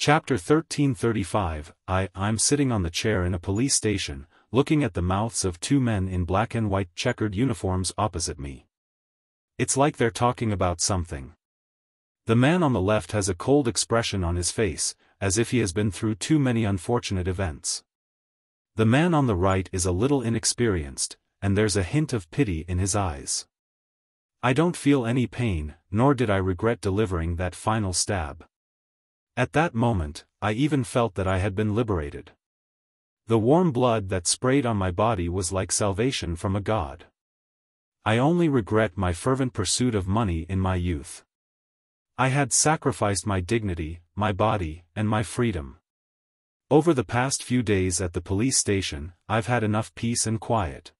Chapter 1335. I'm sitting on the chair in a police station, looking at the mouths of two men in black and white checkered uniforms opposite me. It's like they're talking about something. The man on the left has a cold expression on his face, as if he has been through too many unfortunate events. The man on the right is a little inexperienced, and there's a hint of pity in his eyes. I don't feel any pain, nor did I regret delivering that final stab. At that moment, I even felt that I had been liberated. The warm blood that sprayed on my body was like salvation from a god. I only regret my fervent pursuit of money in my youth. I had sacrificed my dignity, my body, and my freedom. Over the past few days at the police station, I've had enough peace and quiet.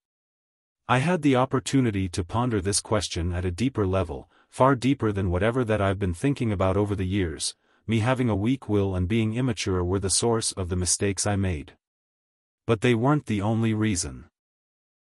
I had the opportunity to ponder this question at a deeper level, far deeper than whatever that I've been thinking about over the years. Me having a weak will and being immature were the source of the mistakes I made. But they weren't the only reason.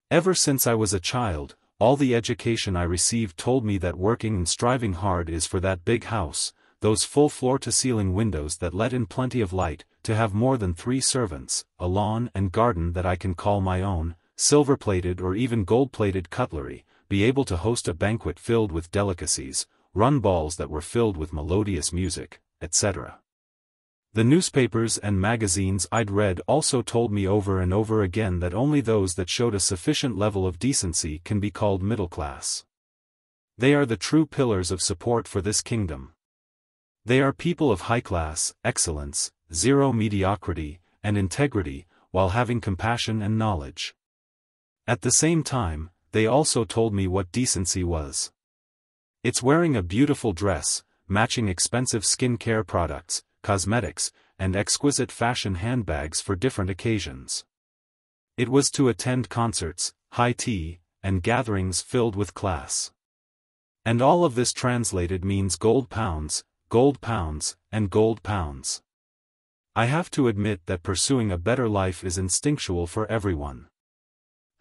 Ever since I was a child, all the education I received told me that working and striving hard is for that big house, those full floor-to-ceiling windows that let in plenty of light, to have more than 3 servants, a lawn and garden that I can call my own, silver-plated or even gold-plated cutlery, be able to host a banquet filled with delicacies, run balls that were filled with melodious music, etc. The newspapers and magazines I'd read also told me over and over again that only those that showed a sufficient level of decency can be called middle class. They are the true pillars of support for this kingdom. They are people of high class, excellence, zero mediocrity, and integrity, while having compassion and knowledge. At the same time, they also told me what decency was. It's wearing a beautiful dress, matching expensive skincare products, cosmetics, and exquisite fashion handbags for different occasions. It was to attend concerts, high tea, and gatherings filled with class. And all of this translated means gold pounds, and gold pounds. I have to admit that pursuing a better life is instinctual for everyone.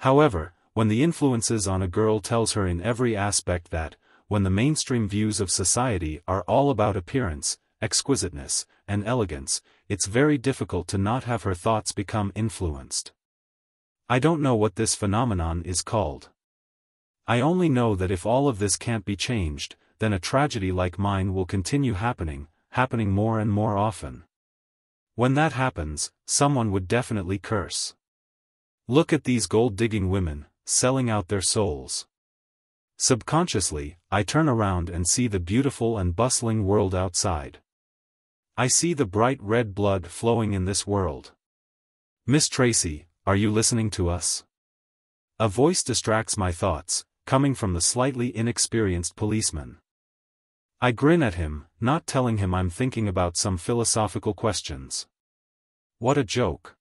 However, when the influences on a girl tells her in every aspect that, when the mainstream views of society are all about appearance, exquisiteness, and elegance, it's very difficult to not have her thoughts become influenced. I don't know what this phenomenon is called. I only know that if all of this can't be changed, then a tragedy like mine will continue happening more and more often. When that happens, someone would definitely curse. Look at these gold-digging women, selling out their souls. Subconsciously, I turn around and see the beautiful and bustling world outside. I see the bright red blood flowing in this world. Miss Tracy, are you listening to us? A voice distracts my thoughts, coming from the slightly inexperienced policeman. I grin at him, not telling him I'm thinking about some philosophical questions. What a joke.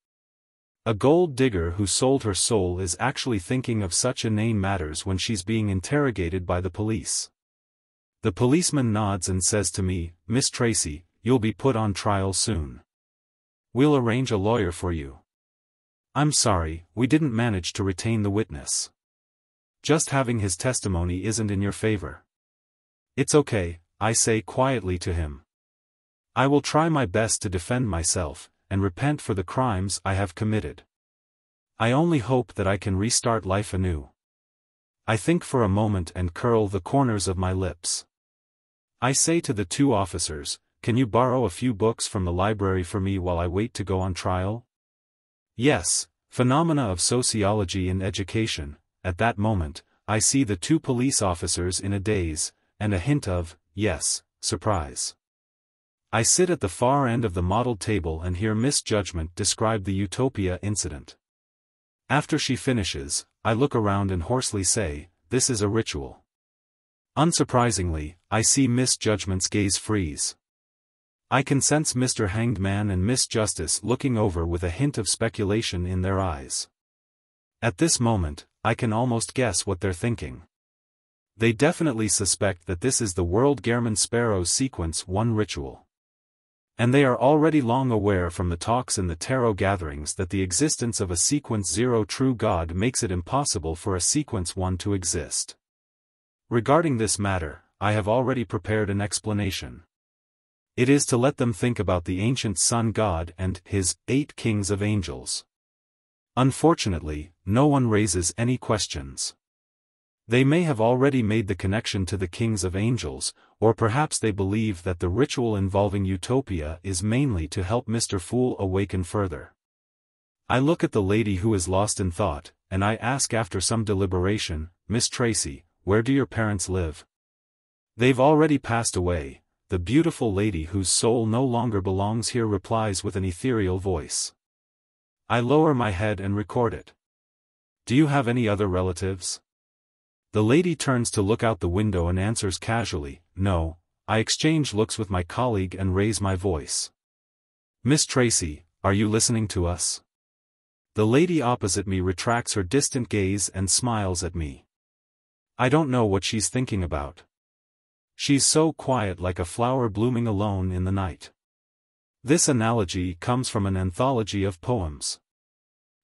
A gold digger who sold her soul is actually thinking of such inane matters when she's being interrogated by the police. The policeman nods and says to me, "Miss Tracy, you'll be put on trial soon. We'll arrange a lawyer for you." I'm sorry, we didn't manage to retain the witness. Just having his testimony isn't in your favor. It's okay, I say quietly to him. I will try my best to defend myself, and repent for the crimes I have committed. I only hope that I can restart life anew. I think for a moment and curl the corners of my lips. I say to the 2 officers, "Can you borrow a few books from the library for me while I wait to go on trial?" Yes, phenomena of sociology in education. At that moment, I see the 2 police officers in a daze, and a hint of, yes, surprise. I sit at the far end of the model table and hear Miss Judgment describe the Utopia incident. After she finishes, I look around and hoarsely say, "This is a ritual." Unsurprisingly, I see Miss Judgment's gaze freeze. I can sense Mr. Hanged Man and Miss Justice looking over with a hint of speculation in their eyes. At this moment, I can almost guess what they're thinking. They definitely suspect that this is the World Gehrman Sparrow's Sequence 1 ritual. And they are already long aware from the talks in the tarot gatherings that the existence of a Sequence 0 true God makes it impossible for a Sequence 1 to exist. Regarding this matter, I have already prepared an explanation. It is to let them think about the ancient sun god and his 8 kings of angels. Unfortunately, no one raises any questions. They may have already made the connection to the kings of angels, or perhaps they believe that the ritual involving Utopia is mainly to help Mr. Fool awaken further. I look at the lady who is lost in thought, and I ask after some deliberation, "Miss Tracy, where do your parents live?" "They've already passed away," the beautiful lady whose soul no longer belongs here replies with an ethereal voice. I lower my head and record it. "Do you have any other relatives?" The lady turns to look out the window and answers casually, "No." I exchange looks with my colleague and raise my voice. "Miss Tracy, are you listening to us?" The lady opposite me retracts her distant gaze and smiles at me. I don't know what she's thinking about. She's so quiet, like a flower blooming alone in the night. This analogy comes from an anthology of poems.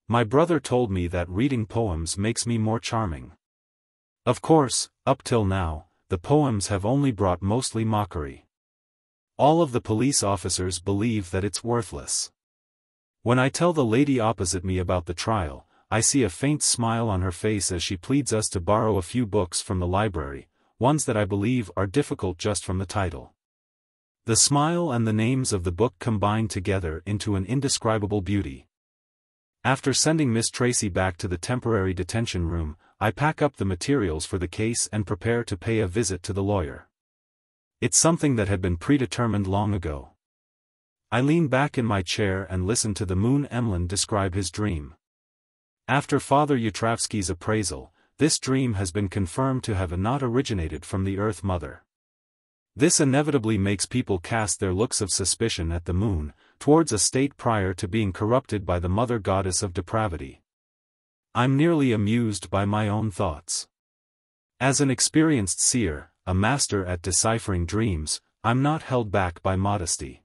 My brother told me that reading poems makes me more charming. Of course, up till now, the poems have only brought mostly mockery. All of the police officers believe that it's worthless. When I tell the lady opposite me about the trial, I see a faint smile on her face as she pleads us to borrow a few books from the library, ones that I believe are difficult just from the title. The smile and the names of the book combine together into an indescribable beauty. After sending Miss Tracy back to the temporary detention room, I pack up the materials for the case and prepare to pay a visit to the lawyer. It's something that had been predetermined long ago. I lean back in my chair and listen to the Moon Emlyn describe his dream. After Father Yutravsky's appraisal, this dream has been confirmed to have not originated from the Earth Mother. This inevitably makes people cast their looks of suspicion at the moon, towards a state prior to being corrupted by the mother goddess of depravity. I'm nearly amused by my own thoughts. As an experienced seer, a master at deciphering dreams, I'm not held back by modesty.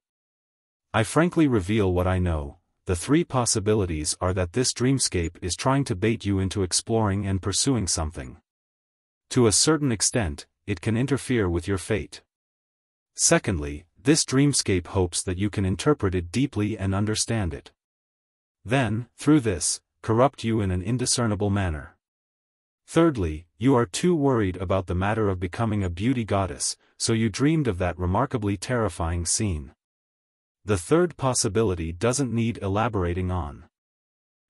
I frankly reveal what I know. The 3 possibilities are that this dreamscape is trying to bait you into exploring and pursuing something. To a certain extent, it can interfere with your fate. Secondly, this dreamscape hopes that you can interpret it deeply and understand it. Then, through this, corrupt you in an indiscernible manner. Thirdly, you are too worried about the matter of becoming a beauty goddess, so you dreamed of that remarkably terrifying scene. The third possibility doesn't need elaborating on.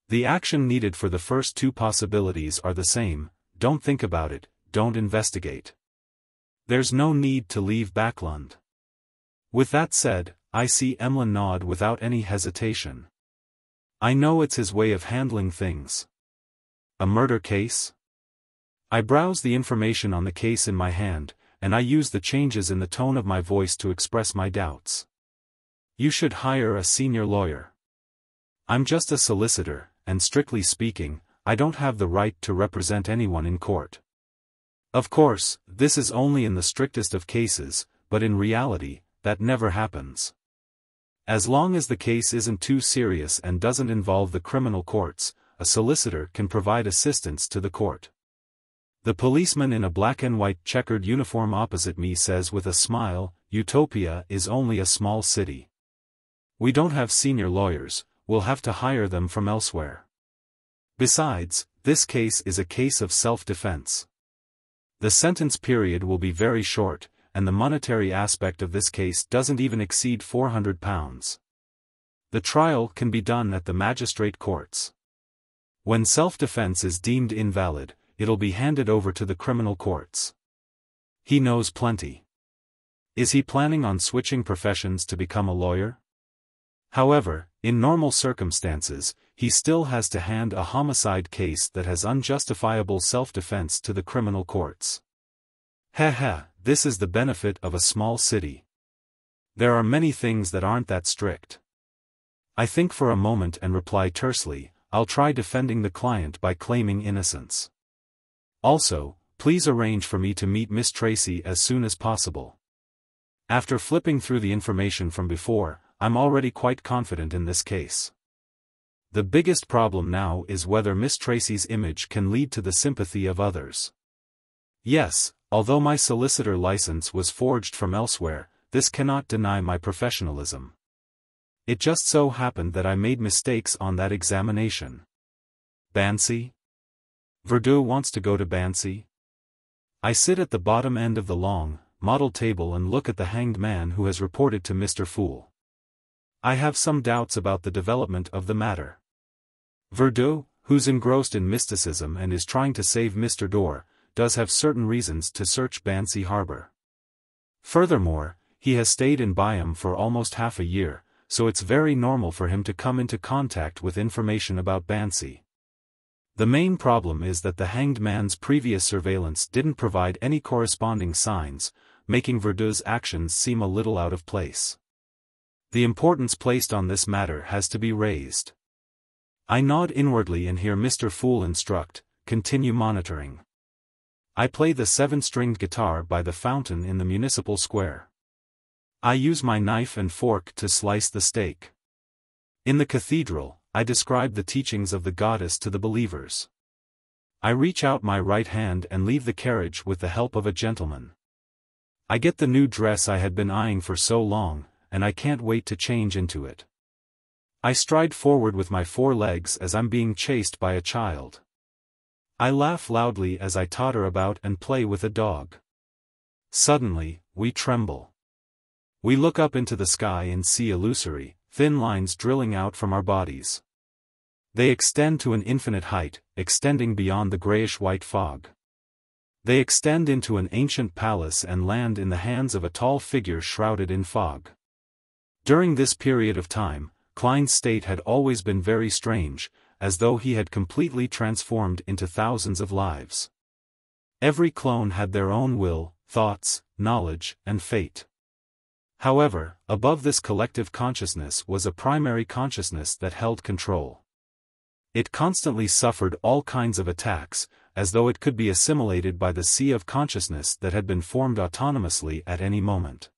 The action needed for the first 2 possibilities are the same: don't think about it, don't investigate. There's no need to leave Backlund. With that said, I see Emlyn nod without any hesitation. I know it's his way of handling things. A murder case? I browse the information on the case in my hand, and I use the changes in the tone of my voice to express my doubts. You should hire a senior lawyer. I'm just a solicitor, and strictly speaking, I don't have the right to represent anyone in court. Of course, this is only in the strictest of cases, but in reality, that never happens. As long as the case isn't too serious and doesn't involve the criminal courts, a solicitor can provide assistance to the court. The policeman in a black and white checkered uniform opposite me says with a smile, "Utopia is only a small city. We don't have senior lawyers, we'll have to hire them from elsewhere. Besides, this case is a case of self-defense. The sentence period will be very short, and the monetary aspect of this case doesn't even exceed £400. The trial can be done at the magistrate courts. When self-defense is deemed invalid, it'll be handed over to the criminal courts." He knows plenty. Is he planning on switching professions to become a lawyer? However, in normal circumstances, he still has to hand a homicide case that has unjustifiable self-defense to the criminal courts. This is the benefit of a small city. There are many things that aren't that strict. I think for a moment and reply tersely, "I'll try defending the client by claiming innocence. Also, please arrange for me to meet Miss Tracy as soon as possible." After flipping through the information from before, I'm already quite confident in this case. The biggest problem now is whether Miss Tracy's image can lead to the sympathy of others. Yes, although my solicitor license was forged from elsewhere, this cannot deny my professionalism. It just so happened that I made mistakes on that examination. Bansi? Verdun wants to go to Bansi? I sit at the bottom end of the long, model table and look at the hanged man who has reported to Mr. Fool. I have some doubts about the development of the matter. Verdun, who's engrossed in mysticism and is trying to save Mr. Dor, does have certain reasons to search Bansi harbor. Furthermore, he has stayed in Byam for almost half a year, so it's very normal for him to come into contact with information about Bansi. The main problem is that the hanged man's previous surveillance didn't provide any corresponding signs, making Verdun's actions seem a little out of place. The importance placed on this matter has to be raised. I nod inwardly and hear Mr. Fool instruct, continue monitoring. I play the 7-stringed guitar by the fountain in the municipal square. I use my knife and fork to slice the steak. In the cathedral, I describe the teachings of the goddess to the believers. I reach out my right hand and leave the carriage with the help of a gentleman. I get the new dress I had been eyeing for so long, and I can't wait to change into it. I stride forward with my 4 legs as I'm being chased by a child. I laugh loudly as I totter about and play with a dog. Suddenly, we tremble. We look up into the sky and see illusory, thin lines drilling out from our bodies. They extend to an infinite height, extending beyond the grayish-white fog. They extend into an ancient palace and land in the hands of a tall figure shrouded in fog. During this period of time, Klein's state had always been very strange, as though he had completely transformed into thousands of lives. Every clone had their own will, thoughts, knowledge, and fate. However, above this collective consciousness was a primary consciousness that held control. It constantly suffered all kinds of attacks, as though it could be assimilated by the sea of consciousness that had been formed autonomously at any moment.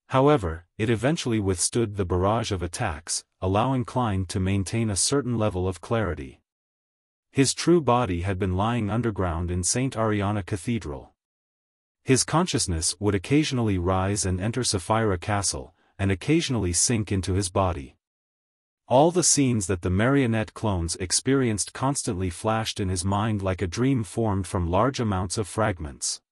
However, it eventually withstood the barrage of attacks, allowing Klein to maintain a certain level of clarity. His true body had been lying underground in St. Ariana Cathedral. His consciousness would occasionally rise and enter Sapphira Castle, and occasionally sink into his body. All the scenes that the marionette clones experienced constantly flashed in his mind like a dream formed from large amounts of fragments.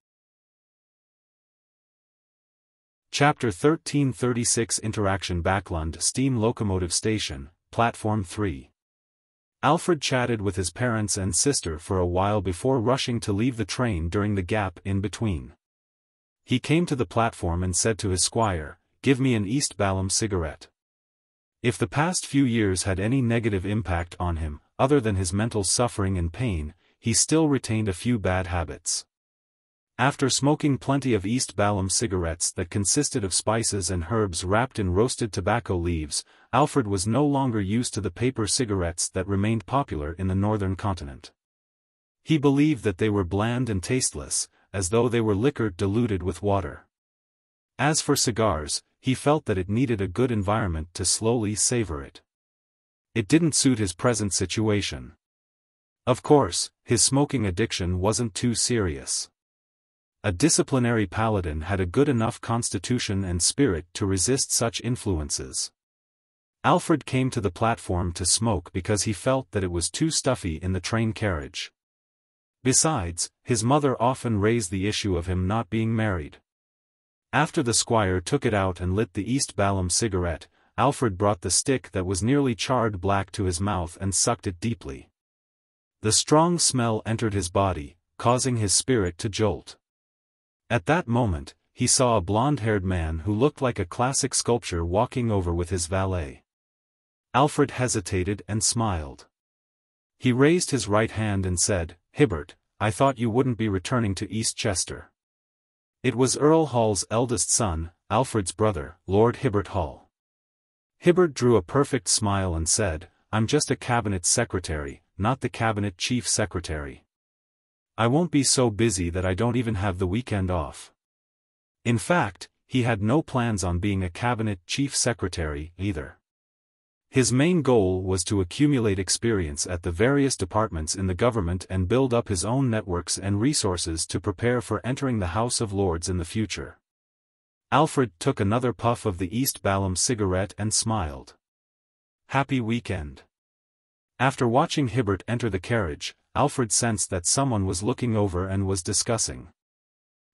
Chapter 1336 Interaction Backlund Steam Locomotive Station, Platform 3. Alfred chatted with his parents and sister for a while before rushing to leave the train during the gap in between. He came to the platform and said to his squire, "Give me an East Balham cigarette." If the past few years had any negative impact on him, other than his mental suffering and pain, he still retained a few bad habits. After smoking plenty of East Balham cigarettes that consisted of spices and herbs wrapped in roasted tobacco leaves, Alfred was no longer used to the paper cigarettes that remained popular in the northern continent. He believed that they were bland and tasteless, as though they were liquor diluted with water. As for cigars, he felt that it needed a good environment to slowly savor it. It didn't suit his present situation. Of course, his smoking addiction wasn't too serious. A disciplinary paladin had a good enough constitution and spirit to resist such influences. Alfred came to the platform to smoke because he felt that it was too stuffy in the train carriage. Besides, his mother often raised the issue of him not being married. After the squire took it out and lit the East Balham cigarette, Alfred brought the stick that was nearly charred black to his mouth and sucked it deeply. The strong smell entered his body, causing his spirit to jolt. At that moment, he saw a blonde-haired man who looked like a classic sculpture walking over with his valet. Alfred hesitated and smiled. He raised his right hand and said, "Hibbert, I thought you wouldn't be returning to East Chester." It was Earl Hall's eldest son, Alfred's brother, Lord Hibbert Hall. Hibbert drew a perfect smile and said, "I'm just a cabinet secretary, not the cabinet chief secretary. I won't be so busy that I don't even have the weekend off." In fact, he had no plans on being a cabinet chief secretary either. His main goal was to accumulate experience at the various departments in the government and build up his own networks and resources to prepare for entering the House of Lords in the future. Alfred took another puff of the East Balham cigarette and smiled. Happy weekend. After watching Hibbert enter the carriage, Alfred sensed that someone was looking over and was discussing.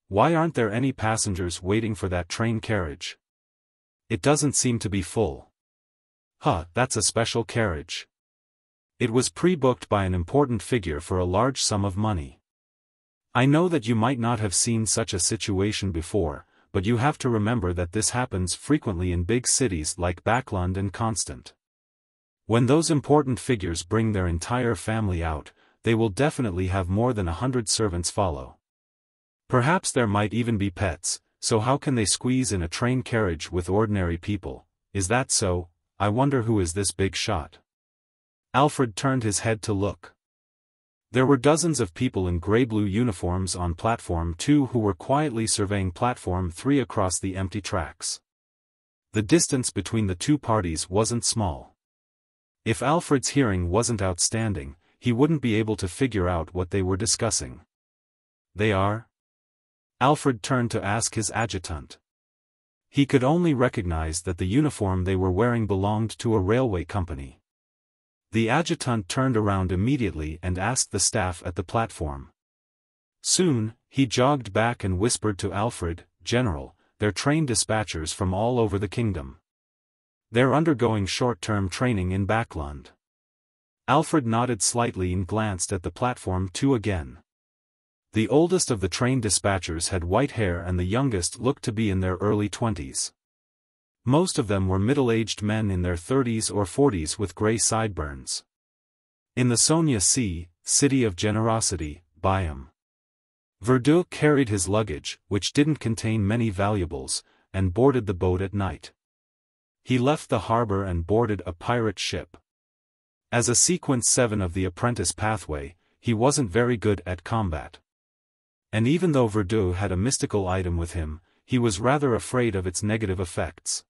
Why aren't there any passengers waiting for that train carriage? It doesn't seem to be full. Huh, that's a special carriage. It was pre-booked by an important figure for a large sum of money. I know that you might not have seen such a situation before, but you have to remember that this happens frequently in big cities like Backlund and Constant. When those important figures bring their entire family out, they will definitely have more than 100 servants follow. Perhaps there might even be pets, so how can they squeeze in a train carriage with ordinary people? Is that so? I wonder who is this big shot. Alfred turned his head to look. There were dozens of people in grey-blue uniforms on Platform 2 who were quietly surveying Platform 3 across the empty tracks. The distance between the two parties wasn't small. If Alfred's hearing wasn't outstanding, he wouldn't be able to figure out what they were discussing. They are? Alfred turned to ask his adjutant. He could only recognize that the uniform they were wearing belonged to a railway company. The adjutant turned around immediately and asked the staff at the platform. Soon, he jogged back and whispered to Alfred, "General, they're train dispatchers from all over the kingdom. They're undergoing short-term training in Backlund." Alfred nodded slightly and glanced at the Platform 2 again. The oldest of the train dispatchers had white hair and the youngest looked to be in their early 20s. Most of them were middle-aged men in their 30s or 40s with grey sideburns. In the Sonia Sea, city of generosity, Byam. Verdun carried his luggage, which didn't contain many valuables, and boarded the boat at night. He left the harbor and boarded a pirate ship. As a Sequence 7 of the Apprentice Pathway, he wasn't very good at combat. And even though Verdun had a mystical item with him, he was rather afraid of its negative effects.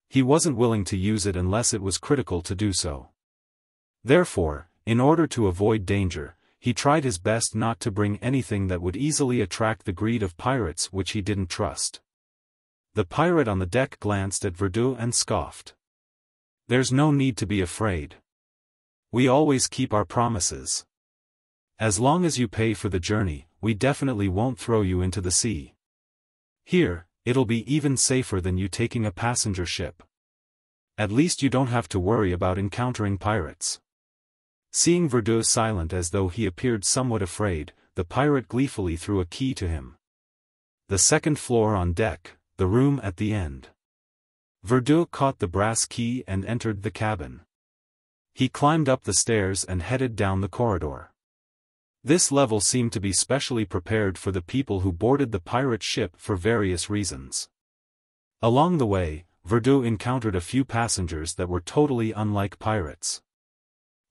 He wasn't willing to use it unless it was critical to do so. Therefore, in order to avoid danger, he tried his best not to bring anything that would easily attract the greed of pirates which he didn't trust. The pirate on the deck glanced at Verdun and scoffed. "There's no need to be afraid. We always keep our promises. As long as you pay for the journey, we definitely won't throw you into the sea. Here, it'll be even safer than you taking a passenger ship. At least you don't have to worry about encountering pirates." Seeing Verdun silent as though he appeared somewhat afraid, the pirate gleefully threw a key to him. "The second floor on deck, the room at the end." Verdun caught the brass key and entered the cabin. He climbed up the stairs and headed down the corridor. This level seemed to be specially prepared for the people who boarded the pirate ship for various reasons. Along the way, Verdun encountered a few passengers that were totally unlike pirates.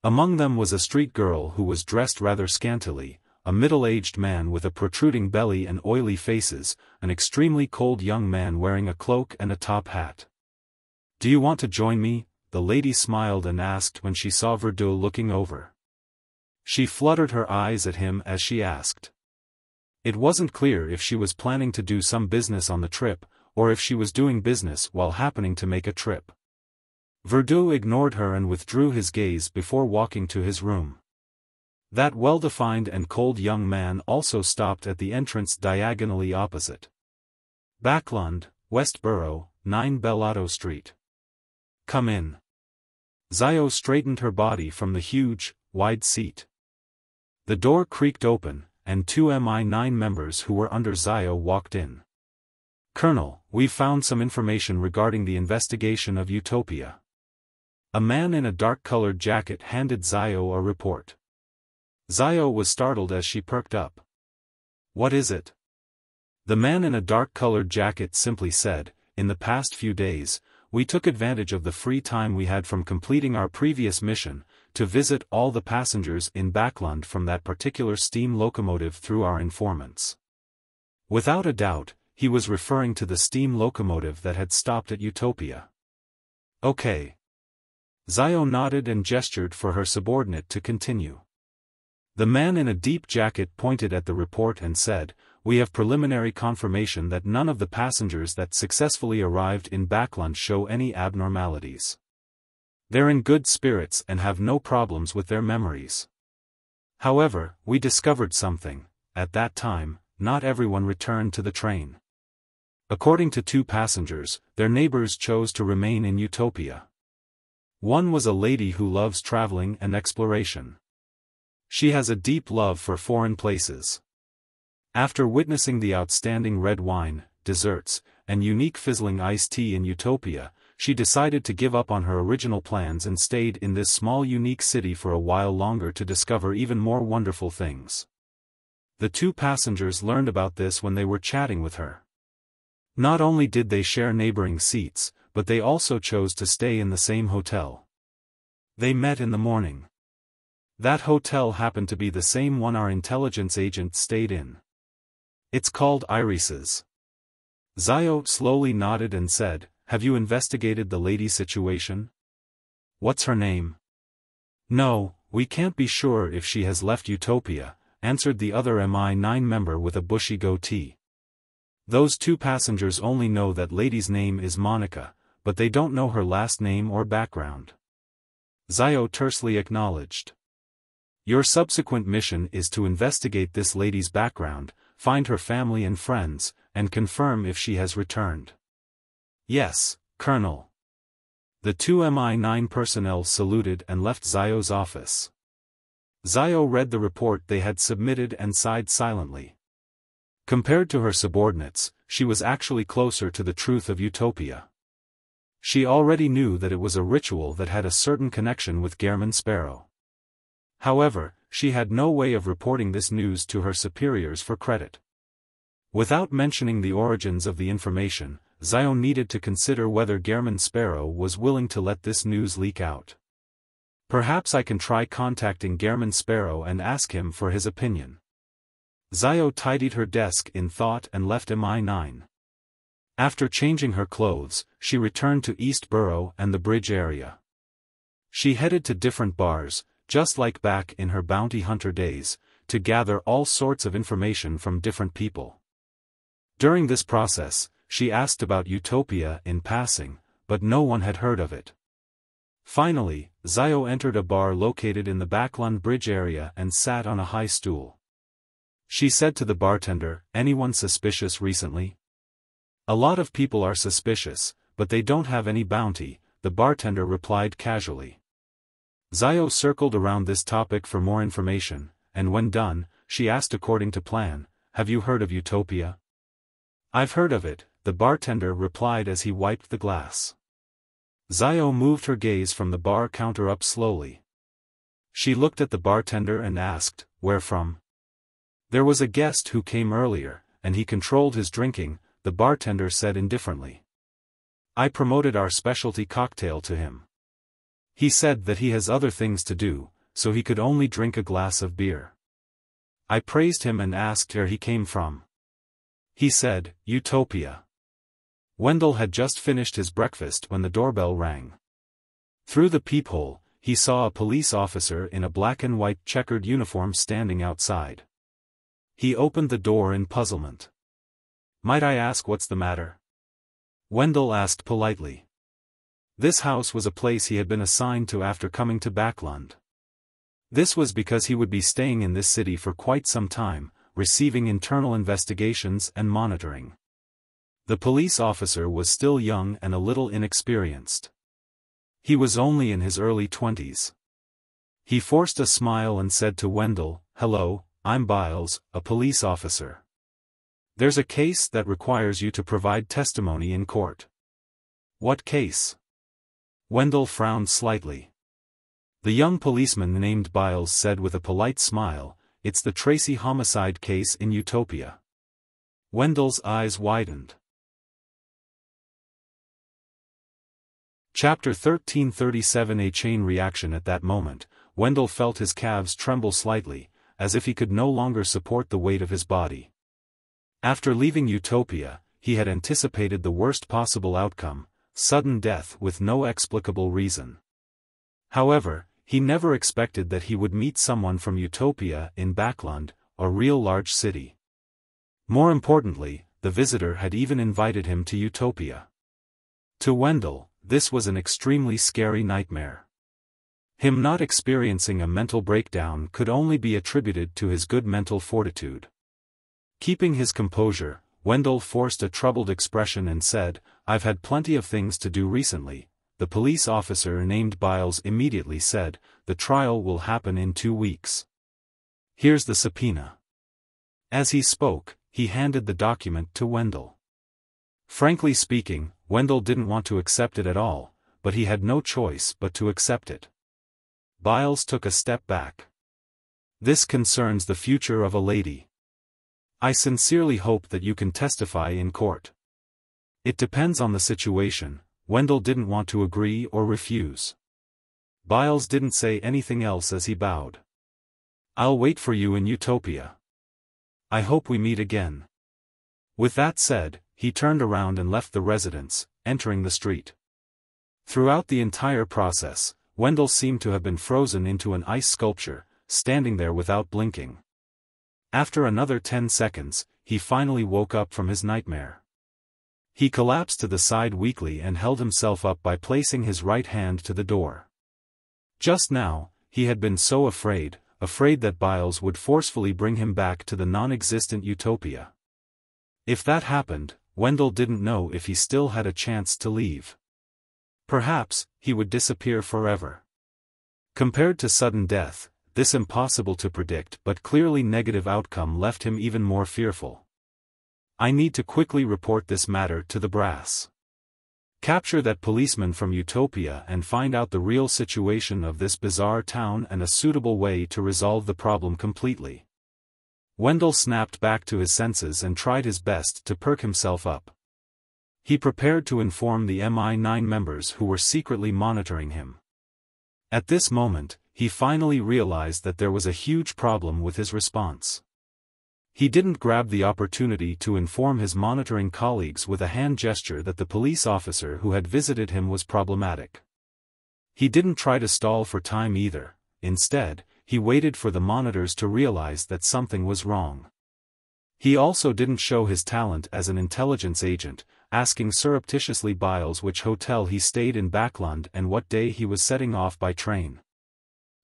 Among them was a street girl who was dressed rather scantily, a middle-aged man with a protruding belly and oily faces, an extremely cold young man wearing a cloak and a top hat. "Do you want to join me?" the lady smiled and asked when she saw Verdun looking over. She fluttered her eyes at him as she asked. It wasn't clear if she was planning to do some business on the trip, or if she was doing business while happening to make a trip. Verdun ignored her and withdrew his gaze before walking to his room. That well-defined and cold young man also stopped at the entrance diagonally opposite. "Backlund, Westborough, 9 Bellotto Street. Come in." Zio straightened her body from the huge, wide seat. The door creaked open, and two MI9 members who were under Zio walked in. "Colonel, we've found some information regarding the investigation of Utopia." A man in a dark-colored jacket handed Zio a report. Zio was startled as she perked up. "What is it?" The man in a dark-colored jacket simply said, "In the past few days, we took advantage of the free time we had from completing our previous mission, to visit all the passengers in Backlund from that particular steam locomotive through our informants." Without a doubt, he was referring to the steam locomotive that had stopped at Utopia. "Okay." Zio nodded and gestured for her subordinate to continue. The man in a deep jacket pointed at the report and said, we have preliminary confirmation that none of the passengers that successfully arrived in Backlund show any abnormalities. They're in good spirits and have no problems with their memories. However, we discovered something. At that time, not everyone returned to the train. According to 2 passengers, their neighbors chose to remain in Utopia. One was a lady who loves traveling and exploration. She has a deep love for foreign places. After witnessing the outstanding red wine, desserts, and unique fizzling iced tea in Utopia, she decided to give up on her original plans and stayed in this small unique city for a while longer to discover even more wonderful things. The 2 passengers learned about this when they were chatting with her. Not only did they share neighboring seats, but they also chose to stay in the same hotel. They met in the morning. That hotel happened to be the same one our intelligence agent stayed in. It's called Iris's. Xiao slowly nodded and said, "Have you investigated the lady's situation? What's her name?" "No, we can't be sure if she has left Utopia," answered the other MI9 member with a bushy goatee. Those 2 passengers only know that lady's name is Monica, but they don't know her last name or background. Xiao tersely acknowledged. "Your subsequent mission is to investigate this lady's background, find her family and friends, and confirm if she has returned." "Yes, Colonel." The 2 MI9 personnel saluted and left Xiao's office. Xiao read the report they had submitted and sighed silently. Compared to her subordinates, she was actually closer to the truth of Utopia. She already knew that it was a ritual that had a certain connection with Gehrman Sparrow. However, she had no way of reporting this news to her superiors for credit. Without mentioning the origins of the information, Xiao needed to consider whether Gehrman Sparrow was willing to let this news leak out. "Perhaps I can try contacting Gehrman Sparrow and ask him for his opinion." Xiao tidied her desk in thought and left MI9. After changing her clothes, she returned to East Borough and the bridge area. She headed to different bars, just like back in her bounty hunter days, to gather all sorts of information from different people. During this process, she asked about Utopia in passing, but no one had heard of it. Finally, Xiao entered a bar located in the Backlund Bridge area and sat on a high stool. She said to the bartender, "Anyone suspicious recently?" "A lot of people are suspicious, but they don't have any bounty," the bartender replied casually. Xiao circled around this topic for more information, and when done, she asked according to plan, "Have you heard of Utopia?" "I've heard of it," the bartender replied as he wiped the glass. Xiao moved her gaze from the bar counter up slowly. She looked at the bartender and asked, "Where from?" "There was a guest who came earlier, and he controlled his drinking," the bartender said indifferently. "I promoted our specialty cocktail to him. He said that he has other things to do, so he could only drink a glass of beer. I praised him and asked where he came from. He said, Utopia." Wendell had just finished his breakfast when the doorbell rang. Through the peephole, he saw a police officer in a black and white checkered uniform standing outside. He opened the door in puzzlement. "Might I ask what's the matter?" Wendell asked politely. This house was a place he had been assigned to after coming to Backlund. This was because he would be staying in this city for quite some time, receiving internal investigations and monitoring. The police officer was still young and a little inexperienced. He was only in his early 20s. He forced a smile and said to Wendell, "Hello, I'm Biles, a police officer. There's a case that requires you to provide testimony in court." "What case?" Wendell frowned slightly. The young policeman named Biles said with a polite smile, "It's the Tracy homicide case in Utopia." Wendell's eyes widened. Chapter 1337. A chain reaction. At that moment, Wendell felt his calves tremble slightly, as if he could no longer support the weight of his body. After leaving Utopia, he had anticipated the worst possible outcome, sudden death with no explicable reason. However, he never expected that he would meet someone from Utopia in Backlund, a real large city. More importantly, the visitor had even invited him to Utopia. To Wendell, this was an extremely scary nightmare. Him not experiencing a mental breakdown could only be attributed to his good mental fortitude. Keeping his composure, Wendell forced a troubled expression and said, "I've had plenty of things to do recently." The police officer named Biles immediately said, "The trial will happen in 2 weeks. Here's the subpoena." As he spoke, he handed the document to Wendell. Frankly speaking, Wendell didn't want to accept it at all, but he had no choice but to accept it. Biles took a step back. "This concerns the future of a lady. I sincerely hope that you can testify in court." "It depends on the situation." Wendell didn't want to agree or refuse. Biles didn't say anything else as he bowed. "I'll wait for you in Utopia. I hope we meet again." With that said, he turned around and left the residence, entering the street. Throughout the entire process, Wendell seemed to have been frozen into an ice sculpture, standing there without blinking. After another 10 seconds, he finally woke up from his nightmare. He collapsed to the side weakly and held himself up by placing his right hand to the door. Just now, he had been so afraid that Biles would forcefully bring him back to the non-existent Utopia. If that happened, Wendell didn't know if he still had a chance to leave. Perhaps, he would disappear forever. Compared to sudden death, this impossible to predict but clearly negative outcome left him even more fearful. "I need to quickly report this matter to the brass. Capture that policeman from Utopia and find out the real situation of this bizarre town and a suitable way to resolve the problem completely." Wendell snapped back to his senses and tried his best to perk himself up. He prepared to inform the MI9 members who were secretly monitoring him. At this moment, he finally realized that there was a huge problem with his response. He didn't grab the opportunity to inform his monitoring colleagues with a hand gesture that the police officer who had visited him was problematic. He didn't try to stall for time either. Instead, he waited for the monitors to realize that something was wrong. He also didn't show his talent as an intelligence agent, asking surreptitiously Biles which hotel he stayed in Backlund and what day he was setting off by train.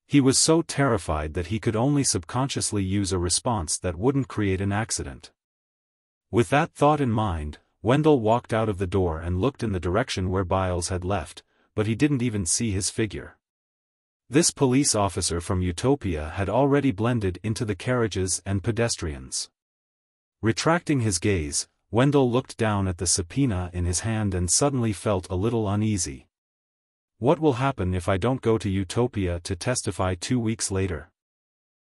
He was so terrified that he could only subconsciously use a response that wouldn't create an accident. With that thought in mind, Wendell walked out of the door and looked in the direction where Biles had left, but he didn't even see his figure. This police officer from Utopia had already blended into the carriages and pedestrians. Retracting his gaze, Wendell looked down at the subpoena in his hand and suddenly felt a little uneasy. What will happen if I don't go to Utopia to testify 2 weeks later?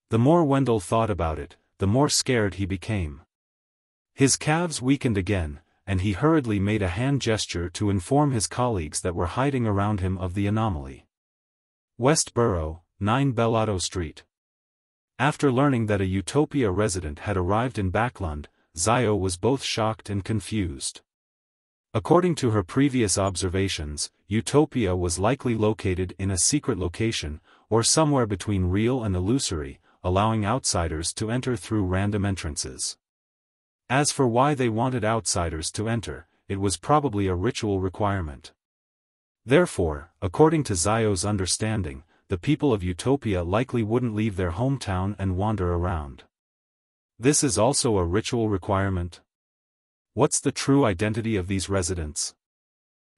The more Wendell thought about it, the more scared he became. His calves weakened again, and he hurriedly made a hand gesture to inform his colleagues that were hiding around him of the anomaly. West Borough, 9 Bellotto Street. After learning that a Utopia resident had arrived in Backlund, Xiao was both shocked and confused. According to her previous observations, Utopia was likely located in a secret location, or somewhere between real and illusory, allowing outsiders to enter through random entrances. As for why they wanted outsiders to enter, it was probably a ritual requirement. Therefore, according to Xiao's understanding, the people of Utopia likely wouldn't leave their hometown and wander around. This is also a ritual requirement? What's the true identity of these residents?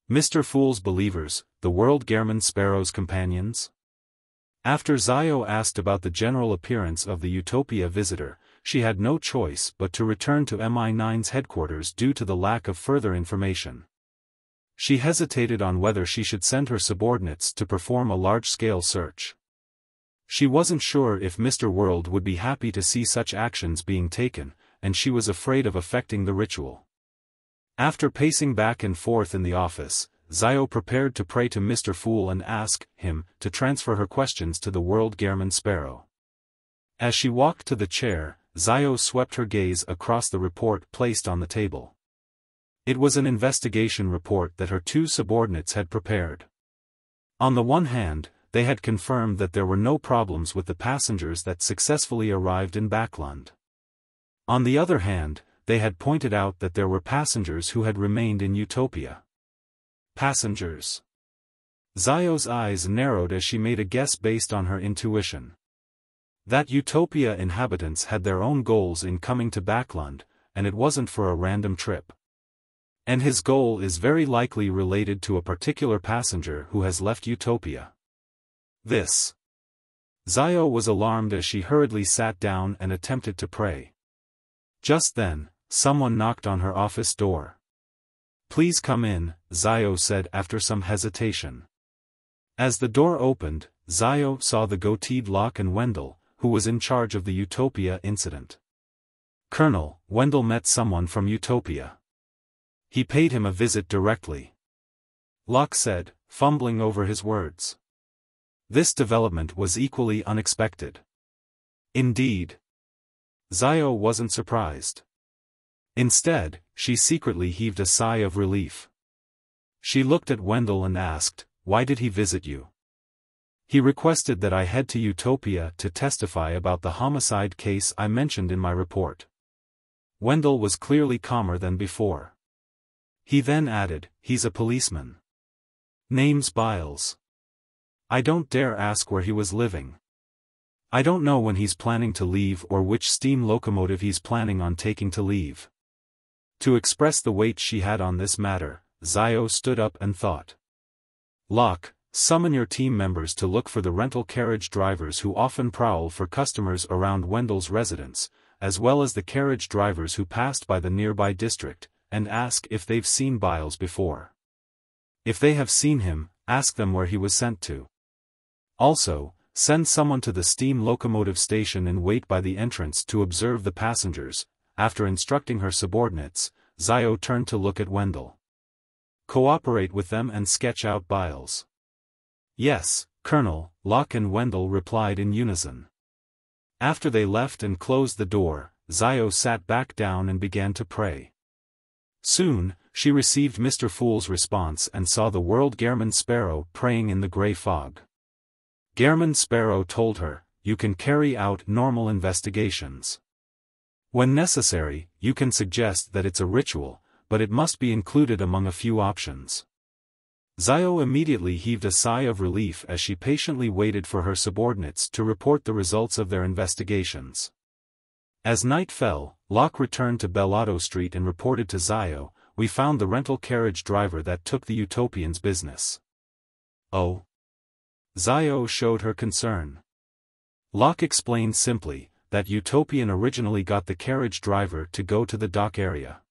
Mr. Fool's believers, the World German Sparrow's companions? After Xiao asked about the general appearance of the Utopia visitor, she had no choice but to return to MI9's headquarters due to the lack of further information. She hesitated on whether she should send her subordinates to perform a large-scale search. She wasn't sure if Mr. World would be happy to see such actions being taken, and she was afraid of affecting the ritual. After pacing back and forth in the office, Xiao prepared to pray to Mr. Fool and ask him to transfer her questions to the World German Sparrow. As she walked to the chair, Xiao swept her gaze across the report placed on the table. It was an investigation report that her 2 subordinates had prepared. On the one hand, they had confirmed that there were no problems with the passengers that successfully arrived in Backlund. On the other hand, they had pointed out that there were passengers who had remained in Utopia. Passengers. Xiao's eyes narrowed as she made a guess based on her intuition. That Utopia inhabitants had their own goals in coming to Backland, and it wasn't for a random trip. And his goal is very likely related to a particular passenger who has left Utopia. This. Xiao was alarmed as she hurriedly sat down and attempted to pray. Just then, someone knocked on her office door. "Please come in," Xiao said after some hesitation. As the door opened, Xiao saw the goateed Locke and Wendell, who was in charge of the Utopia incident. "Colonel, Wendell met someone from Utopia. He paid him a visit directly," Locke said, fumbling over his words. This development was equally unexpected. Indeed. Xiao wasn't surprised. Instead, she secretly heaved a sigh of relief. She looked at Wendell and asked, "Why did he visit you?" "He requested that I head to Utopia to testify about the homicide case I mentioned in my report." Wendell was clearly calmer than before. He then added, "He's a policeman. Name's Biles. I don't dare ask where he was living. I don't know when he's planning to leave or which steam locomotive he's planning on taking to leave." To express the weight she had on this matter, Xiao stood up and thought. "Locke, summon your team members to look for the rental carriage drivers who often prowl for customers around Wendell's residence, as well as the carriage drivers who passed by the nearby district, and ask if they've seen Biles before. If they have seen him, ask them where he was sent to. Also, send someone to the steam locomotive station and wait by the entrance to observe the passengers." After instructing her subordinates, Xiao turned to look at Wendell. "Cooperate with them and sketch out Biles." "Yes, Colonel," Locke and Wendell replied in unison. After they left and closed the door, Xiao sat back down and began to pray. Soon, she received Mr. Fool's response and saw the World Gehrman Sparrow praying in the gray fog. Gehrman Sparrow told her, "You can carry out normal investigations. When necessary, you can suggest that it's a ritual, but it must be included among a few options." Xiao immediately heaved a sigh of relief as she patiently waited for her subordinates to report the results of their investigations. As night fell, Locke returned to Bellotto Street and reported to Xiao, "We found the rental carriage driver that took the Utopian's business." "Oh?" Xiao showed her concern. Locke explained simply, that Utopian originally got the carriage driver to go to the dock area.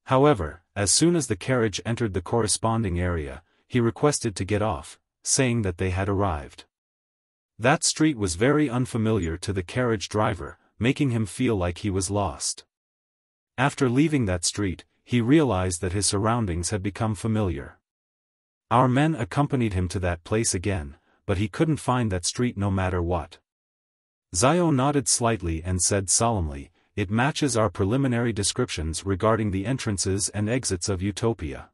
However, as soon as the carriage entered the corresponding area, he requested to get off, saying that they had arrived. That street was very unfamiliar to the carriage driver, making him feel like he was lost. After leaving that street, he realized that his surroundings had become familiar. Our men accompanied him to that place again, but he couldn't find that street no matter what. Xiao nodded slightly and said solemnly, "It matches our preliminary descriptions regarding the entrances and exits of Utopia."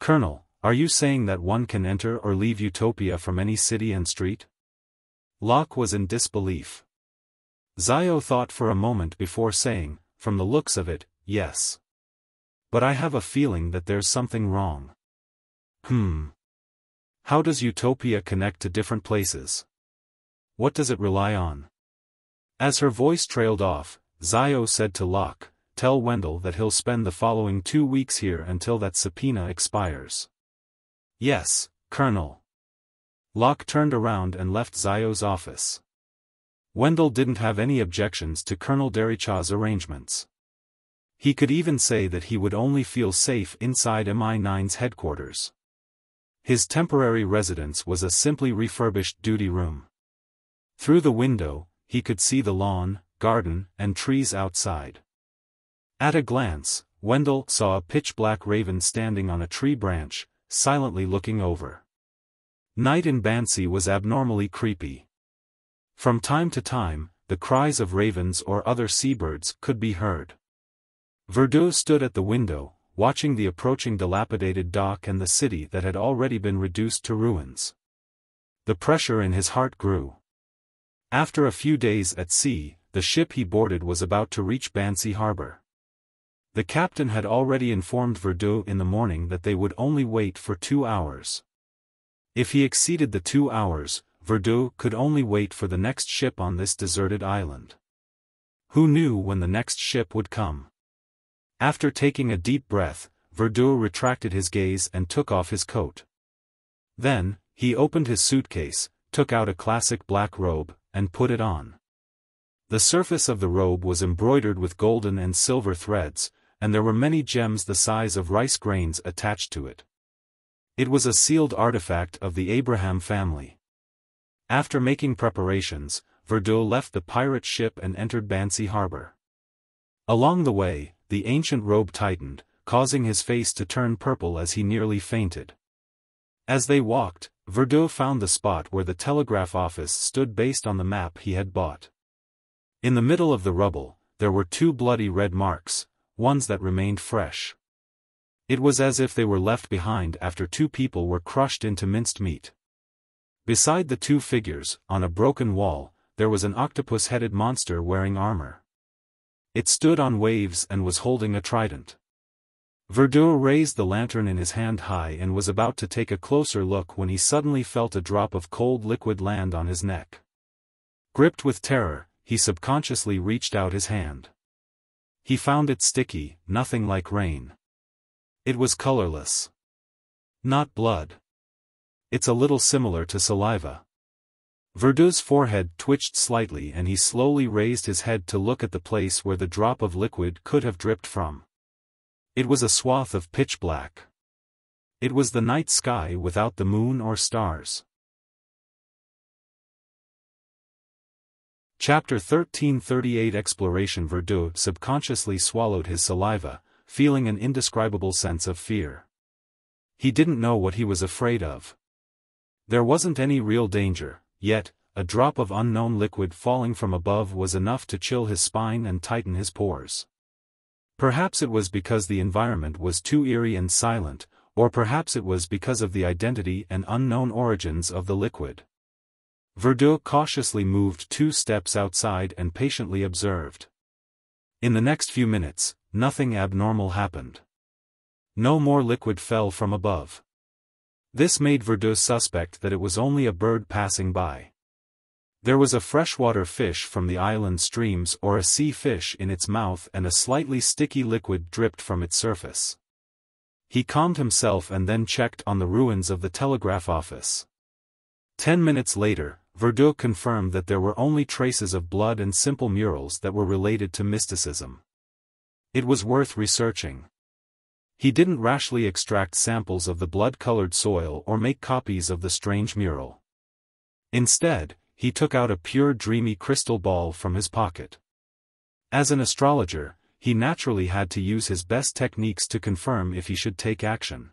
"Colonel, are you saying that one can enter or leave Utopia from any city and street?" Locke was in disbelief. Xiao thought for a moment before saying, "From the looks of it, yes. But I have a feeling that there's something wrong." How does Utopia connect to different places? What does it rely on?" As her voice trailed off, Xiao said to Locke, "Tell Wendell that he'll spend the following 2 weeks here until that subpoena expires." "Yes, Colonel." Locke turned around and left Xiao's office. Wendell didn't have any objections to Colonel Dericha's arrangements. He could even say that he would only feel safe inside MI9's headquarters. His temporary residence was a simply refurbished duty room. Through the window, he could see the lawn, garden, and trees outside. At a glance, Wendell saw a pitch-black raven standing on a tree branch, silently looking over. Night in Bansi was abnormally creepy. From time to time, the cries of ravens or other seabirds could be heard. Verdeux stood at the window, watching the approaching dilapidated dock and the city that had already been reduced to ruins. The pressure in his heart grew. After a few days at sea, the ship he boarded was about to reach Bansi harbor. The captain had already informed Verdun in the morning that they would only wait for 2 hours. If he exceeded the 2 hours, Verdun could only wait for the next ship on this deserted island. Who knew when the next ship would come? After taking a deep breath, Verdun retracted his gaze and took off his coat. Then, he opened his suitcase, took out a classic black robe, and put it on. The surface of the robe was embroidered with golden and silver threads, and there were many gems the size of rice grains attached to it. It was a sealed artifact of the Abraham family. After making preparations, Verdun left the pirate ship and entered Bansi harbor. Along the way, the ancient robe tightened, causing his face to turn purple as he nearly fainted. As they walked, Verdun found the spot where the telegraph office stood based on the map he had bought. In the middle of the rubble, there were 2 bloody red marks, ones that remained fresh. It was as if they were left behind after 2 people were crushed into minced meat. Beside the 2 figures, on a broken wall, there was an octopus-headed monster wearing armor. It stood on waves and was holding a trident. Verdun raised the lantern in his hand high and was about to take a closer look when he suddenly felt a drop of cold liquid land on his neck. Gripped with terror, he subconsciously reached out his hand. He found it sticky, nothing like rain. It was colorless. Not blood. It's a little similar to saliva. Verdun's forehead twitched slightly and he slowly raised his head to look at the place where the drop of liquid could have dripped from. It was a swath of pitch black. It was the night sky without the moon or stars. Chapter 1338 Exploration. Verdun subconsciously swallowed his saliva, feeling an indescribable sense of fear. He didn't know what he was afraid of. There wasn't any real danger, yet, a drop of unknown liquid falling from above was enough to chill his spine and tighten his pores. Perhaps it was because the environment was too eerie and silent, or perhaps it was because of the identity and unknown origins of the liquid. Verdun cautiously moved 2 steps outside and patiently observed. In the next few minutes, nothing abnormal happened. No more liquid fell from above. This made Verdun suspect that it was only a bird passing by. There was a freshwater fish from the island streams or a sea fish in its mouth and a slightly sticky liquid dripped from its surface. He calmed himself and then checked on the ruins of the telegraph office. 10 minutes later, Verdun confirmed that there were only traces of blood and simple murals that were related to mysticism. It was worth researching. He didn't rashly extract samples of the blood-colored soil or make copies of the strange mural. Instead, he took out a pure dreamy crystal ball from his pocket. As an astrologer, he naturally had to use his best techniques to confirm if he should take action.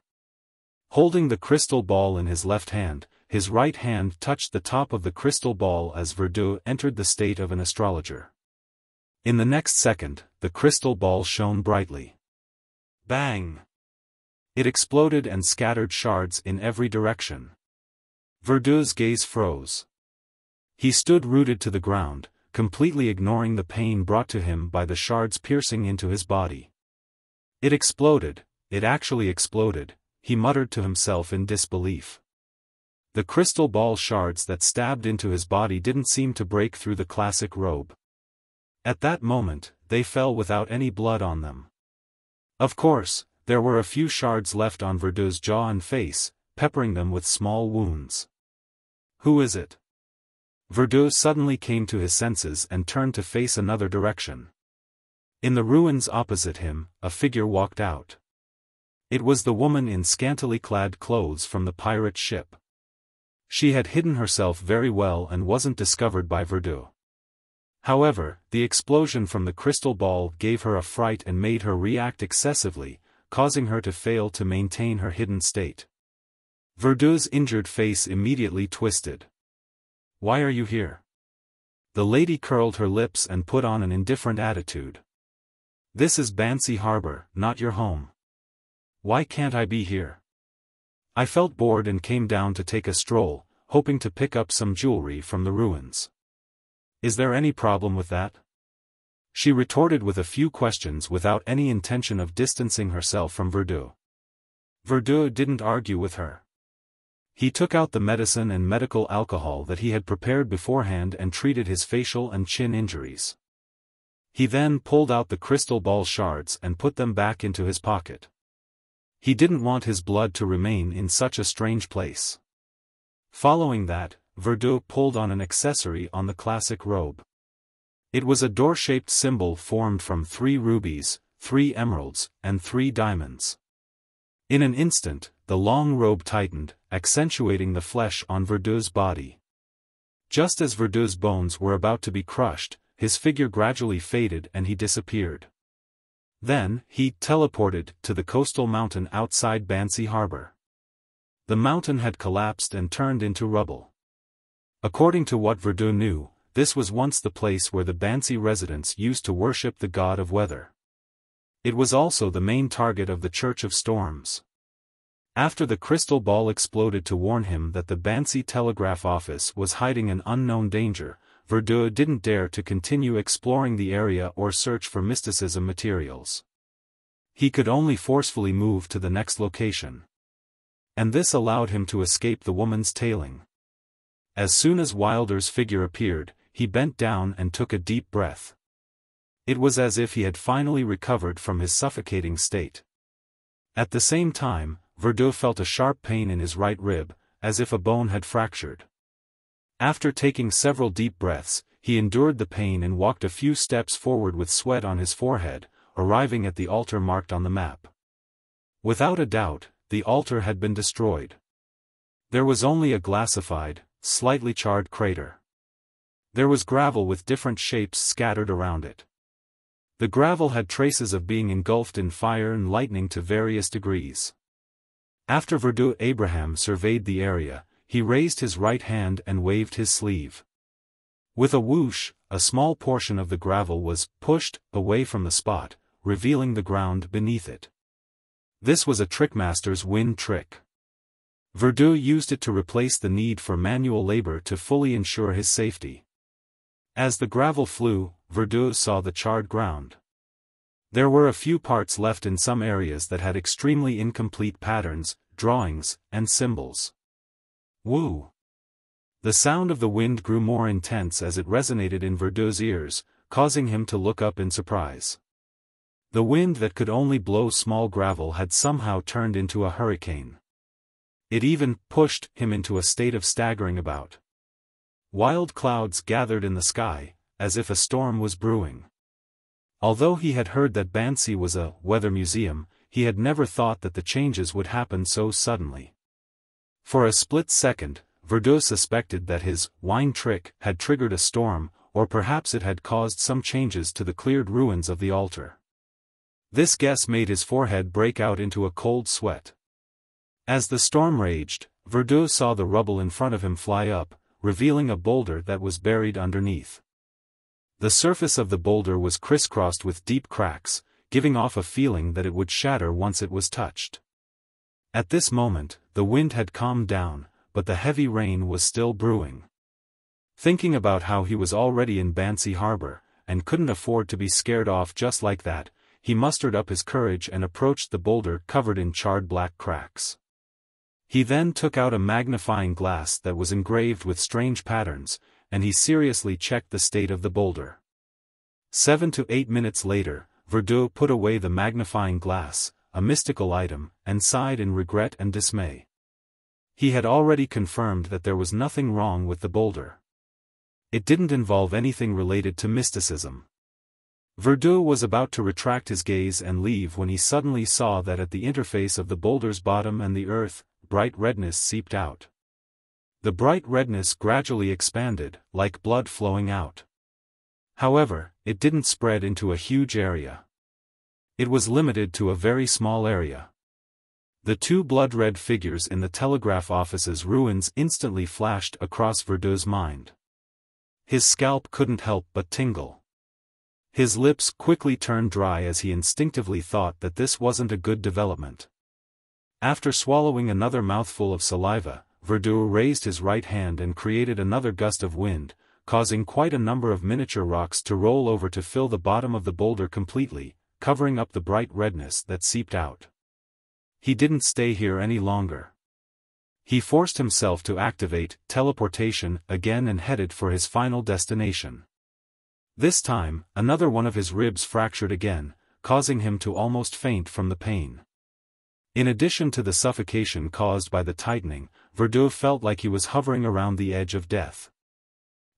Holding the crystal ball in his left hand, his right hand touched the top of the crystal ball as Verdun entered the state of an astrologer. In the next second, the crystal ball shone brightly. Bang! It exploded and scattered shards in every direction. Verdun's gaze froze. He stood rooted to the ground, completely ignoring the pain brought to him by the shards piercing into his body. It exploded, it actually exploded, he muttered to himself in disbelief. The crystal ball shards that stabbed into his body didn't seem to break through the classic robe. At that moment, they fell without any blood on them. Of course, there were a few shards left on Verdun's jaw and face, peppering them with small wounds. Who is it? Verdun suddenly came to his senses and turned to face another direction. In the ruins opposite him, a figure walked out. It was the woman in scantily clad clothes from the pirate ship. She had hidden herself very well and wasn't discovered by Verdun. However, the explosion from the crystal ball gave her a fright and made her react excessively, causing her to fail to maintain her hidden state. Verdun's injured face immediately twisted. "Why are you here?" The lady curled her lips and put on an indifferent attitude. "This is Bansi Harbor, not your home. Why can't I be here? I felt bored and came down to take a stroll, hoping to pick up some jewelry from the ruins. Is there any problem with that?" She retorted with a few questions without any intention of distancing herself from Verdun. Verdun didn't argue with her. He took out the medicine and medical alcohol that he had prepared beforehand and treated his facial and chin injuries. He then pulled out the crystal ball shards and put them back into his pocket. He didn't want his blood to remain in such a strange place. Following that, Verdun pulled on an accessory on the classic robe. It was a door-shaped symbol formed from 3 rubies, 3 emeralds, and 3 diamonds. In an instant, the long robe tightened, accentuating the flesh on Verdun's body. Just as Verdun's bones were about to be crushed, his figure gradually faded and he disappeared. Then, he teleported to the coastal mountain outside Bansi harbor. The mountain had collapsed and turned into rubble. According to what Verdun knew, this was once the place where the Bansi residents used to worship the god of weather. It was also the main target of the Church of Storms. After the crystal ball exploded to warn him that the Bansi telegraph office was hiding an unknown danger, Verdun didn't dare to continue exploring the area or search for mysticism materials. He could only forcefully move to the next location. And this allowed him to escape the woman's tailing. As soon as Wilder's figure appeared, he bent down and took a deep breath. It was as if he had finally recovered from his suffocating state. At the same time, Verdun felt a sharp pain in his right rib, as if a bone had fractured. After taking several deep breaths, he endured the pain and walked a few steps forward with sweat on his forehead, arriving at the altar marked on the map. Without a doubt, the altar had been destroyed. There was only a glassified, slightly charred crater. There was gravel with different shapes scattered around it. The gravel had traces of being engulfed in fire and lightning to various degrees. After Verdun Abraham surveyed the area, he raised his right hand and waved his sleeve. With a whoosh, a small portion of the gravel was pushed away from the spot, revealing the ground beneath it. This was a trickmaster's wind trick. Verdun used it to replace the need for manual labor to fully ensure his safety. As the gravel flew, Verdun saw the charred ground. There were a few parts left in some areas that had extremely incomplete patterns, drawings, and symbols. Woo! The sound of the wind grew more intense as it resonated in Verdun's ears, causing him to look up in surprise. The wind that could only blow small gravel had somehow turned into a hurricane. It even pushed him into a state of staggering about. Wild clouds gathered in the sky, as if a storm was brewing. Although he had heard that Bansi was a weather museum, he had never thought that the changes would happen so suddenly. For a split second, Verdun suspected that his wine trick had triggered a storm, or perhaps it had caused some changes to the cleared ruins of the altar. This guess made his forehead break out into a cold sweat. As the storm raged, Verdun saw the rubble in front of him fly up, revealing a boulder that was buried underneath. The surface of the boulder was crisscrossed with deep cracks, giving off a feeling that it would shatter once it was touched. At this moment, the wind had calmed down, but the heavy rain was still brewing. Thinking about how he was already in Bansi harbor, and couldn't afford to be scared off just like that, he mustered up his courage and approached the boulder covered in charred black cracks. He then took out a magnifying glass that was engraved with strange patterns, and he seriously checked the state of the boulder. 7 to 8 minutes later, Verdun put away the magnifying glass, a mystical item, and sighed in regret and dismay. He had already confirmed that there was nothing wrong with the boulder. It didn't involve anything related to mysticism. Verdun was about to retract his gaze and leave when he suddenly saw that at the interface of the boulder's bottom and the earth, bright redness seeped out. The bright redness gradually expanded, like blood flowing out. However, it didn't spread into a huge area. It was limited to a very small area. The 2 blood-red figures in the telegraph office's ruins instantly flashed across Verdun's mind. His scalp couldn't help but tingle. His lips quickly turned dry as he instinctively thought that this wasn't a good development. After swallowing another mouthful of saliva, Verdun raised his right hand and created another gust of wind, causing quite a number of miniature rocks to roll over to fill the bottom of the boulder completely, covering up the bright redness that seeped out. He didn't stay here any longer. He forced himself to activate teleportation again and headed for his final destination. This time, another one of his ribs fractured again, causing him to almost faint from the pain. In addition to the suffocation caused by the tightening, Verdun felt like he was hovering around the edge of death.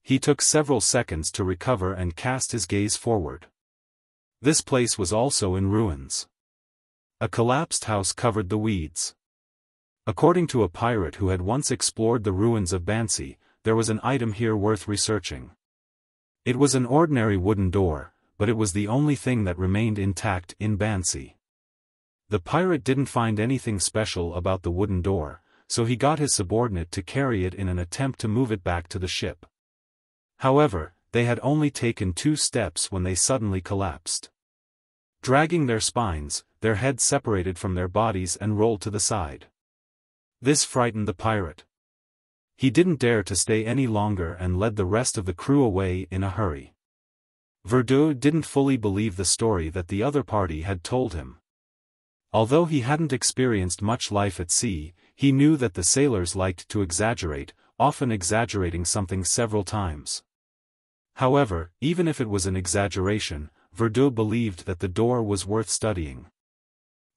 He took several seconds to recover and cast his gaze forward. This place was also in ruins. A collapsed house covered the weeds. According to a pirate who had once explored the ruins of Bansi, there was an item here worth researching. It was an ordinary wooden door, but it was the only thing that remained intact in Bansi. The pirate didn't find anything special about the wooden door, so he got his subordinate to carry it in an attempt to move it back to the ship. However, they had only taken 2 steps when they suddenly collapsed. Dragging their spines, their heads separated from their bodies and rolled to the side. This frightened the pirate. He didn't dare to stay any longer and led the rest of the crew away in a hurry. Verdun didn't fully believe the story that the other party had told him. Although he hadn't experienced much life at sea, he knew that the sailors liked to exaggerate, often exaggerating something several times. However, even if it was an exaggeration, Verdun believed that the door was worth studying.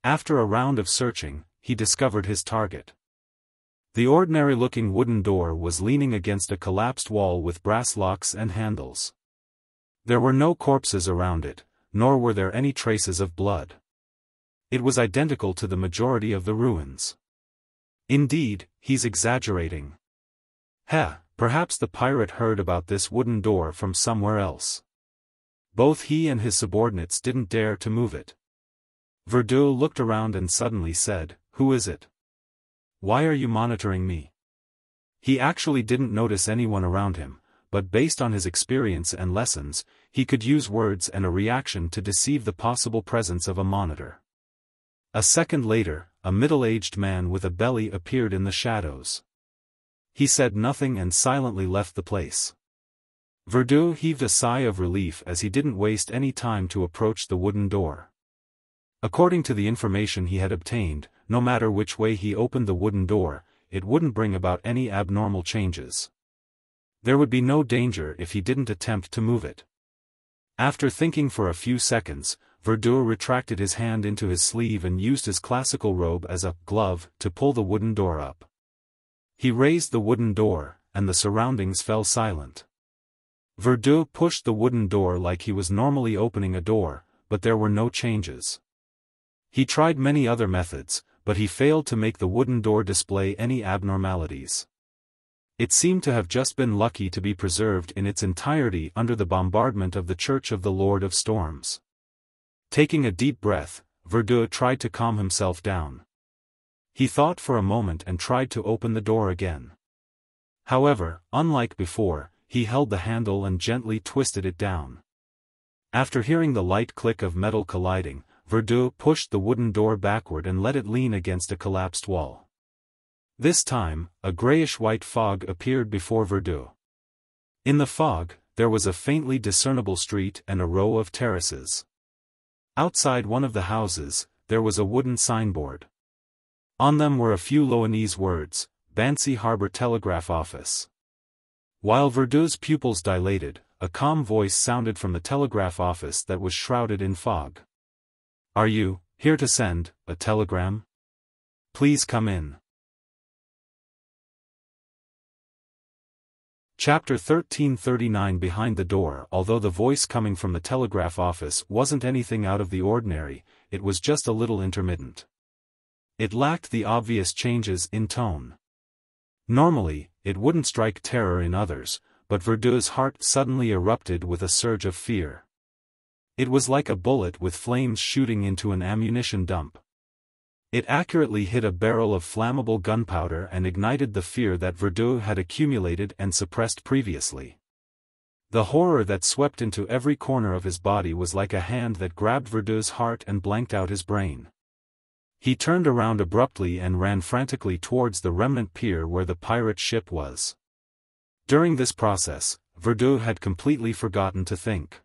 After a round of searching, he discovered his target. The ordinary-looking wooden door was leaning against a collapsed wall with brass locks and handles. There were no corpses around it, nor were there any traces of blood. It was identical to the majority of the ruins. Indeed, he's exaggerating. Perhaps the pirate heard about this wooden door from somewhere else. Both he and his subordinates didn't dare to move it. Verdun looked around and suddenly said, "Who is it? Why are you monitoring me?" He actually didn't notice anyone around him, but based on his experience and lessons, he could use words and a reaction to deceive the possible presence of a monitor. A second later, a middle-aged man with a belly appeared in the shadows. He said nothing and silently left the place. Verdun heaved a sigh of relief as he didn't waste any time to approach the wooden door. According to the information he had obtained, no matter which way he opened the wooden door, it wouldn't bring about any abnormal changes. There would be no danger if he didn't attempt to move it. After thinking for a few seconds, Verdun retracted his hand into his sleeve and used his classical robe as a glove to pull the wooden door up. He raised the wooden door, and the surroundings fell silent. Verdun pushed the wooden door like he was normally opening a door, but there were no changes. He tried many other methods, but he failed to make the wooden door display any abnormalities. It seemed to have just been lucky to be preserved in its entirety under the bombardment of the Church of the Lord of Storms. Taking a deep breath, Verdun tried to calm himself down. He thought for a moment and tried to open the door again. However, unlike before, he held the handle and gently twisted it down. After hearing the light click of metal colliding, Verdun pushed the wooden door backward and let it lean against a collapsed wall. This time, a grayish-white fog appeared before Verdun. In the fog, there was a faintly discernible street and a row of terraces. Outside one of the houses, there was a wooden signboard. On them were a few Loanese words, Bansi Harbor Telegraph Office. While Verdun's pupils dilated, a calm voice sounded from the telegraph office that was shrouded in fog. "Are you here to send a telegram? Please come in." Chapter 1339. Behind the door. Although the voice coming from the telegraph office wasn't anything out of the ordinary, it was just a little intermittent. It lacked the obvious changes in tone. Normally, it wouldn't strike terror in others, but Verdun's heart suddenly erupted with a surge of fear. It was like a bullet with flames shooting into an ammunition dump. It accurately hit a barrel of flammable gunpowder and ignited the fear that Verdun had accumulated and suppressed previously. The horror that swept into every corner of his body was like a hand that grabbed Verdun's heart and blanked out his brain. He turned around abruptly and ran frantically towards the remnant pier where the pirate ship was. During this process, Verdun had completely forgotten to think.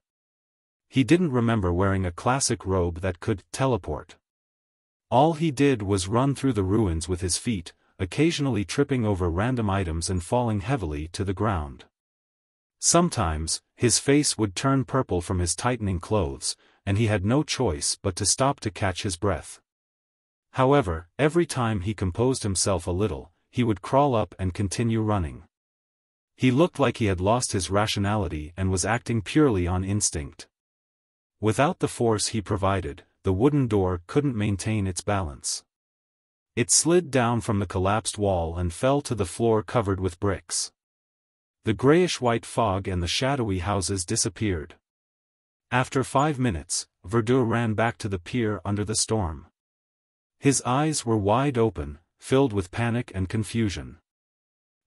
He didn't remember wearing a classic robe that could teleport. All he did was run through the ruins with his feet, occasionally tripping over random items and falling heavily to the ground. Sometimes, his face would turn purple from his tightening clothes, and he had no choice but to stop to catch his breath. However, every time he composed himself a little, he would crawl up and continue running. He looked like he had lost his rationality and was acting purely on instinct. Without the force he provided, the wooden door couldn't maintain its balance. It slid down from the collapsed wall and fell to the floor covered with bricks. The grayish-white fog and the shadowy houses disappeared. After 5 minutes, Verdun ran back to the pier under the storm. His eyes were wide open, filled with panic and confusion.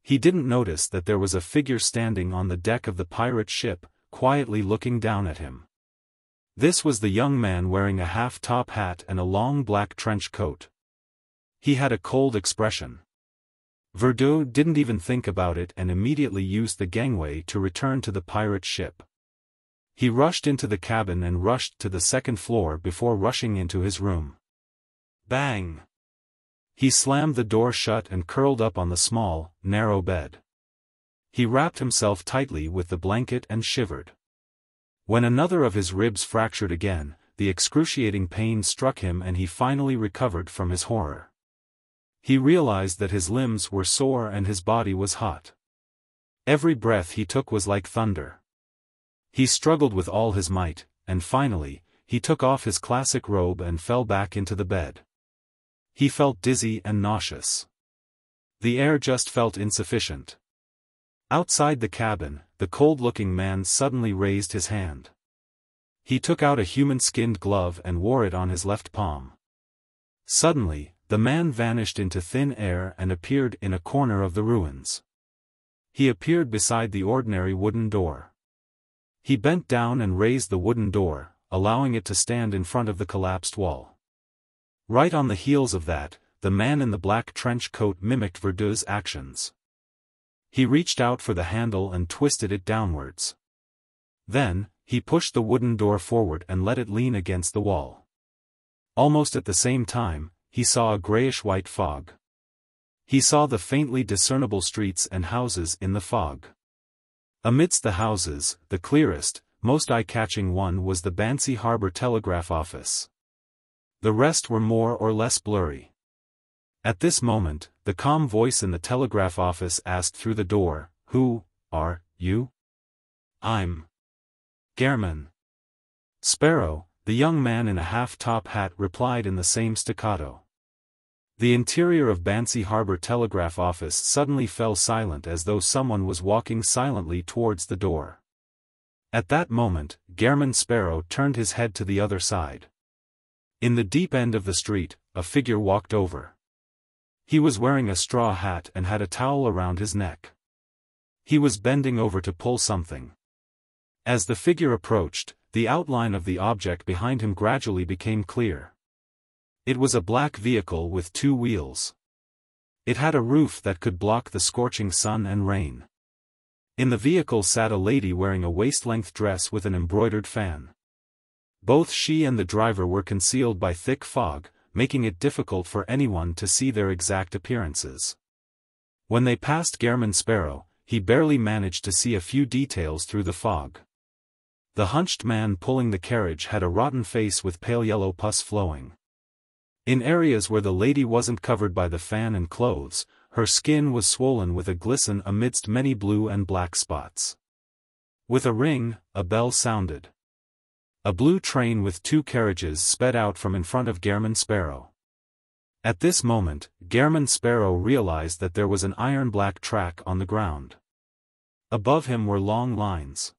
He didn't notice that there was a figure standing on the deck of the pirate ship, quietly looking down at him. This was the young man wearing a half-top hat and a long black trench coat. He had a cold expression. Verdun didn't even think about it and immediately used the gangway to return to the pirate ship. He rushed into the cabin and rushed to the second floor before rushing into his room. Bang! He slammed the door shut and curled up on the small, narrow bed. He wrapped himself tightly with the blanket and shivered. When another of his ribs fractured again, the excruciating pain struck him and he finally recovered from his horror. He realized that his limbs were sore and his body was hot. Every breath he took was like thunder. He struggled with all his might, and finally, he took off his classic robe and fell back into the bed. He felt dizzy and nauseous. The air just felt insufficient. Outside the cabin, the cold-looking man suddenly raised his hand. He took out a human-skinned glove and wore it on his left palm. Suddenly, the man vanished into thin air and appeared in a corner of the ruins. He appeared beside the ordinary wooden door. He bent down and raised the wooden door, allowing it to stand in front of the collapsed wall. Right on the heels of that, the man in the black trench coat mimicked Verdun's actions. He reached out for the handle and twisted it downwards. Then, he pushed the wooden door forward and let it lean against the wall. Almost at the same time, he saw a grayish-white fog. He saw the faintly discernible streets and houses in the fog. Amidst the houses, the clearest, most eye-catching one was the Bansi Harbor Telegraph Office. The rest were more or less blurry. At this moment, the calm voice in the telegraph office asked through the door, "Who are you?" "I'm German Sparrow," the young man in a half-top hat replied in the same staccato. The interior of Bansi Harbor Telegraph Office suddenly fell silent as though someone was walking silently towards the door. At that moment, German Sparrow turned his head to the other side. In the deep end of the street, a figure walked over. He was wearing a straw hat and had a towel around his neck. He was bending over to pull something. As the figure approached, the outline of the object behind him gradually became clear. It was a black vehicle with 2 wheels. It had a roof that could block the scorching sun and rain. In the vehicle sat a lady wearing a waist-length dress with an embroidered fan. Both she and the driver were concealed by thick fog, making it difficult for anyone to see their exact appearances. When they passed German Sparrow, he barely managed to see a few details through the fog. The hunched man pulling the carriage had a rotten face with pale yellow pus flowing. In areas where the lady wasn't covered by the fan and clothes, her skin was swollen with a glisten amidst many blue and black spots. With a ring, a bell sounded. A blue train with 2 carriages sped out from in front of German Sparrow. At this moment, German Sparrow realized that there was an iron-black track on the ground. Above him were long lines.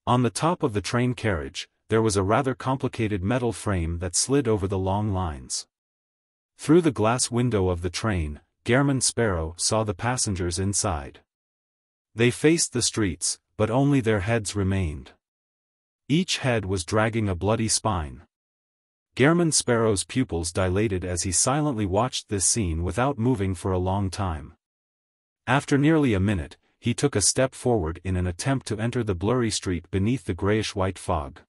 On the top of the train carriage, there was a rather complicated metal frame that slid over the long lines. Through the glass window of the train, German Sparrow saw the passengers inside. They faced the streets, but only their heads remained. Each head was dragging a bloody spine. German Sparrow's pupils dilated as he silently watched this scene without moving for a long time. After nearly a minute, he took a step forward in an attempt to enter the blurry street beneath the grayish-white fog.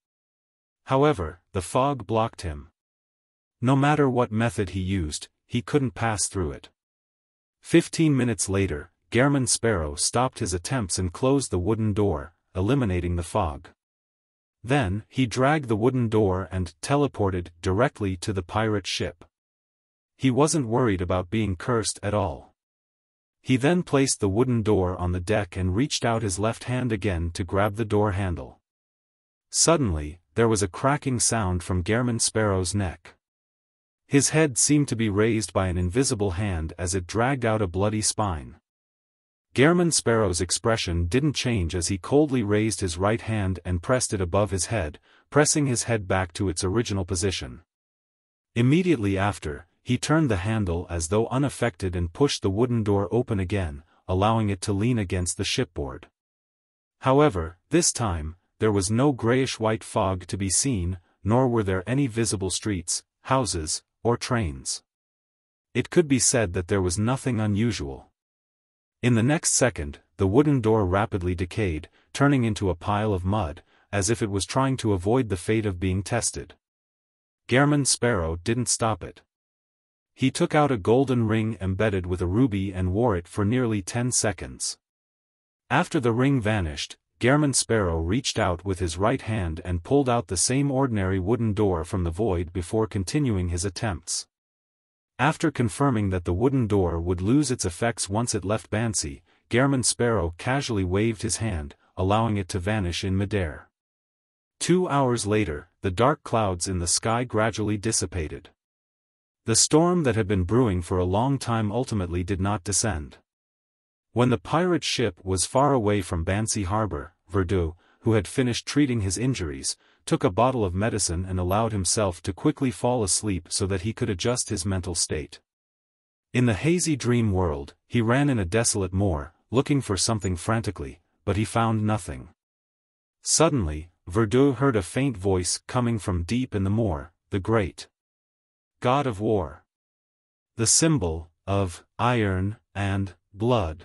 However, the fog blocked him. No matter what method he used, he couldn't pass through it. 15 minutes later, Gehrman Sparrow stopped his attempts and closed the wooden door, eliminating the fog. Then, he dragged the wooden door and teleported directly to the pirate ship. He wasn't worried about being cursed at all. He then placed the wooden door on the deck and reached out his left hand again to grab the door handle. Suddenly, there was a cracking sound from Gehrman Sparrow's neck. His head seemed to be raised by an invisible hand as it dragged out a bloody spine. Gehrman Sparrow's expression didn't change as he coldly raised his right hand and pressed it above his head, pressing his head back to its original position. Immediately after, he turned the handle as though unaffected and pushed the wooden door open again, allowing it to lean against the shipboard. However, this time, there was no grayish-white fog to be seen, nor were there any visible streets, houses, or trains. It could be said that there was nothing unusual. In the next second, the wooden door rapidly decayed, turning into a pile of mud, as if it was trying to avoid the fate of being tested. Gehrman Sparrow didn't stop it. He took out a golden ring embedded with a ruby and wore it for nearly 10 seconds. After the ring vanished, Gehrman Sparrow reached out with his right hand and pulled out the same ordinary wooden door from the void before continuing his attempts. After confirming that the wooden door would lose its effects once it left Bansi, Gehrman Sparrow casually waved his hand, allowing it to vanish in midair. 2 hours later, the dark clouds in the sky gradually dissipated. The storm that had been brewing for a long time ultimately did not descend. When the pirate ship was far away from Bansi harbor, Verdun, who had finished treating his injuries, took a bottle of medicine and allowed himself to quickly fall asleep so that he could adjust his mental state. In the hazy dream world, he ran in a desolate moor, looking for something frantically, but he found nothing. Suddenly, Verdun heard a faint voice coming from deep in the moor, the great god of war. The symbol of iron and blood.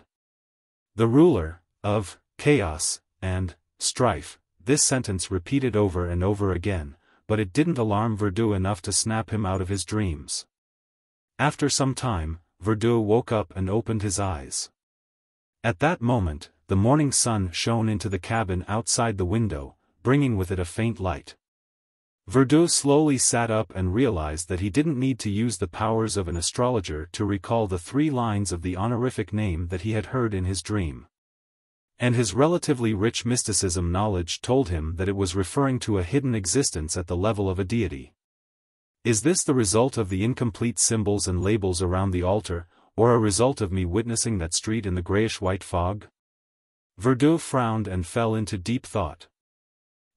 The ruler of chaos and strife. This sentence repeated over and over again, but it didn't alarm Verdun enough to snap him out of his dreams. After some time, Verdun woke up and opened his eyes. At that moment, the morning sun shone into the cabin outside the window, bringing with it a faint light. Verdun slowly sat up and realized that he didn't need to use the powers of an astrologer to recall the 3 lines of the honorific name that he had heard in his dream. And his relatively rich mysticism knowledge told him that it was referring to a hidden existence at the level of a deity. Is this the result of the incomplete symbols and labels around the altar, or a result of me witnessing that street in the grayish-white fog? Verdun frowned and fell into deep thought.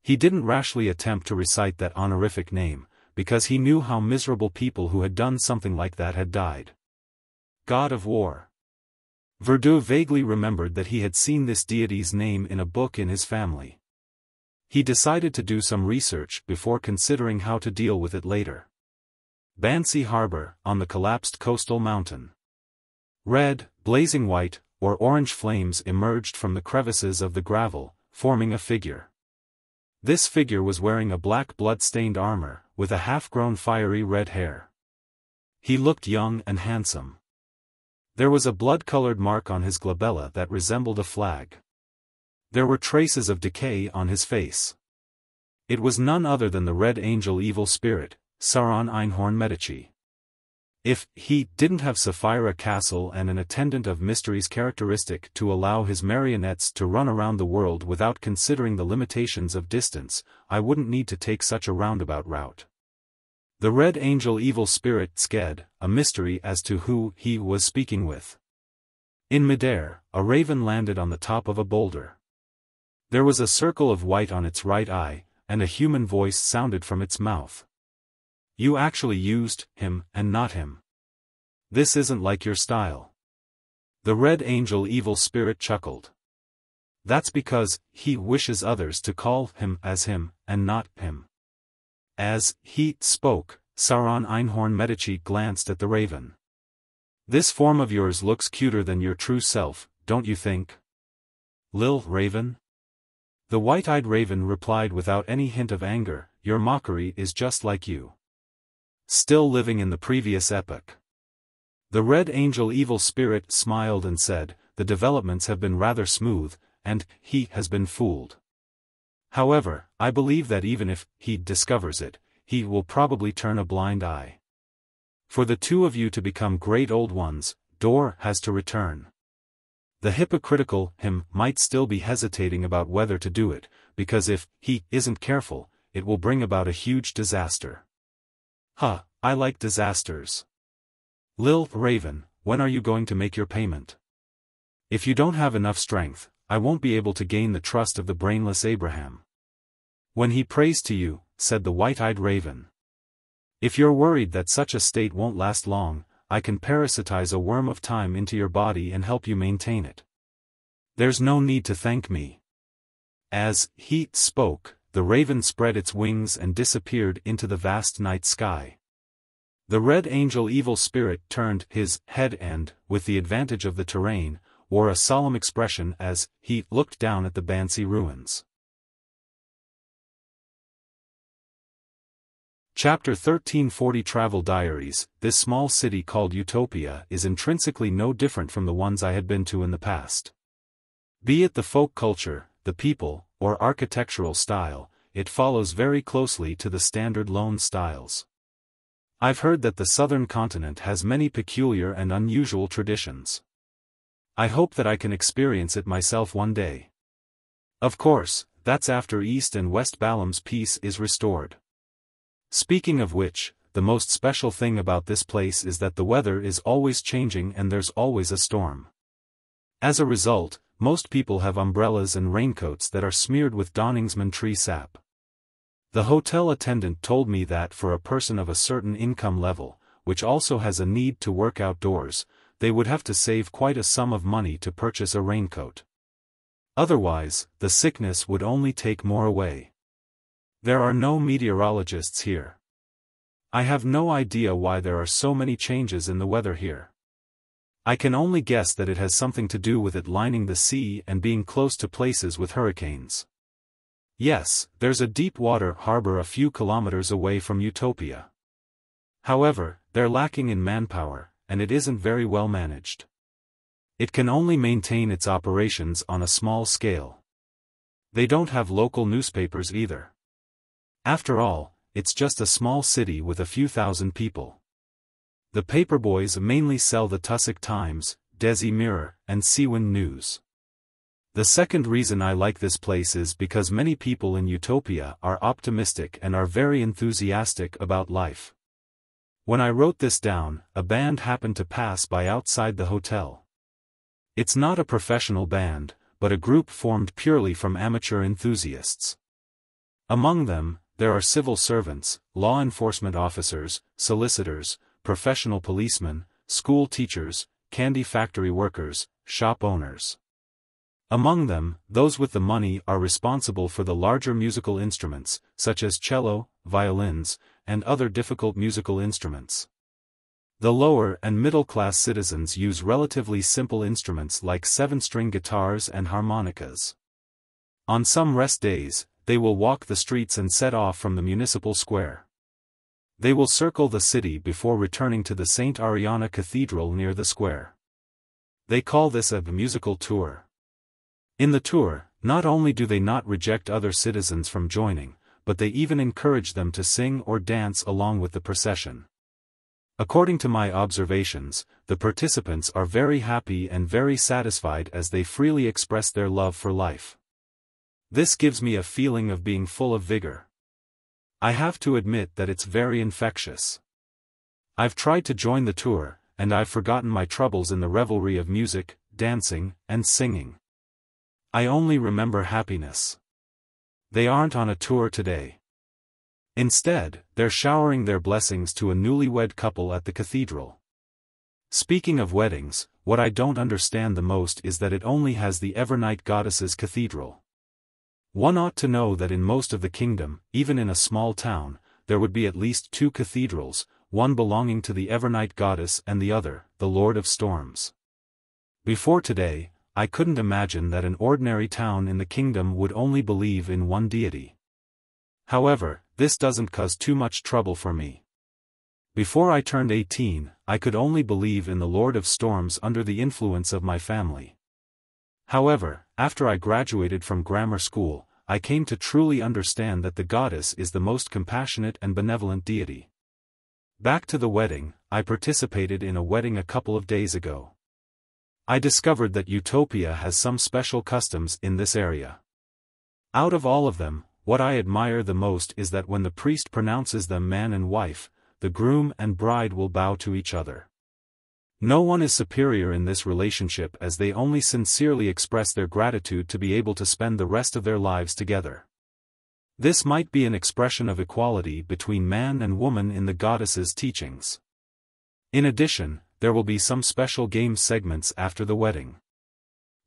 He didn't rashly attempt to recite that honorific name, because he knew how miserable people who had done something like that had died. God of War. Verdun vaguely remembered that he had seen this deity's name in a book in his family. He decided to do some research before considering how to deal with it later. Bansi Harbor, on the collapsed coastal mountain. Red, blazing white, or orange flames emerged from the crevices of the gravel, forming a figure. This figure was wearing a black blood-stained armor, with a half-grown fiery red hair. He looked young and handsome. There was a blood-colored mark on his glabella that resembled a flag. There were traces of decay on his face. It was none other than the Red Angel evil spirit, Sauron Einhorn Medici. If he didn't have Sapphira Castle and an attendant of mysteries characteristic to allow his marionettes to run around the world without considering the limitations of distance, I wouldn't need to take such a roundabout route. The Red Angel evil spirit Sked, a mystery as to who he was speaking with. In midair, a raven landed on the top of a boulder. There was a circle of white on its right eye, and a human voice sounded from its mouth. You actually used him and not him. This isn't like your style. The Red Angel evil spirit chuckled. That's because he wishes others to call him as him, and not him. As he spoke, Sauron Einhorn Medici glanced at the raven. This form of yours looks cuter than your true self, don't you think? Lil Raven? The white-eyed raven replied without any hint of anger, your mockery is just like you. Still living in the previous epoch. The red angel evil spirit smiled and said, the developments have been rather smooth, and he has been fooled. However, I believe that even if he discovers it, he will probably turn a blind eye. For the two of you to become great old ones, Dor has to return. The hypocritical him might still be hesitating about whether to do it, because if he isn't careful, it will bring about a huge disaster. Huh, I like disasters. Lil Raven, when are you going to make your payment? If you don't have enough strength, I won't be able to gain the trust of the brainless Abraham. When he prays to you, said the white-eyed raven. If you're worried that such a state won't last long, I can parasitize a worm of time into your body and help you maintain it. There's no need to thank me. As he spoke, the raven spread its wings and disappeared into the vast night sky. The red angel evil spirit turned his head and, with the advantage of the terrain, wore a solemn expression as he looked down at the Bansi ruins. Chapter 1340 Travel Diaries. This small city called Utopia is intrinsically no different from the ones I had been to in the past. Be it the folk culture, the people, or architectural style, it follows very closely to the standard Lone styles. I've heard that the southern continent has many peculiar and unusual traditions. I hope that I can experience it myself one day. Of course, that's after East and West Balam's peace is restored. Speaking of which, the most special thing about this place is that the weather is always changing and there's always a storm. As a result, most people have umbrellas and raincoats that are smeared with Donningsman tree sap. The hotel attendant told me that for a person of a certain income level, which also has a need to work outdoors, they would have to save quite a sum of money to purchase a raincoat. Otherwise, the sickness would only take more away. There are no meteorologists here. I have no idea why there are so many changes in the weather here. I can only guess that it has something to do with it lining the sea and being close to places with hurricanes. Yes, there's a deep water harbor a few kilometers away from Utopia. However, they're lacking in manpower, and it isn't very well managed. It can only maintain its operations on a small scale. They don't have local newspapers either. After all, it's just a small city with a few thousand people. The paperboys mainly sell the Tussock Times, Desi Mirror, and Seawind News. The second reason I like this place is because many people in Utopia are optimistic and are very enthusiastic about life. When I wrote this down, a band happened to pass by outside the hotel. It's not a professional band, but a group formed purely from amateur enthusiasts. Among them, there are civil servants, law enforcement officers, solicitors, professional policemen, school teachers, candy factory workers, shop owners. Among them, those with the money are responsible for the larger musical instruments, such as cello, violins, and other difficult musical instruments. The lower and middle-class citizens use relatively simple instruments like 7-string guitars and harmonicas. On some rest days, they will walk the streets and set off from the municipal square. They will circle the city before returning to the St. Ariana Cathedral near the square. They call this a musical tour. In the tour, not only do they not reject other citizens from joining, but they even encourage them to sing or dance along with the procession. According to my observations, the participants are very happy and very satisfied as they freely express their love for life. This gives me a feeling of being full of vigor. I have to admit that it's very infectious. I've tried to join the tour, and I've forgotten my troubles in the revelry of music, dancing, and singing. I only remember happiness. They aren't on a tour today. Instead, they're showering their blessings to a newlywed couple at the cathedral. Speaking of weddings, what I don't understand the most is that it only has the Evernight Goddess's cathedral. One ought to know that in most of the kingdom, even in a small town, there would be at least 2 cathedrals, one belonging to the Evernight Goddess and the other, the Lord of Storms. Before today, I couldn't imagine that an ordinary town in the kingdom would only believe in one deity. However, this doesn't cause too much trouble for me. Before I turned 18, I could only believe in the Lord of Storms under the influence of my family. However, after I graduated from grammar school, I came to truly understand that the goddess is the most compassionate and benevolent deity. Back to the wedding. I participated in a wedding a couple of days ago. I discovered that Utopia has some special customs in this area. Out of all of them, what I admire the most is that when the priest pronounces them man and wife, the groom and bride will bow to each other. No one is superior in this relationship as they only sincerely express their gratitude to be able to spend the rest of their lives together. This might be an expression of equality between man and woman in the goddess's teachings. In addition, there will be some special game segments after the wedding.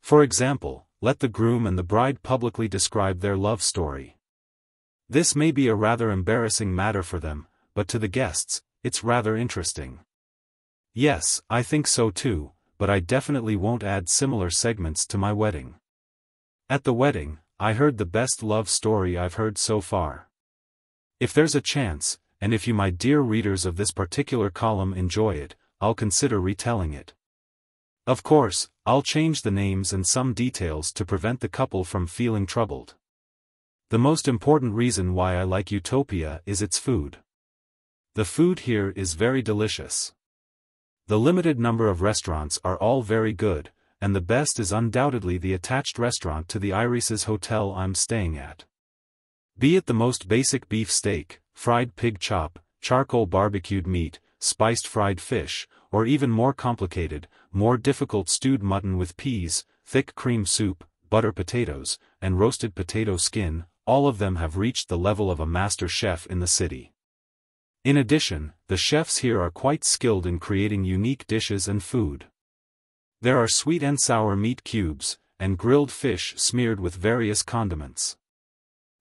For example, let the groom and the bride publicly describe their love story. This may be a rather embarrassing matter for them, but to the guests, it's rather interesting. Yes, I think so too, but I definitely won't add similar segments to my wedding. At the wedding, I heard the best love story I've heard so far. If there's a chance, and if you my dear readers of this particular column enjoy it, I'll consider retelling it. Of course, I'll change the names and some details to prevent the couple from feeling troubled. The most important reason why I like Utopia is its food. The food here is very delicious. The limited number of restaurants are all very good, and the best is undoubtedly the attached restaurant to the Iris's hotel I'm staying at. Be it the most basic beef steak, fried pig chop, charcoal barbecued meat, spiced fried fish, or even more complicated, more difficult stewed mutton with peas, thick cream soup, butter potatoes, and roasted potato skin, all of them have reached the level of a master chef in the city. In addition, the chefs here are quite skilled in creating unique dishes and food. There are sweet and sour meat cubes, and grilled fish smeared with various condiments.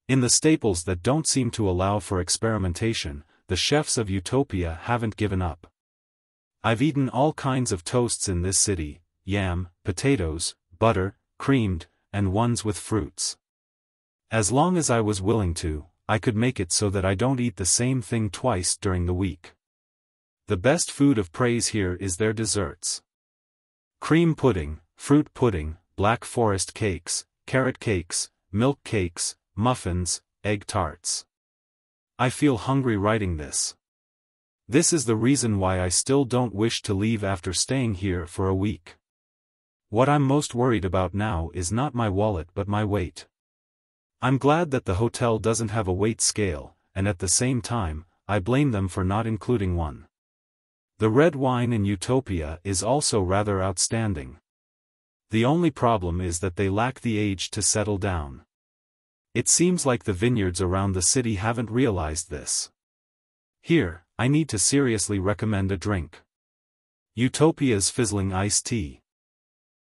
In the staples that don't seem to allow for experimentation, the chefs of Utopia haven't given up. I've eaten all kinds of toasts in this city, yam, potatoes, butter, creamed, and ones with fruits. As long as I was willing to, I could make it so that I don't eat the same thing twice during the week. The best food of praise here is their desserts. Cream pudding, fruit pudding, black forest cakes, carrot cakes, milk cakes, muffins, egg tarts. I feel hungry writing this. This is the reason why I still don't wish to leave after staying here for a week. What I'm most worried about now is not my wallet but my weight. I'm glad that the hotel doesn't have a weight scale, and at the same time, I blame them for not including one. The red wine in Utopia is also rather outstanding. The only problem is that they lack the age to settle down. It seems like the vineyards around the city haven't realized this. Here, I need to seriously recommend a drink. Utopia's fizzling iced tea.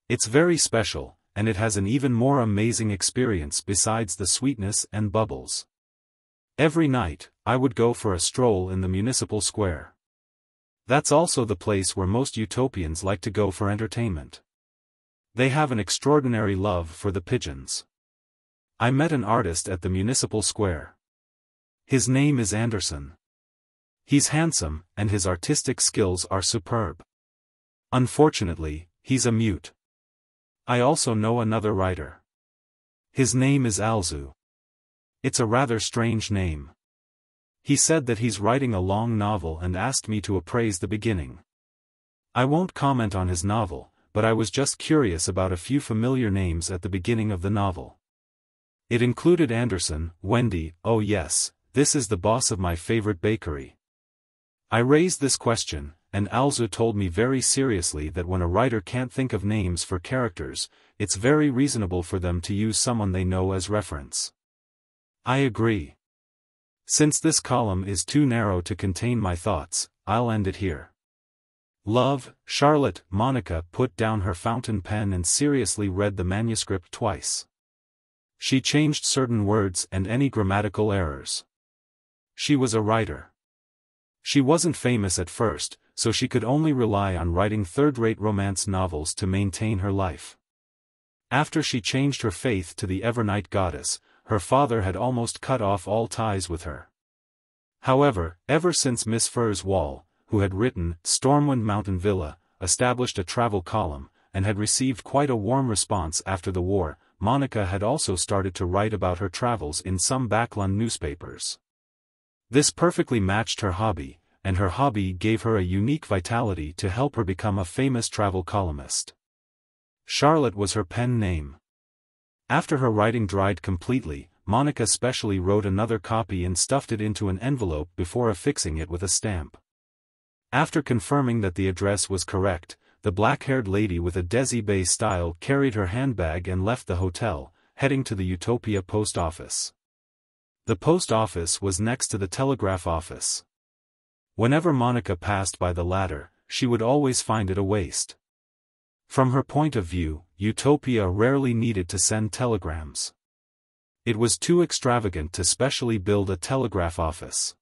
It's very special, and it has an even more amazing experience besides the sweetness and bubbles. Every night, I would go for a stroll in the municipal square. That's also the place where most utopians like to go for entertainment. They have an extraordinary love for the pigeons. I met an artist at the municipal square. His name is Anderson. He's handsome, and his artistic skills are superb. Unfortunately, he's a mute. I also know another writer. His name is Alzu. It's a rather strange name. He said that he's writing a long novel and asked me to appraise the beginning. I won't comment on his novel, but I was just curious about a few familiar names at the beginning of the novel. It included Anderson, Wendy, oh yes, this is the boss of my favorite bakery. I raised this question, and Alzu told me very seriously that when a writer can't think of names for characters, it's very reasonable for them to use someone they know as reference. I agree. Since this column is too narrow to contain my thoughts, I'll end it here. Love, Charlotte. Monica put down her fountain pen and seriously read the manuscript twice. She changed certain words and any grammatical errors. She was a writer. She wasn't famous at first, so she could only rely on writing third-rate romance novels to maintain her life. After she changed her faith to the Evernight goddess, her father had almost cut off all ties with her. However, ever since Miss Fur's Wall, who had written Stormwind Mountain Villa, established a travel column, and had received quite a warm response after the war, Monica had also started to write about her travels in some Backlund newspapers. This perfectly matched her hobby, and her hobby gave her a unique vitality to help her become a famous travel columnist. Charlotte was her pen name. After her writing dried completely, Monica specially wrote another copy and stuffed it into an envelope before affixing it with a stamp. After confirming that the address was correct, the black-haired lady with a Desi Bay style carried her handbag and left the hotel, heading to the Utopia post office. The post office was next to the telegraph office. Whenever Monica passed by the latter, she would always find it a waste. From her point of view, Utopia rarely needed to send telegrams. It was too extravagant to specially build a telegraph office.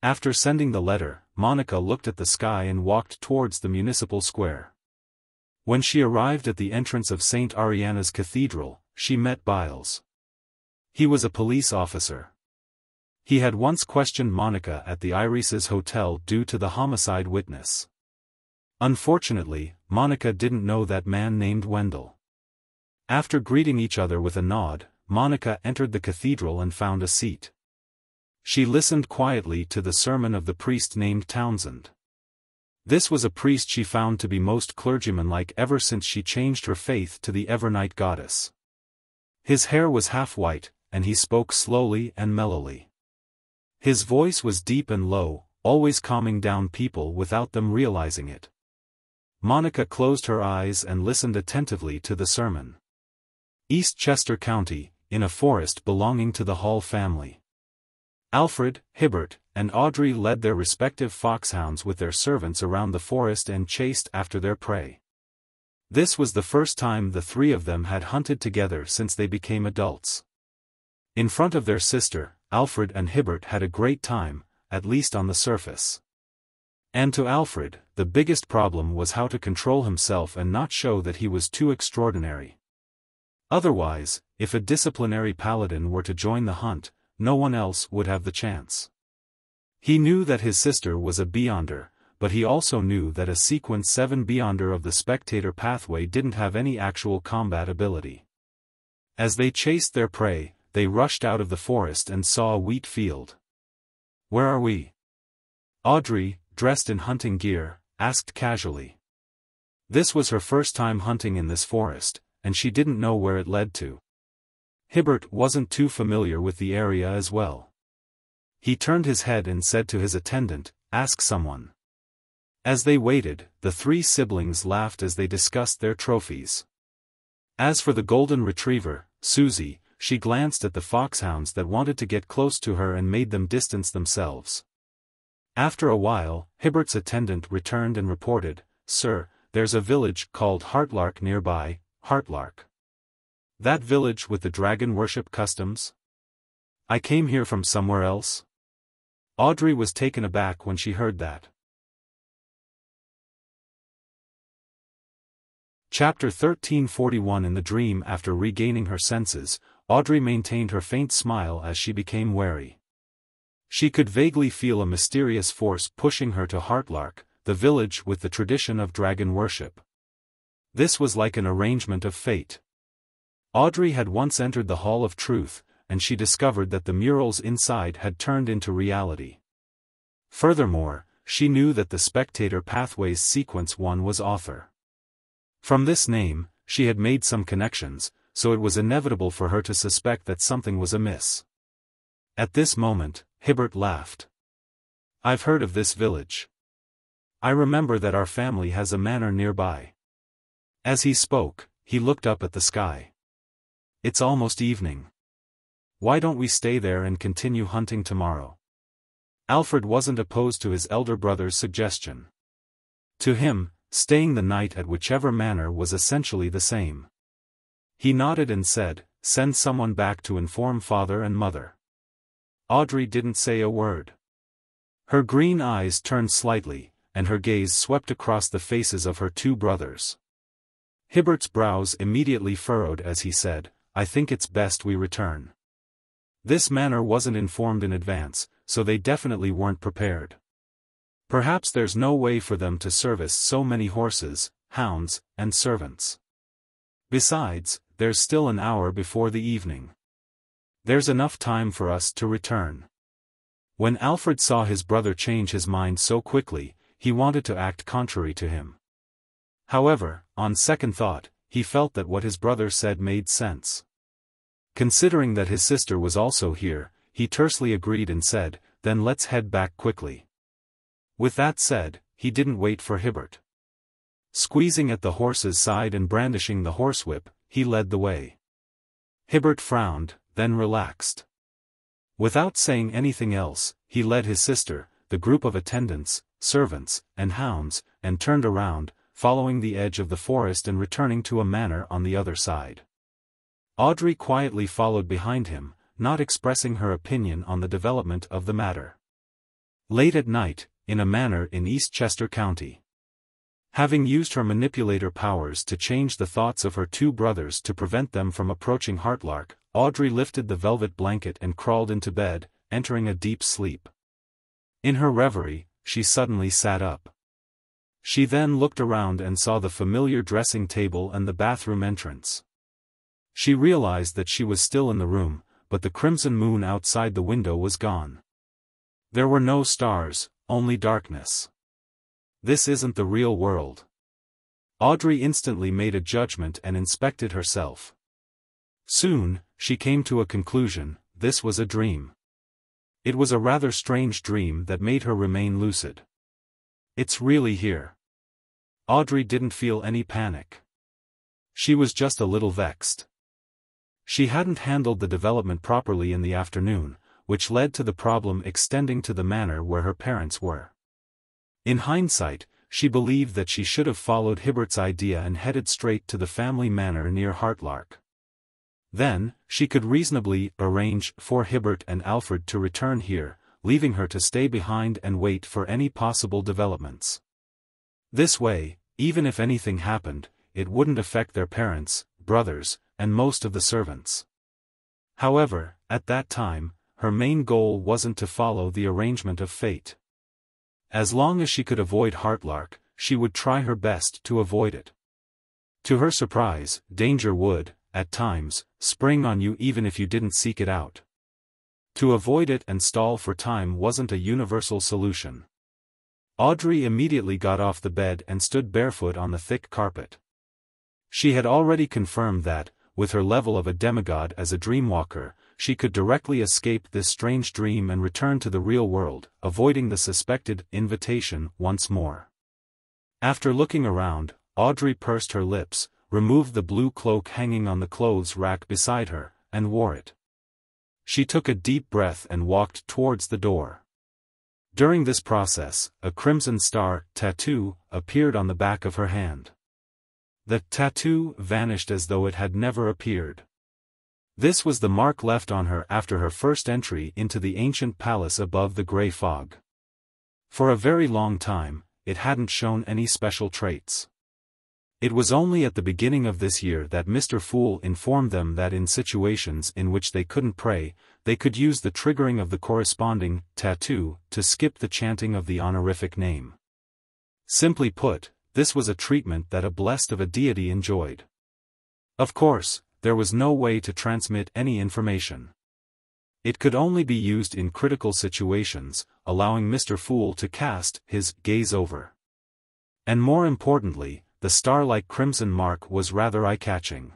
After sending the letter, Monica looked at the sky and walked towards the municipal square. When she arrived at the entrance of St. Ariana's Cathedral, she met Biles. He was a police officer. He had once questioned Monica at the Irises Hotel due to the homicide witness. Unfortunately, Monica didn't know that man named Wendell. After greeting each other with a nod, Monica entered the cathedral and found a seat. She listened quietly to the sermon of the priest named Townsend. This was a priest she found to be most clergyman-like ever since she changed her faith to the Evernight goddess. His hair was half white, and he spoke slowly and mellowly. His voice was deep and low, always calming down people without them realizing it. Monica closed her eyes and listened attentively to the sermon. East Chester County, in a forest belonging to the Hall family. Alfred, Hibbert, and Audrey led their respective foxhounds with their servants around the forest and chased after their prey. This was the first time the three of them had hunted together since they became adults. In front of their sister, Alfred and Hibbert had a great time, at least on the surface. And to Alfred, the biggest problem was how to control himself and not show that he was too extraordinary. Otherwise, if a disciplinary paladin were to join the hunt, no one else would have the chance. He knew that his sister was a Beyonder, but he also knew that a Sequence 7 Beyonder of the Spectator pathway didn't have any actual combat ability. As they chased their prey, they rushed out of the forest and saw a wheat field. "Where are we?" Audrey, dressed in hunting gear, asked casually. This was her first time hunting in this forest, and she didn't know where it led to. Hibbert wasn't too familiar with the area as well. He turned his head and said to his attendant, "Ask someone." As they waited, the three siblings laughed as they discussed their trophies. As for the golden retriever, Susie, she glanced at the foxhounds that wanted to get close to her and made them distance themselves. After a while, Hibbert's attendant returned and reported, "Sir, there's a village called Heartlark nearby." Heartlark. That village with the dragon worship customs? I came here from somewhere else? Audrey was taken aback when she heard that. Chapter 1341. In the dream. After regaining her senses, Audrey maintained her faint smile as she became wary. She could vaguely feel a mysterious force pushing her to Heartlark, the village with the tradition of dragon worship. This was like an arrangement of fate. Audrey had once entered the Hall of Truth, and she discovered that the murals inside had turned into reality. Furthermore, she knew that the Spectator Pathways Sequence 1 was author. From this name, she had made some connections, so it was inevitable for her to suspect that something was amiss. At this moment, Hibbert laughed. "I've heard of this village. I remember that our family has a manor nearby." As he spoke, he looked up at the sky. "It's almost evening. Why don't we stay there and continue hunting tomorrow?" Alfred wasn't opposed to his elder brother's suggestion. To him, staying the night at whichever manor was essentially the same. He nodded and said, "Send someone back to inform father and mother." Audrey didn't say a word. Her green eyes turned slightly, and her gaze swept across the faces of her two brothers. Hibbert's brows immediately furrowed as he said, "I think it's best we return." This manor wasn't informed in advance, so they definitely weren't prepared. Perhaps there's no way for them to service so many horses, hounds, and servants. Besides, there's still an hour before the evening. There's enough time for us to return. When Alfred saw his brother change his mind so quickly, he wanted to act contrary to him. However, on second thought, he felt that what his brother said made sense. Considering that his sister was also here, he tersely agreed and said, "Then let's head back quickly." With that said, he didn't wait for Hibbert. Squeezing at the horse's side and brandishing the horsewhip, he led the way. Hibbert frowned, then relaxed. Without saying anything else, he led his sister, the group of attendants, servants, and hounds, and turned around, following the edge of the forest and returning to a manor on the other side. Audrey quietly followed behind him, not expressing her opinion on the development of the matter. Late at night, in a manor in Eastchester County. Having used her manipulator powers to change the thoughts of her two brothers to prevent them from approaching Heartlark, Audrey lifted the velvet blanket and crawled into bed, entering a deep sleep. In her reverie, she suddenly sat up. She then looked around and saw the familiar dressing table and the bathroom entrance. She realized that she was still in the room, but the crimson moon outside the window was gone. There were no stars, only darkness. This isn't the real world. Audrey instantly made a judgment and inspected herself. Soon, she came to a conclusion: this was a dream. It was a rather strange dream that made her remain lucid. It's really here. Audrey didn't feel any panic. She was just a little vexed. She hadn't handled the development properly in the afternoon, which led to the problem extending to the manor where her parents were. In hindsight, she believed that she should have followed Hibbert's idea and headed straight to the family manor near Heartlark. Then, she could reasonably arrange for Hibbert and Alfred to return here, leaving her to stay behind and wait for any possible developments. This way, even if anything happened, it wouldn't affect their parents, brothers, and most of the servants. However, at that time, her main goal wasn't to follow the arrangement of fate. As long as she could avoid Heartlark, she would try her best to avoid it. To her surprise, danger would, at times, spring on you even if you didn't seek it out. To avoid it and stall for time wasn't a universal solution. Audrey immediately got off the bed and stood barefoot on the thick carpet. She had already confirmed that, with her level of a demigod as a dreamwalker, she could directly escape this strange dream and return to the real world, avoiding the suspected invitation once more. After looking around, Audrey pursed her lips, removed the blue cloak hanging on the clothes rack beside her, and wore it. She took a deep breath and walked towards the door. During this process, a crimson star tattoo appeared on the back of her hand. The tattoo vanished as though it had never appeared. This was the mark left on her after her first entry into the ancient palace above the grey fog. For a very long time, it hadn't shown any special traits. It was only at the beginning of this year that Mr. Fool informed them that in situations in which they couldn't pray, they could use the triggering of the corresponding tattoo to skip the chanting of the honorific name. Simply put, this was a treatment that a blessed of a deity enjoyed. Of course, there was no way to transmit any information. It could only be used in critical situations, allowing Mr. Fool to cast his gaze over. And more importantly, the star-like crimson mark was rather eye-catching.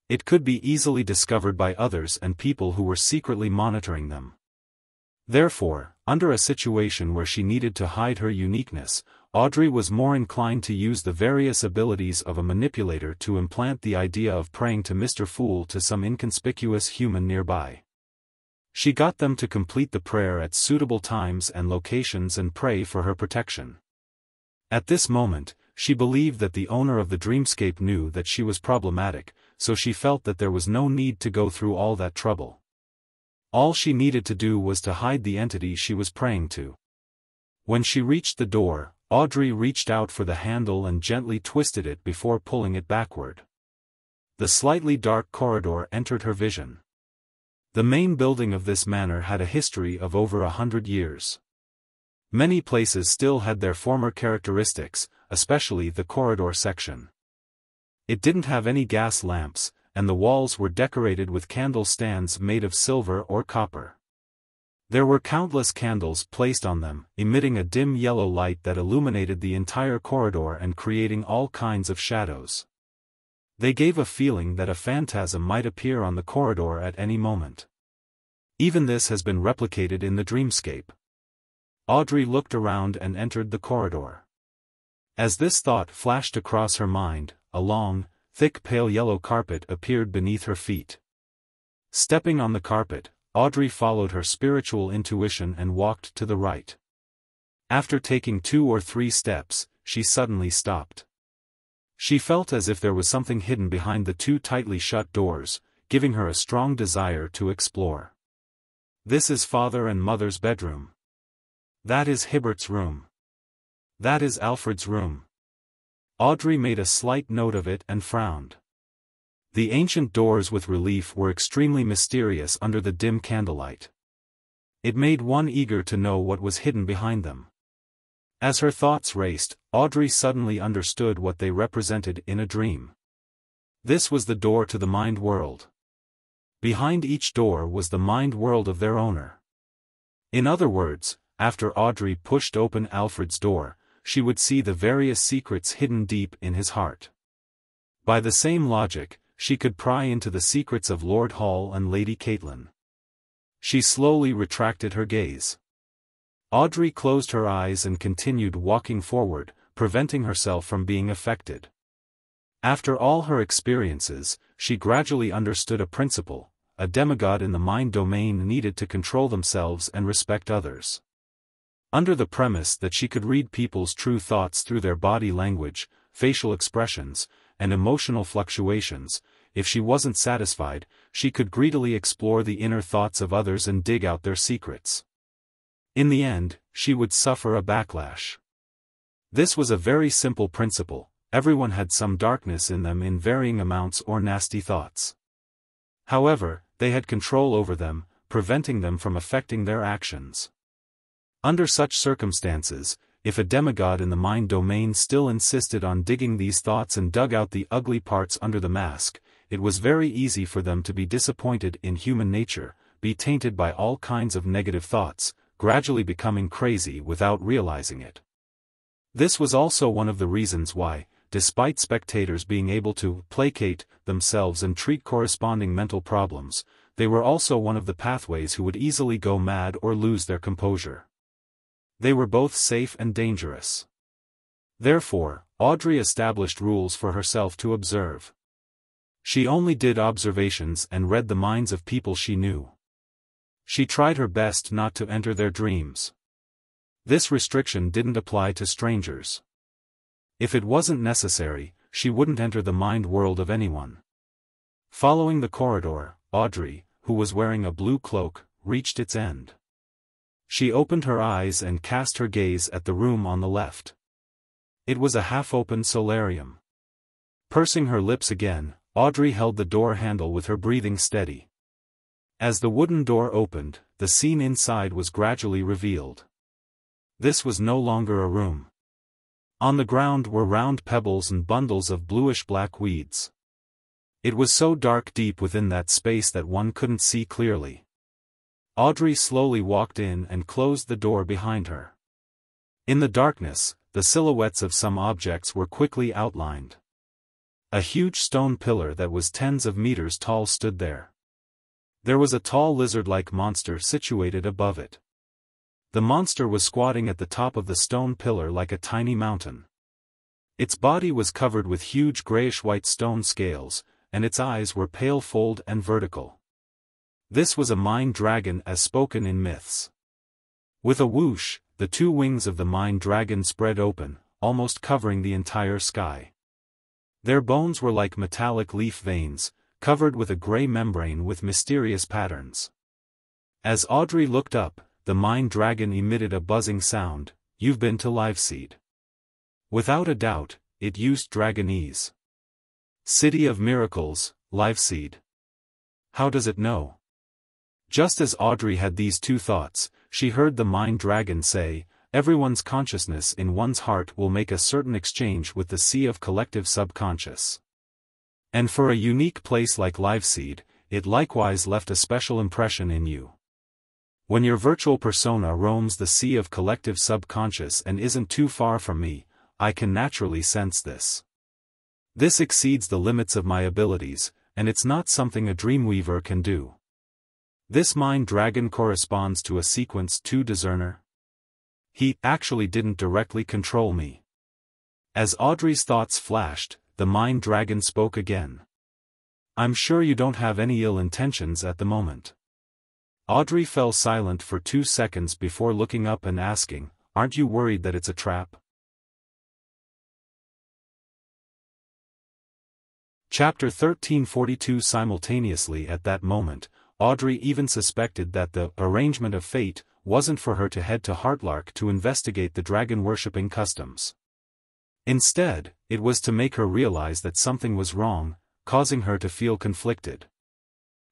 It could be easily discovered by others and people who were secretly monitoring them. Therefore, under a situation where she needed to hide her uniqueness, Audrey was more inclined to use the various abilities of a manipulator to implant the idea of praying to Mr. Fool to some inconspicuous human nearby. She got them to complete the prayer at suitable times and locations and pray for her protection. At this moment, she believed that the owner of the dreamscape knew that she was problematic, so she felt that there was no need to go through all that trouble. All she needed to do was to hide the entity she was praying to. When she reached the door, Audrey reached out for the handle and gently twisted it before pulling it backward. The slightly dark corridor entered her vision. The main building of this manor had a history of over 100 years. Many places still had their former characteristics, especially the corridor section. It didn't have any gas lamps, and the walls were decorated with candle stands made of silver or copper. There were countless candles placed on them, emitting a dim yellow light that illuminated the entire corridor and creating all kinds of shadows. They gave a feeling that a phantasm might appear on the corridor at any moment. Even this has been replicated in the dreamscape. Audrey looked around and entered the corridor. As this thought flashed across her mind, a long, thick pale yellow carpet appeared beneath her feet. Stepping on the carpet, Audrey followed her spiritual intuition and walked to the right. After taking 2 or 3 steps, she suddenly stopped. She felt as if there was something hidden behind the 2 tightly shut doors, giving her a strong desire to explore. This is Father and Mother's bedroom. That is Hibbert's room. That is Alfred's room. Audrey made a slight note of it and frowned. The ancient doors with relief were extremely mysterious under the dim candlelight. It made one eager to know what was hidden behind them. As her thoughts raced, Audrey suddenly understood what they represented in a dream. This was the door to the mind world. Behind each door was the mind world of their owner. In other words, after Audrey pushed open Alfred's door, she would see the various secrets hidden deep in his heart. By the same logic, she could pry into the secrets of Lord Hall and Lady Caitlin. She slowly retracted her gaze. Audrey closed her eyes and continued walking forward, preventing herself from being affected. After all her experiences, she gradually understood a principle: a demigod in the mind domain needed to control themselves and respect others. Under the premise that she could read people's true thoughts through their body language, facial expressions, and emotional fluctuations, if she wasn't satisfied, she could greedily explore the inner thoughts of others and dig out their secrets. In the end, she would suffer a backlash. This was a very simple principle: everyone had some darkness in them in varying amounts or nasty thoughts. However, they had control over them, preventing them from affecting their actions. Under such circumstances, if a demigod in the mind domain still insisted on digging these thoughts and dug out the ugly parts under the mask, it was very easy for them to be disappointed in human nature, be tainted by all kinds of negative thoughts, gradually becoming crazy without realizing it. This was also one of the reasons why, despite spectators being able to placate themselves and treat corresponding mental problems, they were also one of the pathways who would easily go mad or lose their composure. They were both safe and dangerous. Therefore, Audrey established rules for herself to observe. She only did observations and read the minds of people she knew. She tried her best not to enter their dreams. This restriction didn't apply to strangers. If it wasn't necessary, she wouldn't enter the mind world of anyone. Following the corridor, Audrey, who was wearing a blue cloak, reached its end. She opened her eyes and cast her gaze at the room on the left. It was a half-open solarium. Pursing her lips again, Audrey held the door handle with her breathing steady. As the wooden door opened, the scene inside was gradually revealed. This was no longer a room. On the ground were round pebbles and bundles of bluish-black weeds. It was so dark deep within that space that one couldn't see clearly. Audrey slowly walked in and closed the door behind her. In the darkness, the silhouettes of some objects were quickly outlined. A huge stone pillar that was tens of meters tall stood there. There was a tall lizard-like monster situated above it. The monster was squatting at the top of the stone pillar like a tiny mountain. Its body was covered with huge grayish-white stone scales, and its eyes were pale-fold and vertical. This was a mind dragon as spoken in myths. With a whoosh, the 2 wings of the mind dragon spread open, almost covering the entire sky. Their bones were like metallic leaf veins, covered with a gray membrane with mysterious patterns. As Audrey looked up, the mind dragon emitted a buzzing sound. "You've been to Liveseed. Without a doubt, it used Dragonese. City of Miracles, Liveseed. How does it know? Just as Audrey had these two thoughts, she heard the mind dragon say, everyone's consciousness in one's heart will make a certain exchange with the sea of collective subconscious. And for a unique place like Liveseed, it likewise left a special impression in you. When your virtual persona roams the sea of collective subconscious and isn't too far from me, I can naturally sense this. This exceeds the limits of my abilities, and it's not something a dreamweaver can do. This mind dragon corresponds to a sequence 2 discerner. He actually didn't directly control me. As Audrey's thoughts flashed, the mind dragon spoke again. I'm sure you don't have any ill intentions at the moment. Audrey fell silent for 2 seconds before looking up and asking, aren't you worried that it's a trap? Chapter 1342. Simultaneously at that moment, Audrey even suspected that the arrangement of fate wasn't for her to head to Heartlark to investigate the dragon-worshipping customs. Instead, it was to make her realize that something was wrong, causing her to feel conflicted.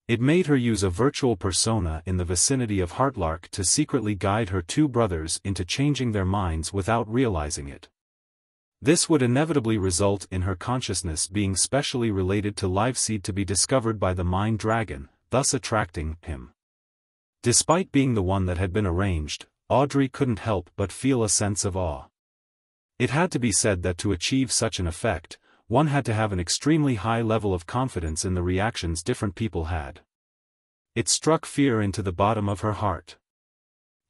It made her use a virtual persona in the vicinity of Heartlark to secretly guide her 2 brothers into changing their minds without realizing it. This would inevitably result in her consciousness being specially related to Liveseed to be discovered by the mind dragon, thus attracting him. Despite being the one that had been arranged, Audrey couldn't help but feel a sense of awe. It had to be said that to achieve such an effect, one had to have an extremely high level of confidence in the reactions different people had. It struck fear into the bottom of her heart.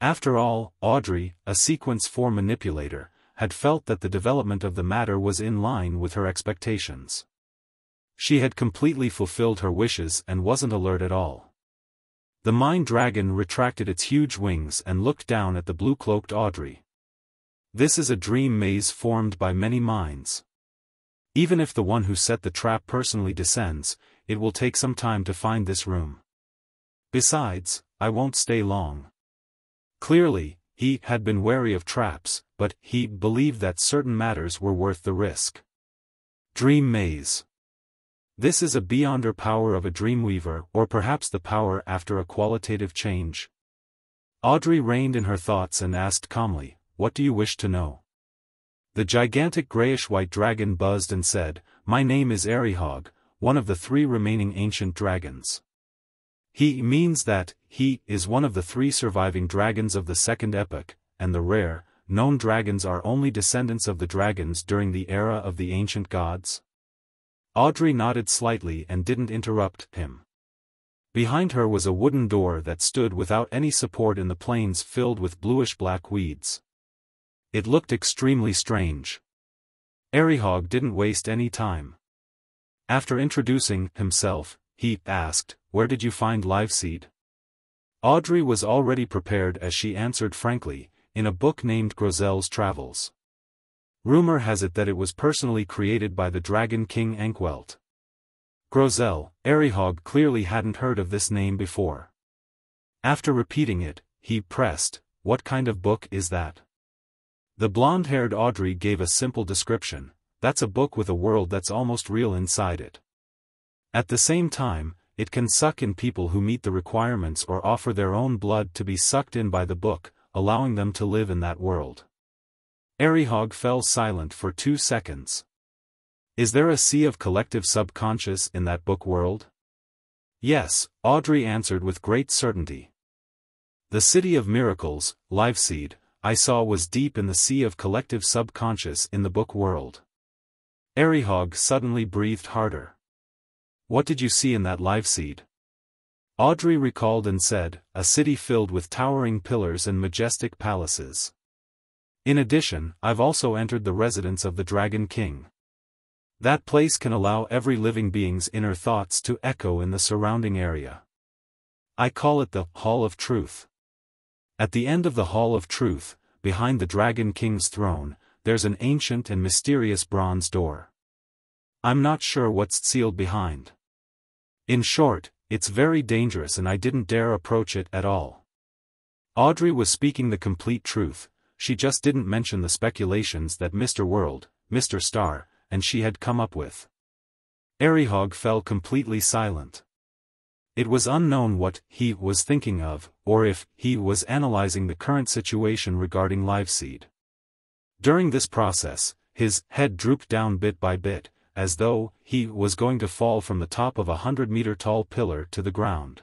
After all, Audrey, a sequence 4 manipulator, had felt that the development of the matter was in line with her expectations. She had completely fulfilled her wishes and wasn't alert at all. The mind dragon retracted its huge wings and looked down at the blue-cloaked Audrey. This is a dream maze formed by many minds. Even if the one who set the trap personally descends, it will take some time to find this room. Besides, I won't stay long. Clearly, he had been wary of traps, but he believed that certain matters were worth the risk. Dream maze. This is a beyonder power of a dreamweaver, or perhaps the power after a qualitative change. Audrey reined in her thoughts and asked calmly, what do you wish to know? The gigantic grayish-white dragon buzzed and said, my name is Arihog, one of the 3 remaining ancient dragons. He means that he is one of the 3 surviving dragons of the second epoch, and the rare, known dragons are only descendants of the dragons during the era of the ancient gods. Audrey nodded slightly and didn't interrupt him. Behind her was a wooden door that stood without any support in the plains filled with bluish-black weeds. It looked extremely strange. Arihog didn't waste any time. After introducing himself, he asked, where did you find Liveseed? Audrey was already prepared as she answered frankly, in a book named Grozel's Travels. Rumor has it that it was personally created by the Dragon King Ankwelt. Grozel, Arihog clearly hadn't heard of this name before. After repeating it, he pressed, what kind of book is that? The blonde-haired Audrey gave a simple description, that's a book with a world that's almost real inside it. At the same time, it can suck in people who meet the requirements or offer their own blood to be sucked in by the book, allowing them to live in that world. Arihog fell silent for 2 seconds. Is there a sea of collective subconscious in that book world? Yes, Audrey answered with great certainty. The City of Miracles, Liveseed, I saw was deep in the sea of collective subconscious in the book world. Arihog suddenly breathed harder. What did you see in that Liveseed? Audrey recalled and said, a city filled with towering pillars and majestic palaces. In addition, I've also entered the residence of the Dragon King. That place can allow every living being's inner thoughts to echo in the surrounding area. I call it the Hall of Truth. At the end of the Hall of Truth, behind the Dragon King's throne, there's an ancient and mysterious bronze door. I'm not sure what's sealed behind. In short, it's very dangerous and I didn't dare approach it at all. Audrey was speaking the complete truth, she just didn't mention the speculations that Mr. World, Mr. Star, and she had come up with. Arihog fell completely silent. It was unknown what he was thinking of, or if he was analyzing the current situation regarding Liveseed. During this process, his head drooped down bit by bit, as though he was going to fall from the top of a 100-meter-tall pillar to the ground.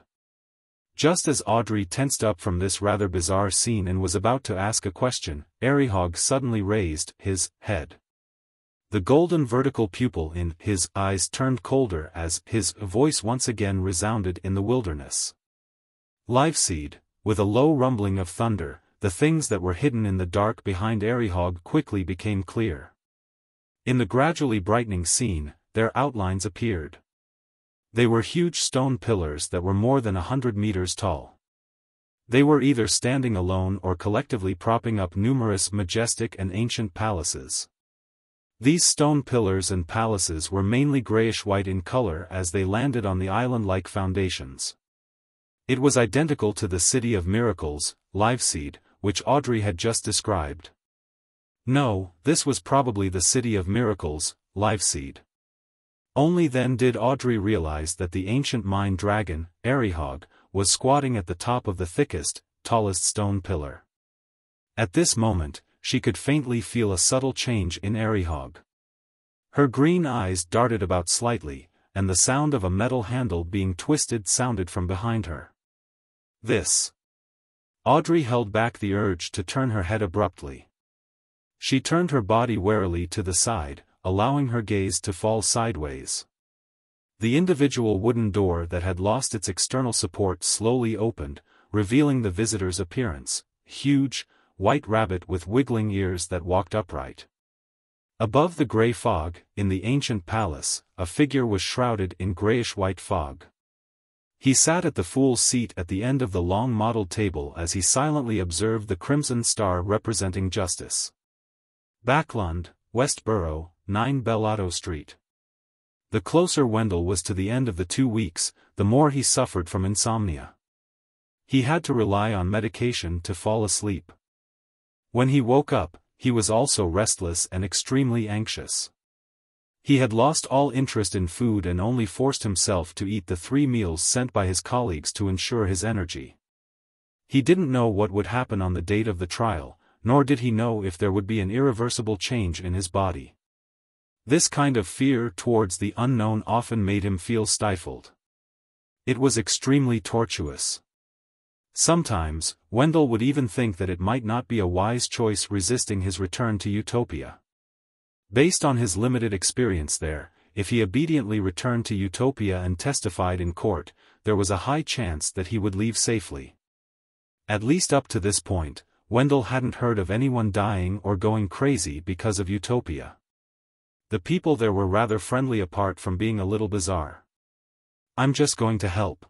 Just as Audrey tensed up from this rather bizarre scene and was about to ask a question, Arihog suddenly raised his head. The golden vertical pupil in his eyes turned colder as his voice once again resounded in the wilderness. Liveseed, with a low rumbling of thunder, the things that were hidden in the dark behind Arihog quickly became clear. In the gradually brightening scene, their outlines appeared. They were huge stone pillars that were more than 100 meters tall. They were either standing alone or collectively propping up numerous majestic and ancient palaces. These stone pillars and palaces were mainly grayish-white in color as they landed on the island-like foundations. It was identical to the City of Miracles, Liveseed, which Audrey had just described. No, this was probably the City of Miracles, Liveseed. Only then did Audrey realize that the ancient mine dragon, Arihog, was squatting at the top of the thickest, tallest stone pillar. At this moment, she could faintly feel a subtle change in Arihog. Her green eyes darted about slightly, and the sound of a metal handle being twisted sounded from behind her. This. Audrey held back the urge to turn her head abruptly. She turned her body warily to the side, allowing her gaze to fall sideways. The individual wooden door that had lost its external support slowly opened, revealing the visitor's appearance, huge, white rabbit with wiggling ears that walked upright. Above the gray fog, in the ancient palace, a figure was shrouded in grayish-white fog. He sat at the fool's seat at the end of the long mottled table as he silently observed the crimson star representing justice. Backlund, Westborough, 9 Bellotto Street. The closer Wendell was to the end of the 2 weeks, the more he suffered from insomnia. He had to rely on medication to fall asleep. When he woke up, he was also restless and extremely anxious. He had lost all interest in food and only forced himself to eat the 3 meals sent by his colleagues to ensure his energy. He didn't know what would happen on the date of the trial, nor did he know if there would be an irreversible change in his body. This kind of fear towards the unknown often made him feel stifled. It was extremely tortuous. Sometimes, Wendell would even think that it might not be a wise choice resisting his return to Utopia. Based on his limited experience there, if he obediently returned to Utopia and testified in court, there was a high chance that he would leave safely. At least up to this point, Wendell hadn't heard of anyone dying or going crazy because of Utopia. The people there were rather friendly apart from being a little bizarre. "I'm just going to help.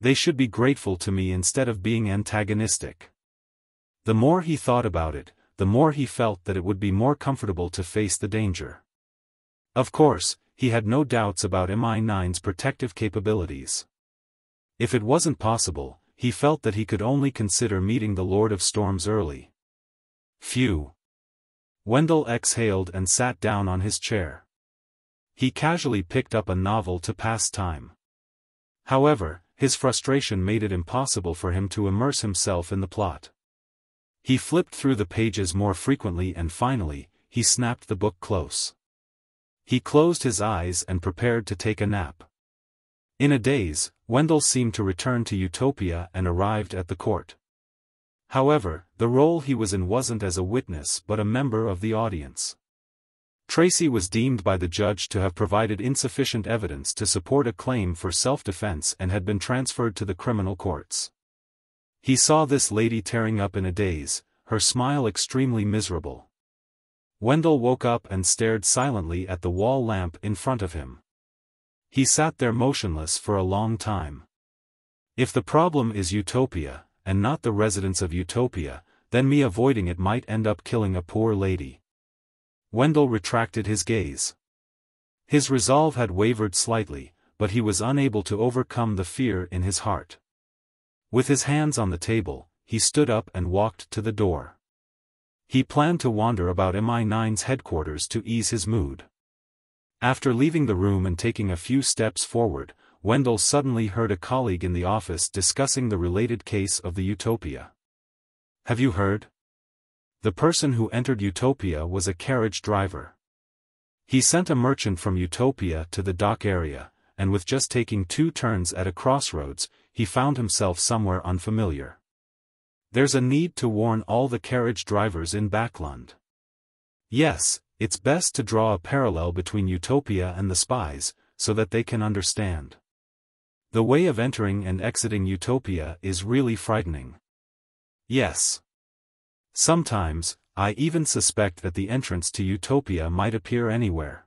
They should be grateful to me instead of being antagonistic." The more he thought about it, the more he felt that it would be more comfortable to face the danger. Of course, he had no doubts about MI9's protective capabilities. If it wasn't possible, he felt that he could only consider meeting the Lord of Storms early. Phew. Wendell exhaled and sat down on his chair. He casually picked up a novel to pass time. However, his frustration made it impossible for him to immerse himself in the plot. He flipped through the pages more frequently and finally, he snapped the book close. He closed his eyes and prepared to take a nap. In a daze, Wendell seemed to return to Utopia and arrived at the court. However, the role he was in wasn't as a witness but a member of the audience. Tracy was deemed by the judge to have provided insufficient evidence to support a claim for self-defense and had been transferred to the criminal courts. He saw this lady tearing up in a daze, her smile extremely miserable. Wendell woke up and stared silently at the wall lamp in front of him. He sat there motionless for a long time. If the problem is Utopia, and not the residents of Utopia, then me avoiding it might end up killing a poor lady. Wendell retracted his gaze. His resolve had wavered slightly, but he was unable to overcome the fear in his heart. With his hands on the table, he stood up and walked to the door. He planned to wander about MI9's headquarters to ease his mood. After leaving the room and taking a few steps forward, Wendell suddenly heard a colleague in the office discussing the related case of the Utopia. "Have you heard? The person who entered Utopia was a carriage driver. He sent a merchant from Utopia to the dock area, and with just taking 2 turns at a crossroads, he found himself somewhere unfamiliar. There's a need to warn all the carriage drivers in Backland. Yes, it's best to draw a parallel between Utopia and the spies, so that they can understand. The way of entering and exiting Utopia is really frightening. Yes. Sometimes, I even suspect that the entrance to Utopia might appear anywhere.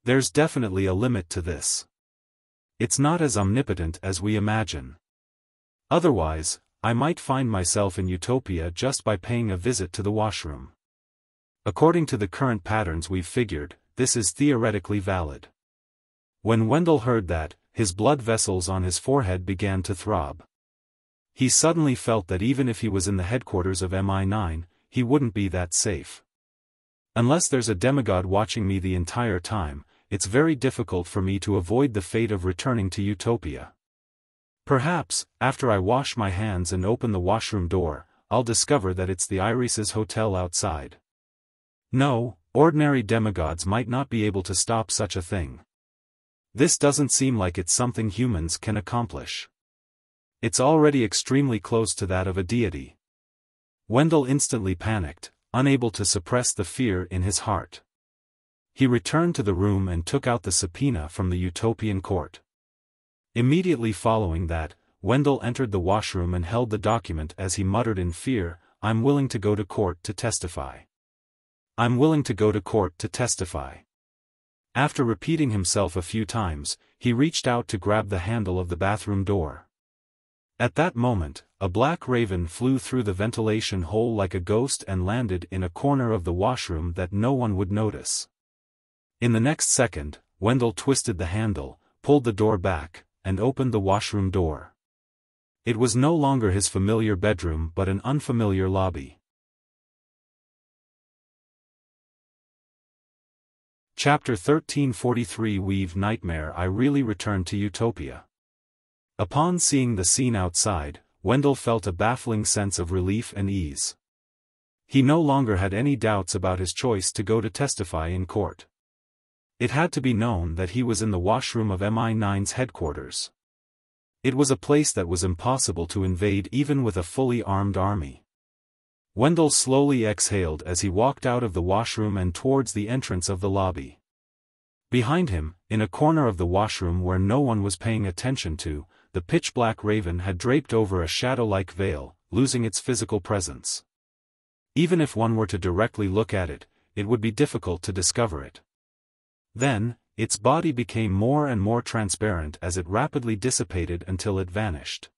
There's definitely a limit to this. It's not as omnipotent as we imagine. Otherwise, I might find myself in Utopia just by paying a visit to the washroom. According to the current patterns we've figured, this is theoretically valid." When Wendell heard that, his blood vessels on his forehead began to throb. He suddenly felt that even if he was in the headquarters of MI9, he wouldn't be that safe. "Unless there's a demigod watching me the entire time, it's very difficult for me to avoid the fate of returning to Utopia. Perhaps, after I wash my hands and open the washroom door, I'll discover that it's the Irises Hotel outside. No, ordinary demigods might not be able to stop such a thing. This doesn't seem like it's something humans can accomplish. It's already extremely close to that of a deity." Wendell instantly panicked, unable to suppress the fear in his heart. He returned to the room and took out the subpoena from the Utopian court. Immediately following that, Wendell entered the washroom and held the document as he muttered in fear, "I'm willing to go to court to testify. I'm willing to go to court to testify." After repeating himself a few times, he reached out to grab the handle of the bathroom door. At that moment, a black raven flew through the ventilation hole like a ghost and landed in a corner of the washroom that no one would notice. In the next second, Wendell twisted the handle, pulled the door back, and opened the washroom door. It was no longer his familiar bedroom but an unfamiliar lobby. Chapter 1343 Weave Nightmare. I really returned to Utopia. Upon seeing the scene outside, Wendell felt a baffling sense of relief and ease. He no longer had any doubts about his choice to go to testify in court. It had to be known that he was in the washroom of MI9's headquarters. It was a place that was impossible to invade even with a fully armed army. Wendell slowly exhaled as he walked out of the washroom and towards the entrance of the lobby. Behind him, in a corner of the washroom where no one was paying attention to, the pitch-black raven had draped over a shadow-like veil, losing its physical presence. Even if one were to directly look at it, it would be difficult to discover it. Then, its body became more and more transparent as it rapidly dissipated until it vanished.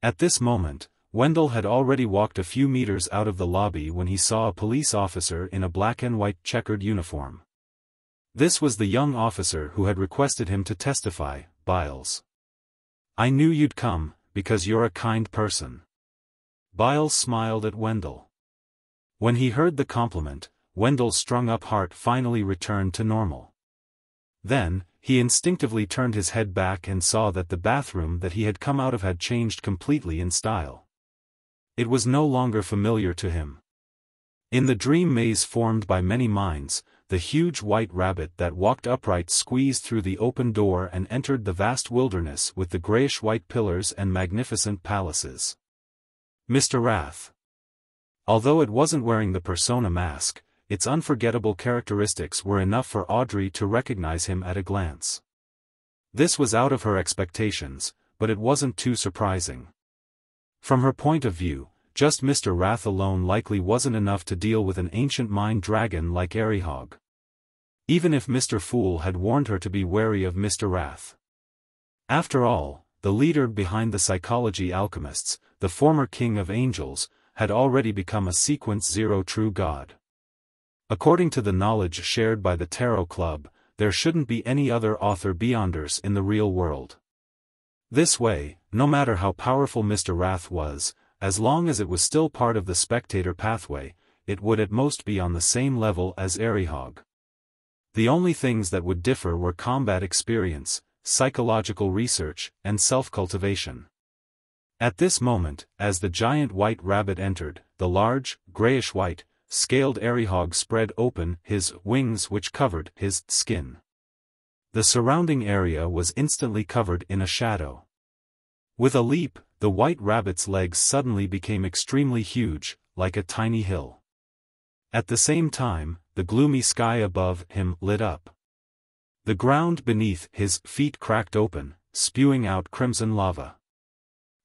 At this moment, Wendell had already walked a few meters out of the lobby when he saw a police officer in a black and white checkered uniform. This was the young officer who had requested him to testify, Biles. "I knew you'd come, because you're a kind person." Biles smiled at Wendell. When he heard the compliment, Wendell's strung-up heart finally returned to normal. Then, he instinctively turned his head back and saw that the bathroom that he had come out of had changed completely in style. It was no longer familiar to him. In the dream maze formed by many minds, the huge white rabbit that walked upright squeezed through the open door and entered the vast wilderness with the grayish-white pillars and magnificent palaces. Mr. Wrath. Although it wasn't wearing the persona mask, its unforgettable characteristics were enough for Audrey to recognize him at a glance. This was out of her expectations, but it wasn't too surprising. From her point of view, just Mr. Wrath alone likely wasn't enough to deal with an ancient mind dragon like Arihog. Even if Mr. Fool had warned her to be wary of Mr. Wrath. After all, the leader behind the psychology alchemists, the former king of angels, had already become a sequence zero true god. According to the knowledge shared by the Tarot Club, there shouldn't be any other author beyonders in the real world. This way, no matter how powerful Mr. Wrath was, as long as it was still part of the spectator pathway, it would at most be on the same level as Arihog. The only things that would differ were combat experience, psychological research, and self-cultivation. At this moment, as the giant white rabbit entered, the large, grayish-white, scaled Arihog spread open his wings which covered his skin. The surrounding area was instantly covered in a shadow. With a leap, the white rabbit's legs suddenly became extremely huge, like a tiny hill. At the same time, the gloomy sky above him lit up. The ground beneath his feet cracked open, spewing out crimson lava.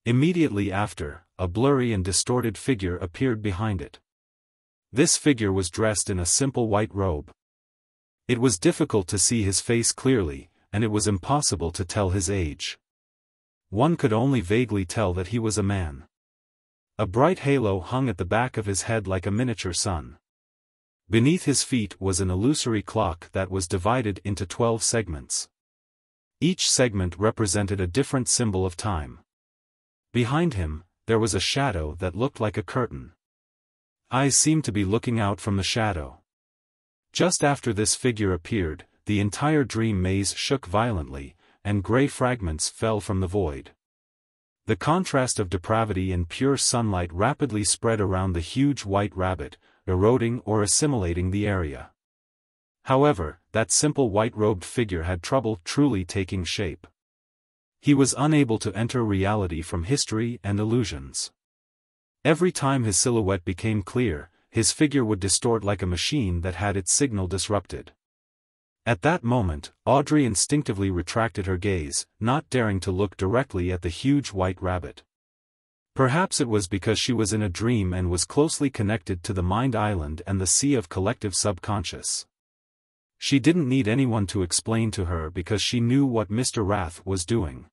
Immediately after, a blurry and distorted figure appeared behind it. This figure was dressed in a simple white robe. It was difficult to see his face clearly, and it was impossible to tell his age. One could only vaguely tell that he was a man. A bright halo hung at the back of his head like a miniature sun. Beneath his feet was an illusory clock that was divided into 12 segments. Each segment represented a different symbol of time. Behind him, there was a shadow that looked like a curtain. Eyes seemed to be looking out from the shadow. Just after this figure appeared, the entire dream maze shook violently, and gray fragments fell from the void. The contrast of depravity and pure sunlight rapidly spread around the huge white rabbit, eroding or assimilating the area. However, that simple white-robed figure had trouble truly taking shape. He was unable to enter reality from history and illusions. Every time his silhouette became clear, his figure would distort like a machine that had its signal disrupted. At that moment, Audrey instinctively retracted her gaze, not daring to look directly at the huge white rabbit. Perhaps it was because she was in a dream and was closely connected to the mind island and the sea of collective subconscious. She didn't need anyone to explain to her because she knew what Mr. Wrath was doing.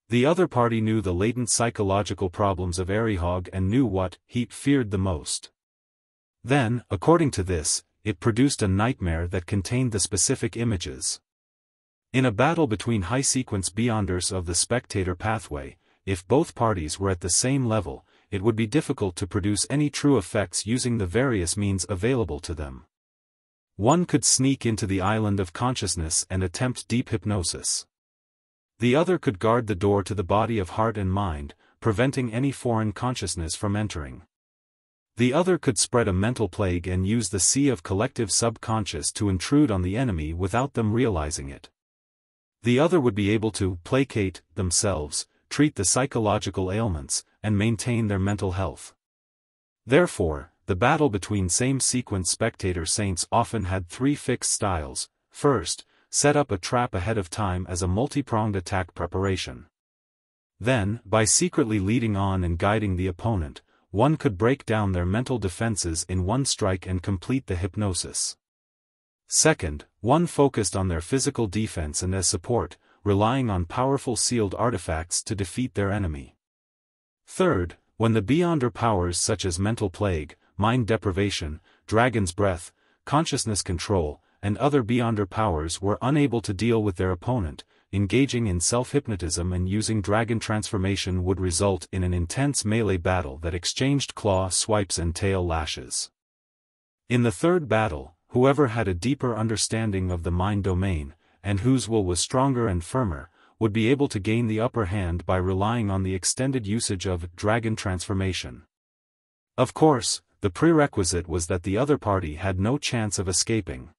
The other party knew the latent psychological problems of Arihog and knew what he feared the most. Then, according to this, it produced a nightmare that contained the specific images. In a battle between high-sequence beyonders of the spectator pathway, if both parties were at the same level, it would be difficult to produce any true effects using the various means available to them. One could sneak into the island of consciousness and attempt deep hypnosis. The other could guard the door to the body of heart and mind, preventing any foreign consciousness from entering. The other could spread a mental plague and use the sea of collective subconscious to intrude on the enemy without them realizing it. The other would be able to placate themselves, treat the psychological ailments, and maintain their mental health. Therefore, the battle between same-sequence spectator saints often had three fixed styles. First, set up a trap ahead of time as a multi-pronged attack preparation. Then, by secretly leading on and guiding the opponent, one could break down their mental defenses in one strike and complete the hypnosis. Second, one focused on their physical defense and as support, relying on powerful sealed artifacts to defeat their enemy. Third, when the beyonder powers such as mental plague, mind deprivation, dragon's breath, consciousness control, and other beyonder powers were unable to deal with their opponent, engaging in self-hypnotism and using dragon transformation would result in an intense melee battle that exchanged claw swipes and tail lashes. In the third battle, whoever had a deeper understanding of the mind domain, and whose will was stronger and firmer, would be able to gain the upper hand by relying on the extended usage of dragon transformation. Of course, the prerequisite was that the other party had no chance of escaping.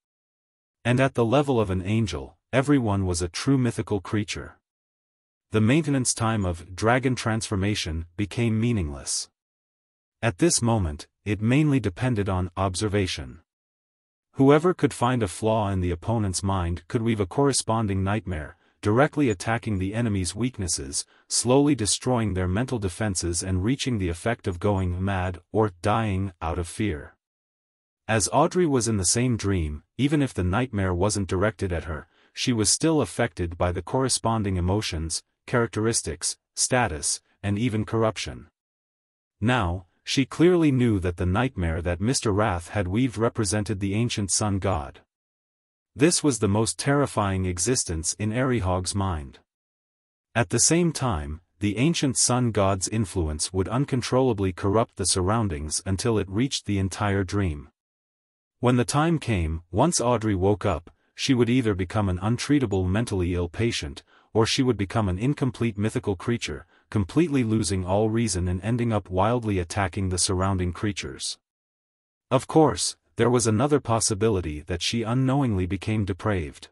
And at the level of an angel, everyone was a true mythical creature. The maintenance time of dragon transformation became meaningless. At this moment, it mainly depended on observation. Whoever could find a flaw in the opponent's mind could weave a corresponding nightmare, directly attacking the enemy's weaknesses, slowly destroying their mental defenses and reaching the effect of going mad or dying out of fear. As Audrey was in the same dream, even if the nightmare wasn't directed at her, she was still affected by the corresponding emotions, characteristics, status, and even corruption. Now, she clearly knew that the nightmare that Mr. Wrath had weaved represented the ancient sun god. This was the most terrifying existence in Arihog's mind. At the same time, the ancient sun god's influence would uncontrollably corrupt the surroundings until it reached the entire dream. When the time came, once Audrey woke up, she would either become an untreatable mentally ill patient, or she would become an incomplete mythical creature, completely losing all reason and ending up wildly attacking the surrounding creatures. Of course, there was another possibility that she unknowingly became depraved.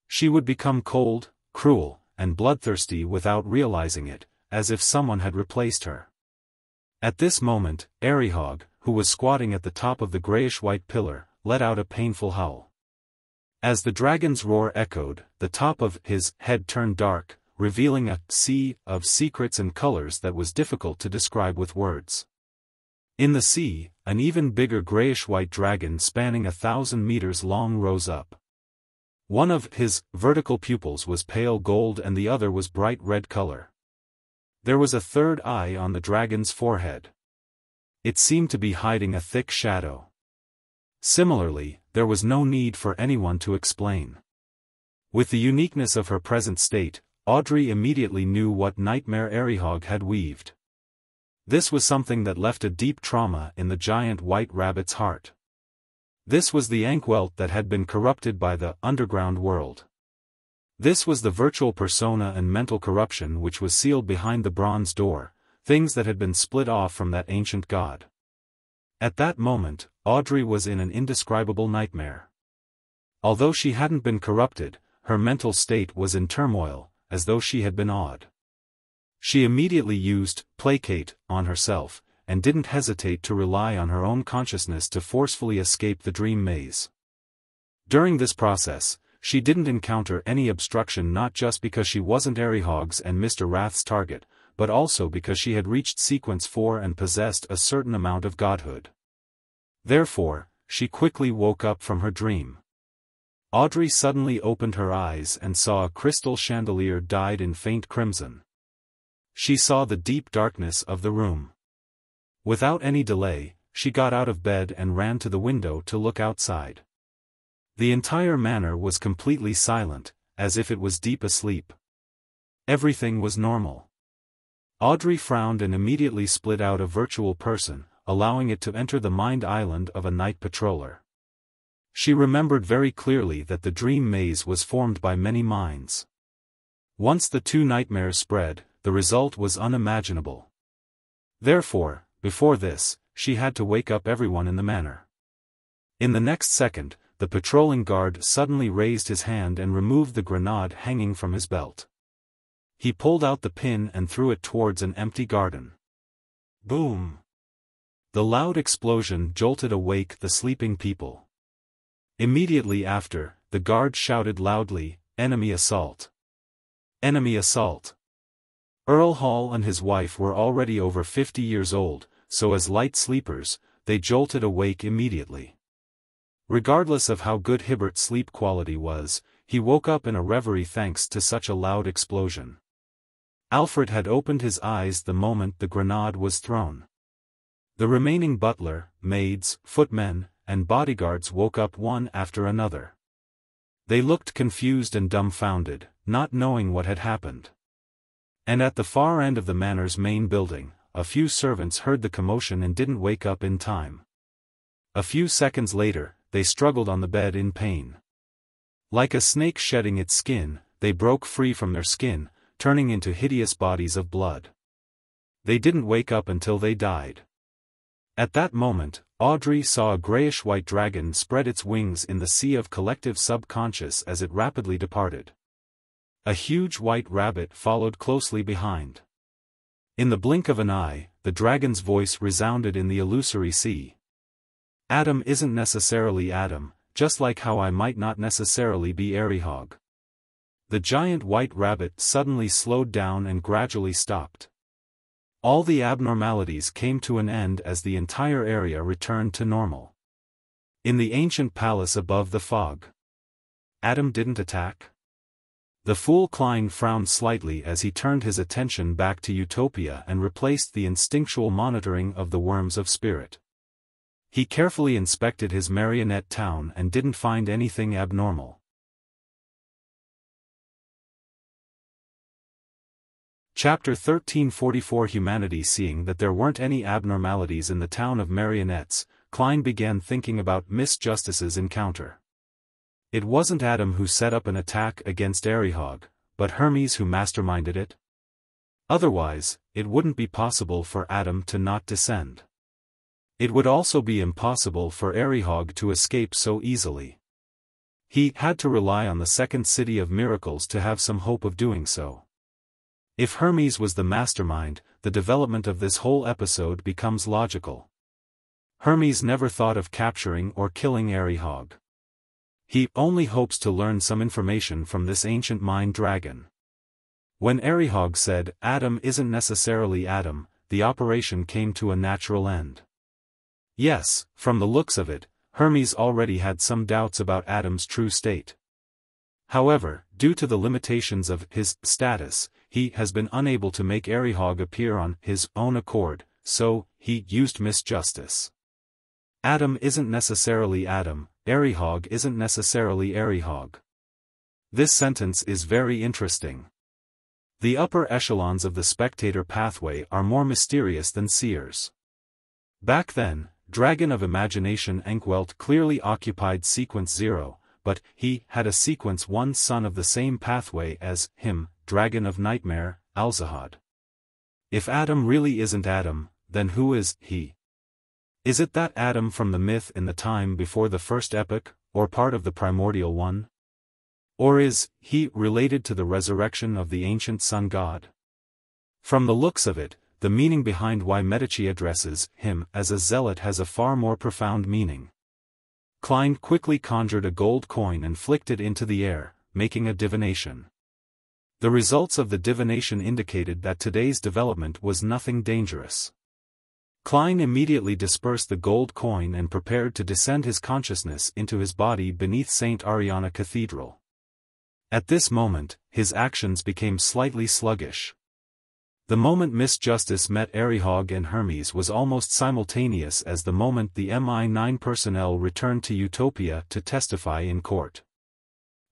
She would become cold, cruel, and bloodthirsty without realizing it, as if someone had replaced her. At this moment, Arihog, who was squatting at the top of the grayish-white pillar, let out a painful howl. As the dragon's roar echoed, the top of his head turned dark, revealing a sea of secrets and colors that was difficult to describe with words. In the sea, an even bigger grayish-white dragon spanning 1,000 meters long rose up. One of his vertical pupils was pale gold and the other was bright red color. There was a third eye on the dragon's forehead. It seemed to be hiding a thick shadow. Similarly, there was no need for anyone to explain. With the uniqueness of her present state, Audrey immediately knew what nightmare Arihog had weaved. This was something that left a deep trauma in the giant white rabbit's heart. This was the Ankwelt that had been corrupted by the underground world. This was the virtual persona and mental corruption which was sealed behind the bronze door, things that had been split off from that ancient god. At that moment, Audrey was in an indescribable nightmare. Although she hadn't been corrupted, her mental state was in turmoil, as though she had been awed. She immediately used placate on herself, and didn't hesitate to rely on her own consciousness to forcefully escape the dream maze. During this process, she didn't encounter any obstruction not just because she wasn't Arihog's and Mr. Wrath's target, but also because she had reached sequence 4 and possessed a certain amount of godhood. Therefore, she quickly woke up from her dream. Audrey suddenly opened her eyes and saw a crystal chandelier dyed in faint crimson. She saw the deep darkness of the room. Without any delay, she got out of bed and ran to the window to look outside. The entire manor was completely silent, as if it was deep asleep. Everything was normal. Audrey frowned and immediately split out a virtual person, allowing it to enter the mind island of a night patroller. She remembered very clearly that the dream maze was formed by many minds. Once the two nightmares spread, the result was unimaginable. Therefore, before this, she had to wake up everyone in the manor. In the next second, the patrolling guard suddenly raised his hand and removed the grenade hanging from his belt. He pulled out the pin and threw it towards an empty garden. Boom! The loud explosion jolted awake the sleeping people. Immediately after, the guard shouted loudly, "Enemy assault! Enemy assault!" Earl Hall and his wife were already over 50 years old, so as light sleepers, they jolted awake immediately. Regardless of how good Hibbert's sleep quality was, he woke up in a reverie thanks to such a loud explosion. Alfred had opened his eyes the moment the grenade was thrown. The remaining butler, maids, footmen, and bodyguards woke up one after another. They looked confused and dumbfounded, not knowing what had happened. And at the far end of the manor's main building, a few servants heard the commotion and didn't wake up in time. A few seconds later, they struggled on the bed in pain. Like a snake shedding its skin, they broke free from their skin, turning into hideous bodies of blood. They didn't wake up until they died. At that moment, Audrey saw a grayish-white dragon spread its wings in the sea of collective subconscious as it rapidly departed. A huge white rabbit followed closely behind. In the blink of an eye, the dragon's voice resounded in the illusory sea. Adam isn't necessarily Adam, just like how I might not necessarily be Arihog. The giant white rabbit suddenly slowed down and gradually stopped. All the abnormalities came to an end as the entire area returned to normal. In the ancient palace above the fog. Adam didn't attack? The fool Klein frowned slightly as he turned his attention back to Utopia and replaced the instinctual monitoring of the worms of spirit. He carefully inspected his marionette town and didn't find anything abnormal. Chapter 1344 Humanity. Seeing that there weren't any abnormalities in the town of marionettes, Klein began thinking about Miss Justice's encounter. It wasn't Adam who set up an attack against Arihog, but Hermes who masterminded it. Otherwise, it wouldn't be possible for Adam to not descend. It would also be impossible for Arihog to escape so easily. He had to rely on the second city of miracles to have some hope of doing so. If Hermes was the mastermind, the development of this whole episode becomes logical. Hermes never thought of capturing or killing Arihog. He only hopes to learn some information from this ancient mind dragon. When Arihog said, "Adam isn't necessarily Adam," the operation came to a natural end. Yes, from the looks of it, Hermes already had some doubts about Adam's true state. However, due to the limitations of his status, he has been unable to make Arihog appear on his own accord, so he used Miss Justice. Adam isn't necessarily Adam, Arihog isn't necessarily Arihog. This sentence is very interesting. The upper echelons of the spectator pathway are more mysterious than seers. Back then, Dragon of Imagination Enkwelt clearly occupied Sequence 0, but he had a Sequence 1 son of the same pathway as him, Dragon of Nightmare, Alzahad. If Adam really isn't Adam, then who is he? Is it that Adam from the myth in the time before the first epoch, or part of the primordial one? Or is he related to the resurrection of the ancient sun god? From the looks of it, the meaning behind why Medici addresses him as a zealot has a far more profound meaning. Klein quickly conjured a gold coin and flicked it into the air, making a divination. The results of the divination indicated that today's development was nothing dangerous. Klein immediately dispersed the gold coin and prepared to descend his consciousness into his body beneath St. Ariana Cathedral. At this moment, his actions became slightly sluggish. The moment Miss Justice met Arihog and Hermes was almost simultaneous as the moment the MI9 personnel returned to Utopia to testify in court.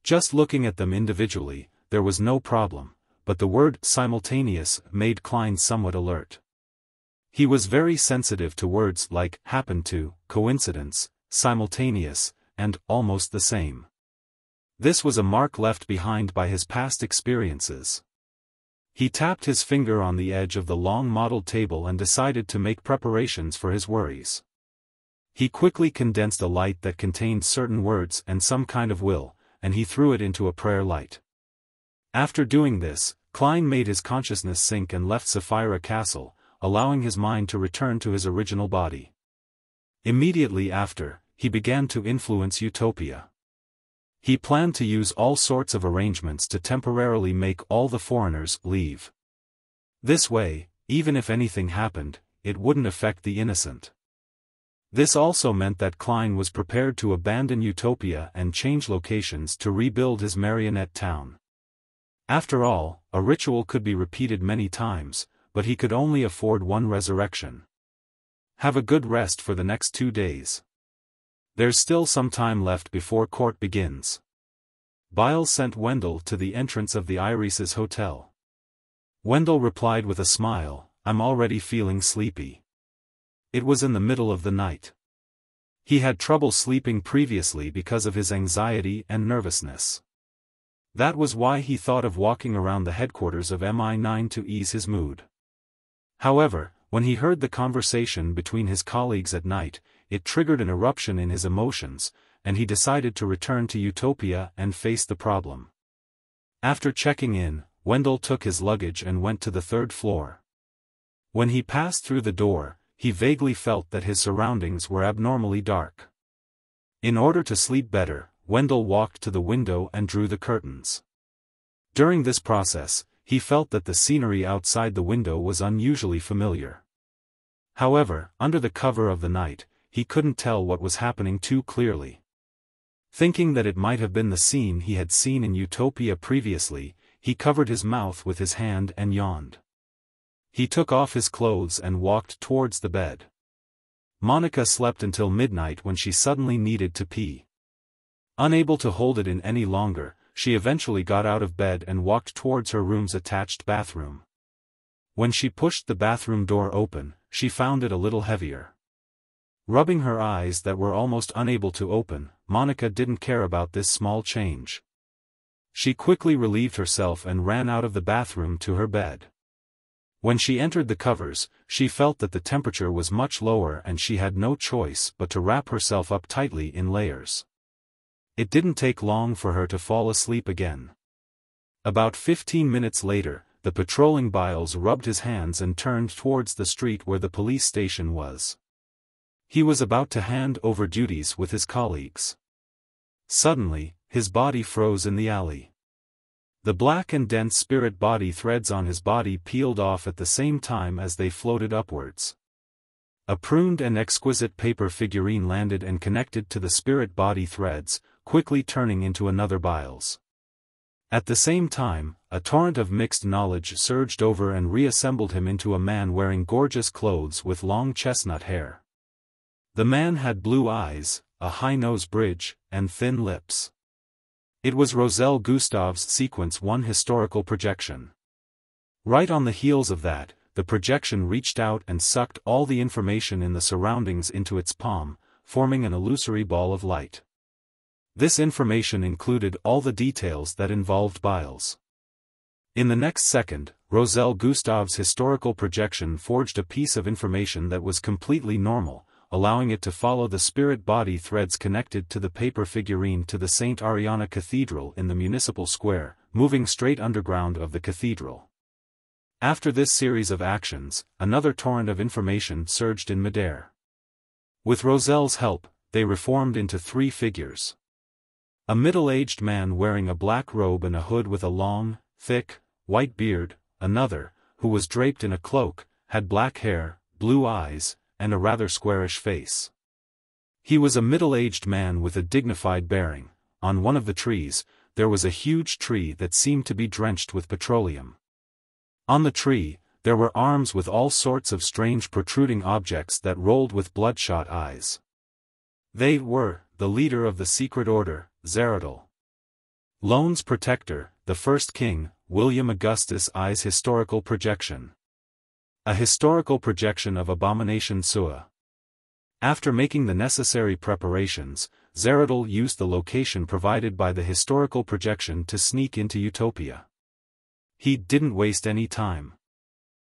Just looking at them individually, there was no problem, but the word simultaneous made Klein somewhat alert. He was very sensitive to words like happen to, coincidence, simultaneous, and almost the same. This was a mark left behind by his past experiences. He tapped his finger on the edge of the long model table and decided to make preparations for his worries. He quickly condensed a light that contained certain words and some kind of will, and he threw it into a prayer light. After doing this, Klein made his consciousness sink and left Sapphira Castle, allowing his mind to return to his original body. Immediately after, he began to influence Utopia. He planned to use all sorts of arrangements to temporarily make all the foreigners leave. This way, even if anything happened, it wouldn't affect the innocent. This also meant that Klein was prepared to abandon Utopia and change locations to rebuild his marionette town. After all, a ritual could be repeated many times, but he could only afford one resurrection. Have a good rest for the next 2 days. There's still some time left before court begins. Biles sent Wendell to the entrance of the Irises Hotel. Wendell replied with a smile, "I'm already feeling sleepy." It was in the middle of the night. He had trouble sleeping previously because of his anxiety and nervousness. That was why he thought of walking around the headquarters of MI9 to ease his mood. However, when he heard the conversation between his colleagues at night, it triggered an eruption in his emotions, and he decided to return to Utopia and face the problem. After checking in, Wendell took his luggage and went to the 3rd floor. When he passed through the door, he vaguely felt that his surroundings were abnormally dark. In order to sleep better, Wendell walked to the window and drew the curtains. During this process, he felt that the scenery outside the window was unusually familiar. However, under the cover of the night, he couldn't tell what was happening too clearly. Thinking that it might have been the scene he had seen in Utopia previously, he covered his mouth with his hand and yawned. He took off his clothes and walked towards the bed. Monica slept until midnight when she suddenly needed to pee. Unable to hold it in any longer, she eventually got out of bed and walked towards her room's attached bathroom. When she pushed the bathroom door open, she found it a little heavier. Rubbing her eyes that were almost unable to open, Monica didn't care about this small change. She quickly relieved herself and ran out of the bathroom to her bed. When she entered the covers, she felt that the temperature was much lower and she had no choice but to wrap herself up tightly in layers. It didn't take long for her to fall asleep again. About 15 minutes later, the patrolling Biles rubbed his hands and turned towards the street where the police station was. He was about to hand over duties with his colleagues. Suddenly, his body froze in the alley. The black and dense spirit body threads on his body peeled off at the same time as they floated upwards. A pruned and exquisite paper figurine landed and connected to the spirit body threads, quickly turning into another Biles. At the same time, a torrent of mixed knowledge surged over and reassembled him into a man wearing gorgeous clothes with long chestnut hair. The man had blue eyes, a high nose bridge, and thin lips. It was Roselle Gustav's Sequence 1 historical projection. Right on the heels of that, the projection reached out and sucked all the information in the surroundings into its palm, forming an illusory ball of light. This information included all the details that involved Biles. In the next second, Roselle Gustav's historical projection forged a piece of information that was completely normal, allowing it to follow the spirit body threads connected to the paper figurine to the St. Ariana Cathedral in the municipal square, moving straight underground of the cathedral. After this series of actions, another torrent of information surged in midair. With Roselle's help, they reformed into 3 figures. A middle-aged man wearing a black robe and a hood with a long, thick, white beard, another, who was draped in a cloak, had black hair, blue eyes, and a rather squarish face. He was a middle-aged man with a dignified bearing. On one of the trees, there was a huge tree that seemed to be drenched with petroleum. On the tree, there were arms with all sorts of strange protruding objects that rolled with bloodshot eyes. They were the leader of the secret order, Zeradol. Lone's protector, the first king, William Augustus I's historical projection. A historical projection of Abomination Sua. After making the necessary preparations, Zeradol used the location provided by the historical projection to sneak into Utopia. He didn't waste any time.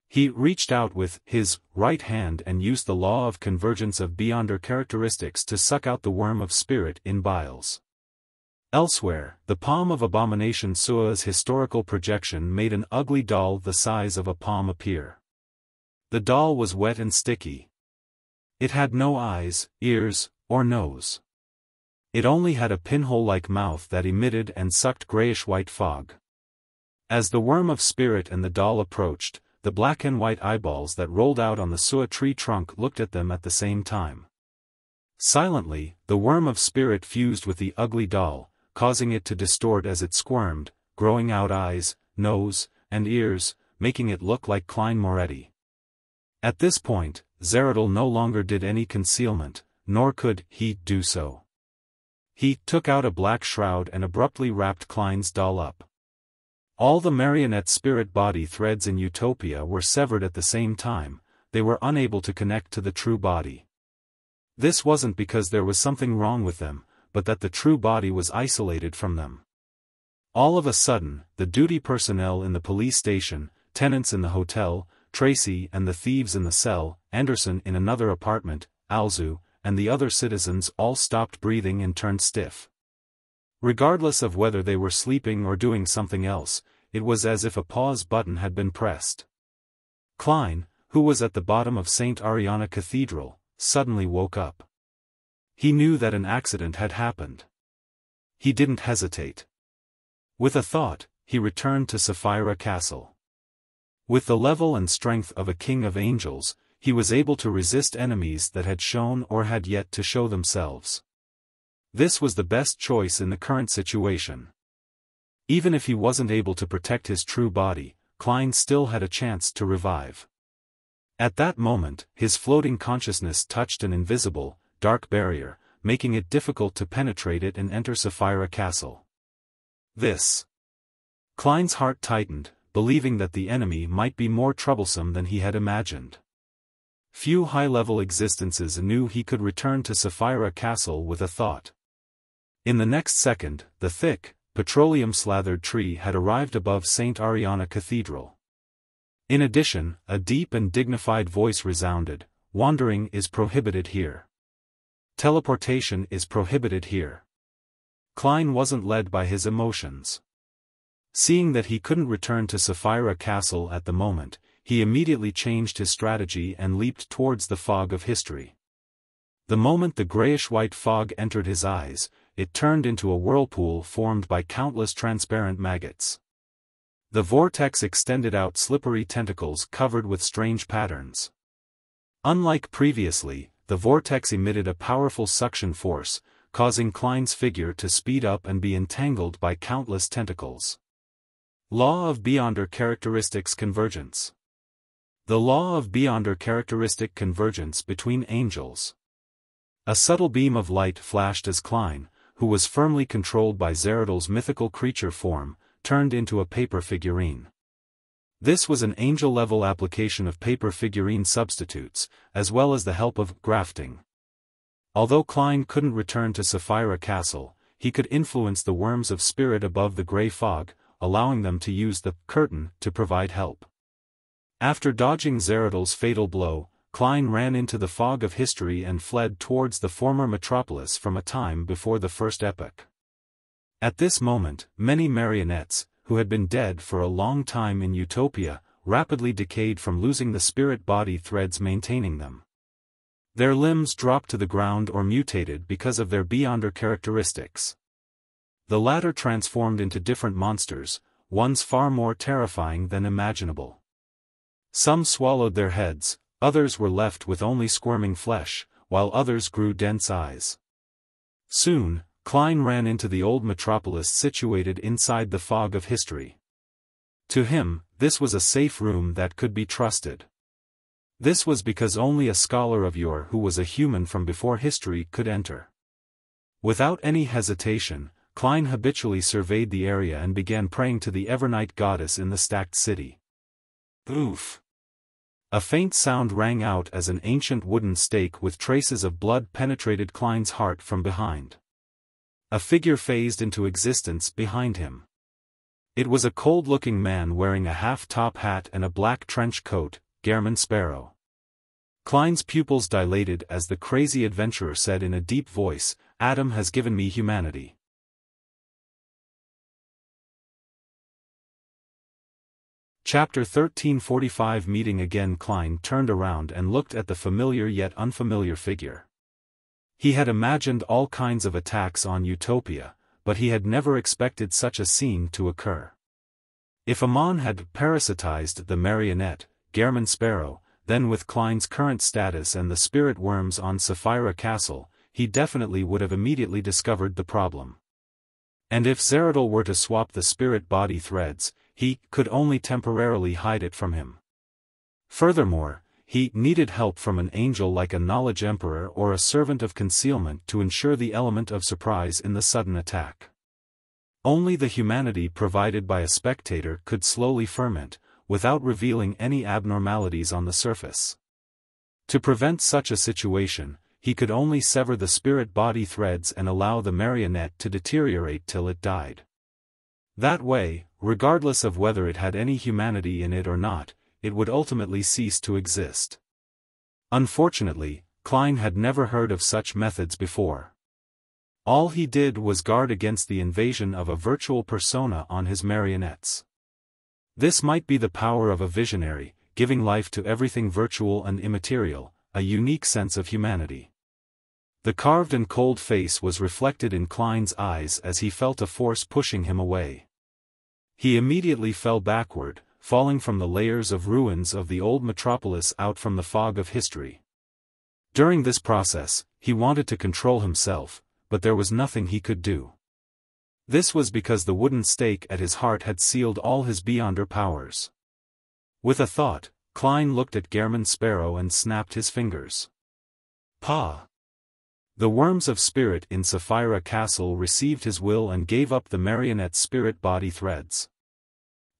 He reached out with his right hand and used the law of convergence of beyonder characteristics to suck out the worm of spirit in Biles. Elsewhere, the palm of Abomination Sua's historical projection made an ugly doll the size of a palm appear. The doll was wet and sticky. It had no eyes, ears, or nose. It only had a pinhole-like mouth that emitted and sucked grayish-white fog. As the worm of spirit and the doll approached, the black and white eyeballs that rolled out on the Sua tree trunk looked at them at the same time. Silently, the worm of spirit fused with the ugly doll, causing it to distort as it squirmed, growing out eyes, nose, and ears, making it look like Klein Moretti. At this point, Zeradol no longer did any concealment, nor could he do so. He took out a black shroud and abruptly wrapped Klein's doll up. All the marionette spirit body threads in Utopia were severed at the same time. They were unable to connect to the true body. This wasn't because there was something wrong with them, but that the true body was isolated from them. All of a sudden, the duty personnel in the police station, tenants in the hotel, Tracy and the thieves in the cell, Anderson in another apartment, Alzu, and the other citizens all stopped breathing and turned stiff. Regardless of whether they were sleeping or doing something else, it was as if a pause button had been pressed. Klein, who was at the bottom of St. Ariana Cathedral, suddenly woke up. He knew that an accident had happened. He didn't hesitate. With a thought, he returned to Sapphira Castle. With the level and strength of a king of angels, he was able to resist enemies that had shown or had yet to show themselves. This was the best choice in the current situation. Even if he wasn't able to protect his true body, Klein still had a chance to revive. At that moment, his floating consciousness touched an invisible, dark barrier, making it difficult to penetrate it and enter Sapphira Castle. Klein's heart tightened, believing that the enemy might be more troublesome than he had imagined. Few high-level existences knew he could return to Sapphira Castle with a thought. In the next second, the thick, petroleum-slathered tree had arrived above St. Ariana Cathedral. In addition, a deep and dignified voice resounded, "Wandering is prohibited here. Teleportation is prohibited here." Klein wasn't led by his emotions. Seeing that he couldn't return to Sapphira Castle at the moment, he immediately changed his strategy and leaped towards the fog of history. The moment the grayish-white fog entered his eyes, it turned into a whirlpool formed by countless transparent maggots. The vortex extended out slippery tentacles covered with strange patterns. Unlike previously, the vortex emitted a powerful suction force, causing Klein's figure to speed up and be entangled by countless tentacles. Law of Beyonder Characteristics Convergence. The law of Beyonder characteristic convergence between angels. A subtle beam of light flashed as Klein, who was firmly controlled by Zeradol's mythical creature form, turned into a paper figurine. This was an angel-level application of paper figurine substitutes, as well as the help of grafting. Although Klein couldn't return to Sapphira Castle, he could influence the worms of spirit above the grey fog, allowing them to use the curtain to provide help. After dodging Zeradol's fatal blow, Klein ran into the fog of history and fled towards the former metropolis from a time before the first epoch. At this moment, many marionettes, who had been dead for a long time in Utopia, rapidly decayed from losing the spirit-body threads maintaining them. Their limbs dropped to the ground or mutated because of their Beyonder characteristics. The latter transformed into different monsters, ones far more terrifying than imaginable. Some swallowed their heads, others were left with only squirming flesh, while others grew dense eyes. Soon, Klein ran into the old metropolis situated inside the fog of history. To him, this was a safe room that could be trusted. This was because only a scholar of yore who was a human from before history could enter. Without any hesitation, Klein habitually surveyed the area and began praying to the Evernight goddess in the stacked city. Oof! A faint sound rang out as an ancient wooden stake with traces of blood penetrated Klein's heart from behind. A figure phased into existence behind him. It was a cold-looking man wearing a half-top hat and a black trench coat, Gehrman Sparrow. Klein's pupils dilated as the crazy adventurer said in a deep voice, "Adam has given me humanity." Chapter 1345 Meeting again. Klein turned around and looked at the familiar yet unfamiliar figure. He had imagined all kinds of attacks on Utopia, but he had never expected such a scene to occur. If Amon had parasitized the marionette, Gehrman Sparrow, then with Klein's current status and the spirit worms on Sapphira Castle, he definitely would have immediately discovered the problem. And if Zeradol were to swap the spirit-body threads, he could only temporarily hide it from him. Furthermore, he needed help from an angel like a knowledge emperor or a servant of concealment to ensure the element of surprise in the sudden attack. Only the humanity provided by a spectator could slowly ferment, without revealing any abnormalities on the surface. To prevent such a situation, he could only sever the spirit-body threads and allow the marionette to deteriorate till it died. That way, regardless of whether it had any humanity in it or not, it would ultimately cease to exist. Unfortunately, Klein had never heard of such methods before. All he did was guard against the invasion of a virtual persona on his marionettes. This might be the power of a visionary, giving life to everything virtual and immaterial, a unique sense of humanity. The carved and cold face was reflected in Klein's eyes as he felt a force pushing him away. He immediately fell backward, falling from the layers of ruins of the old metropolis out from the fog of history. During this process, he wanted to control himself, but there was nothing he could do. This was because the wooden stake at his heart had sealed all his Beyonder powers. With a thought, Klein looked at Gehrman Sparrow and snapped his fingers. Pa! The worms of spirit in Sapphira Castle received his will and gave up the marionette spirit body threads.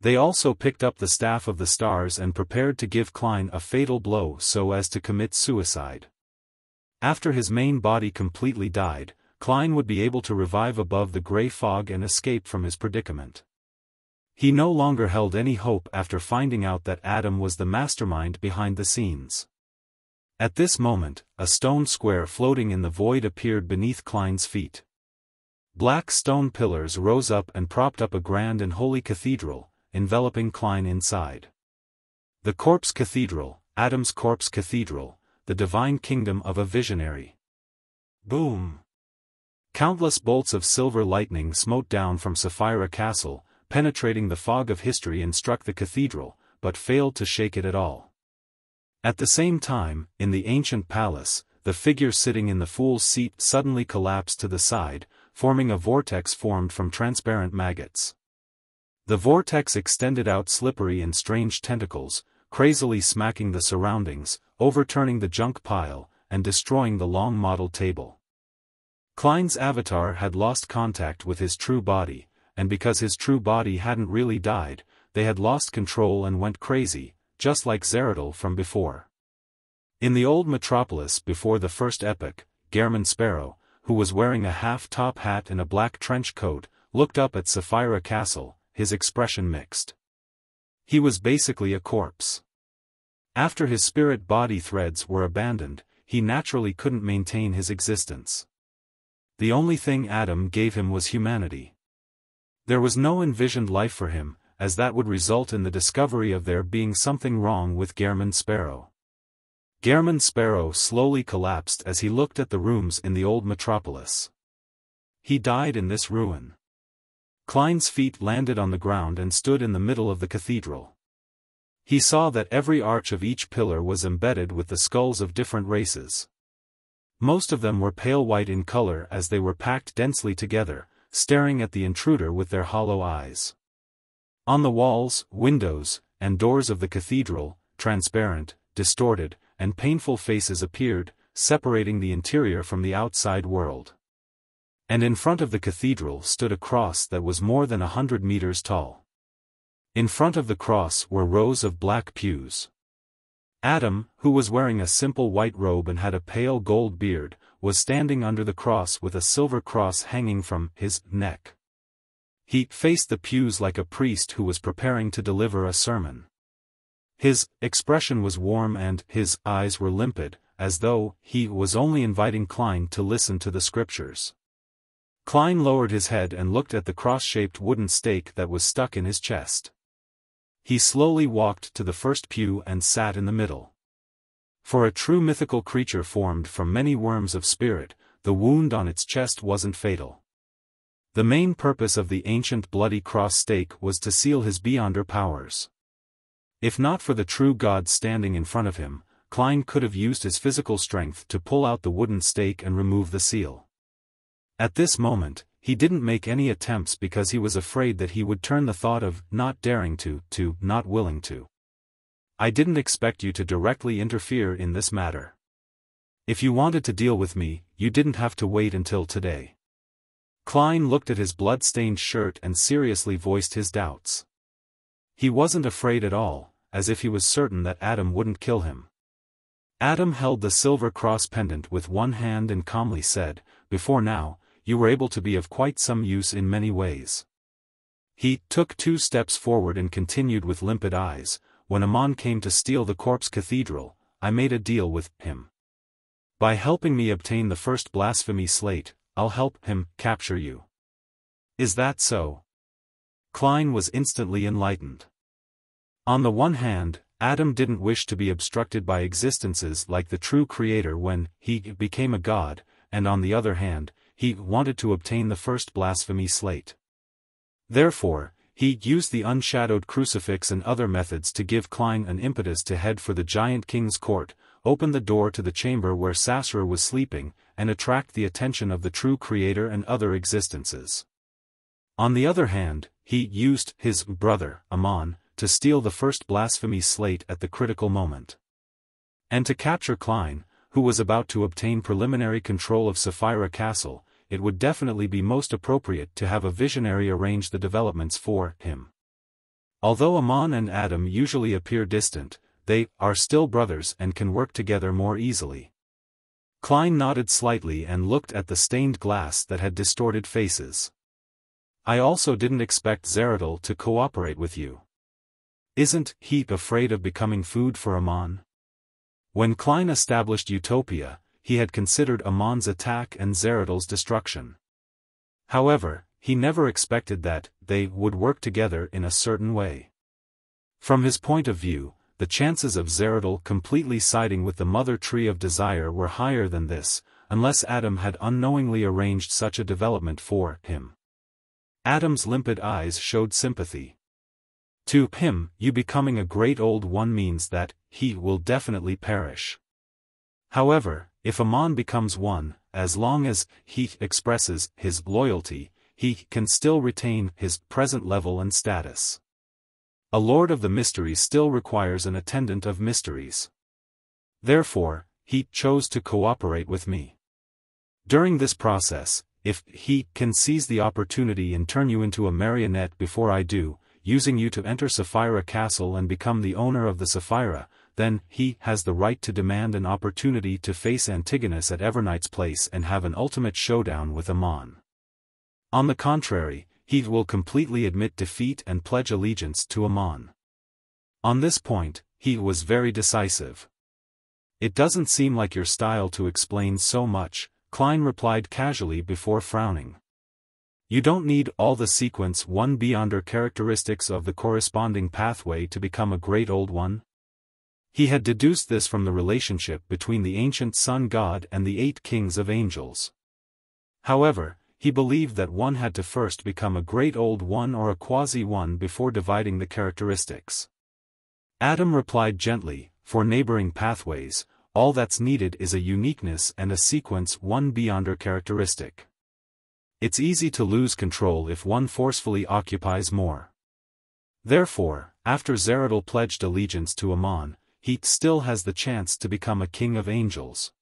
They also picked up the Staff of the Stars and prepared to give Klein a fatal blow so as to commit suicide. After his main body completely died, Klein would be able to revive above the gray fog and escape from his predicament. He no longer held any hope after finding out that Adam was the mastermind behind the scenes. At this moment, a stone square floating in the void appeared beneath Klein's feet. Black stone pillars rose up and propped up a grand and holy cathedral, enveloping Klein inside. The Corpse Cathedral, Adam's Corpse Cathedral, the divine kingdom of a visionary. Boom! Countless bolts of silver lightning smote down from Sapphira Castle, penetrating the fog of history and struck the cathedral, but failed to shake it at all. At the same time, in the ancient palace, the figure sitting in the fool's seat suddenly collapsed to the side, forming a vortex formed from transparent maggots. The vortex extended out slippery and strange tentacles, crazily smacking the surroundings, overturning the junk pile, and destroying the long model table. Klein's avatar had lost contact with his true body, and because his true body hadn't really died, they had lost control and went crazy, just like Zeradal from before. In the old metropolis before the first epoch, Gehrman Sparrow, who was wearing a half-top hat and a black trench coat, looked up at Sapphira Castle, his expression mixed. He was basically a corpse. After his spirit-body threads were abandoned, he naturally couldn't maintain his existence. The only thing Adam gave him was humanity. There was no envisioned life for him, as that would result in the discovery of there being something wrong with Gehrman Sparrow. Gehrman Sparrow slowly collapsed as he looked at the rooms in the old metropolis. He died in this ruin. Klein's feet landed on the ground and stood in the middle of the cathedral. He saw that every arch of each pillar was embedded with the skulls of different races. Most of them were pale white in color as they were packed densely together, staring at the intruder with their hollow eyes. On the walls, windows, and doors of the cathedral, transparent, distorted, and painful faces appeared, separating the interior from the outside world. And in front of the cathedral stood a cross that was more than 100 meters tall. In front of the cross were rows of black pews. Adam, who was wearing a simple white robe and had a pale gold beard, was standing under the cross with a silver cross hanging from his neck. He faced the pews like a priest who was preparing to deliver a sermon. His expression was warm and his eyes were limpid, as though he was only inviting Klein to listen to the scriptures. Klein lowered his head and looked at the cross-shaped wooden stake that was stuck in his chest. He slowly walked to the first pew and sat in the middle. For a true mythical creature formed from many worms of spirit, the wound on its chest wasn't fatal. The main purpose of the ancient bloody cross stake was to seal his beyonder powers. If not for the true God standing in front of him, Klein could have used his physical strength to pull out the wooden stake and remove the seal. At this moment, he didn't make any attempts because he was afraid that he would turn the thought of not daring to not willing to. I didn't expect you to directly interfere in this matter. If you wanted to deal with me, you didn't have to wait until today. Klein looked at his blood-stained shirt and seriously voiced his doubts. He wasn't afraid at all, as if he was certain that Adam wouldn't kill him. Adam held the silver cross pendant with one hand and calmly said, "Before now, you were able to be of quite some use in many ways." He took 2 steps forward and continued with limpid eyes, "When Amon came to steal the Corpse Cathedral, I made a deal with him. By helping me obtain the first blasphemy slate, I'll help him capture you. Is that so?" Klein was instantly enlightened. On the one hand, Adam didn't wish to be obstructed by existences like the true creator when he became a god, and on the other hand, he wanted to obtain the first blasphemy slate. Therefore, he used the unshadowed crucifix and other methods to give Klein an impetus to head for the giant king's court, open the door to the chamber where Sasra was sleeping, and attract the attention of the true creator and other existences. On the other hand, he used his brother, Amon, to steal the first blasphemy slate at the critical moment. And to capture Klein, who was about to obtain preliminary control of Sapphira Castle, it would definitely be most appropriate to have a visionary arrange the developments for him. Although Amon and Adam usually appear distant, they are still brothers and can work together more easily. Klein nodded slightly and looked at the stained glass that had distorted faces. I also didn't expect Zeratul to cooperate with you. Isn't he afraid of becoming food for Amon? When Klein established Utopia, he had considered Amon's attack and Zeratul's destruction. However, he never expected that they would work together in a certain way. From his point of view, the chances of Zeratul completely siding with the Mother Tree of Desire were higher than this, unless Adam had unknowingly arranged such a development for him. Adam's limpid eyes showed sympathy. To him, you becoming a great old one means that he will definitely perish. However, if Amon becomes one, as long as he expresses his loyalty, he can still retain his present level and status. A Lord of the Mysteries still requires an attendant of mysteries. Therefore, he chose to cooperate with me. During this process, if he can seize the opportunity and turn you into a marionette before I do, using you to enter Sapphira Castle and become the owner of the Sapphira, then he has the right to demand an opportunity to face Antigonus at Evernight's place and have an ultimate showdown with Amon. On the contrary, he will completely admit defeat and pledge allegiance to Amon. On this point, he was very decisive. It doesn't seem like your style to explain so much, Klein replied casually before frowning. You don't need all the sequence 1 beyonder characteristics of the corresponding pathway to become a great old one. He had deduced this from the relationship between the ancient sun god and the 8 kings of angels. However, he believed that one had to first become a great old one or a quasi-one before dividing the characteristics. Adam replied gently, for neighboring pathways, all that's needed is a uniqueness and a sequence 1 beyonder characteristic. It's easy to lose control if one forcefully occupies more. Therefore, after Zeratul pledged allegiance to Amon, he still has the chance to become a king of angels.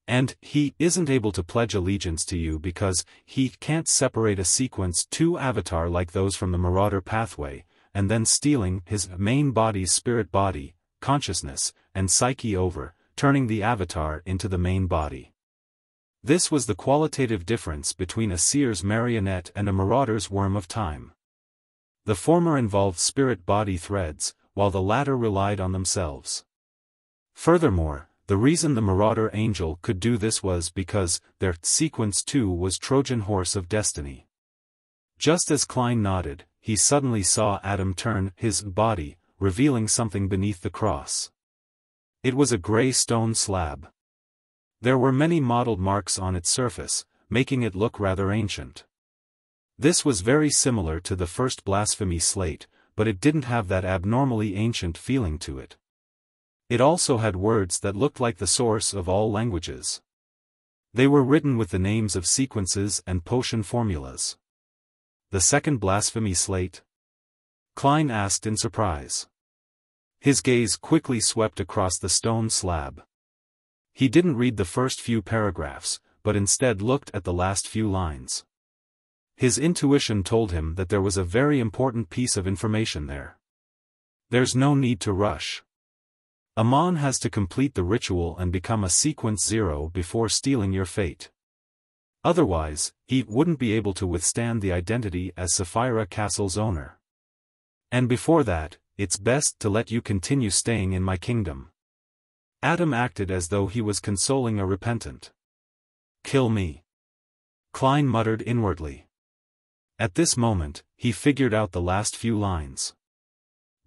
And he isn't able to pledge allegiance to you because he can't separate a sequence 2 avatar like those from the Marauder pathway, and then stealing his main body's spirit body, consciousness, and psyche over, turning the avatar into the main body. This was the qualitative difference between a seer's marionette and a marauder's worm of time. The former involved spirit-body threads, while the latter relied on themselves. Furthermore, the reason the marauder angel could do this was because their sequence 2 was Trojan horse of destiny. Just as Klein nodded, he suddenly saw Adam turn his body, revealing something beneath the cross. It was a gray stone slab. There were many mottled marks on its surface, making it look rather ancient. This was very similar to the first blasphemy slate, but it didn't have that abnormally ancient feeling to it. It also had words that looked like the source of all languages. They were written with the names of sequences and potion formulas. The second blasphemy slate? Klein asked in surprise. His gaze quickly swept across the stone slab. He didn't read the first few paragraphs, but instead looked at the last few lines. His intuition told him that there was a very important piece of information there. There's no need to rush. Amon has to complete the ritual and become a sequence 0 before stealing your fate. Otherwise, he wouldn't be able to withstand the identity as Sapphira Castle's owner. And before that, it's best to let you continue staying in my kingdom. Adam acted as though he was consoling a repentant. Kill me. Klein muttered inwardly. At this moment, he figured out the last few lines.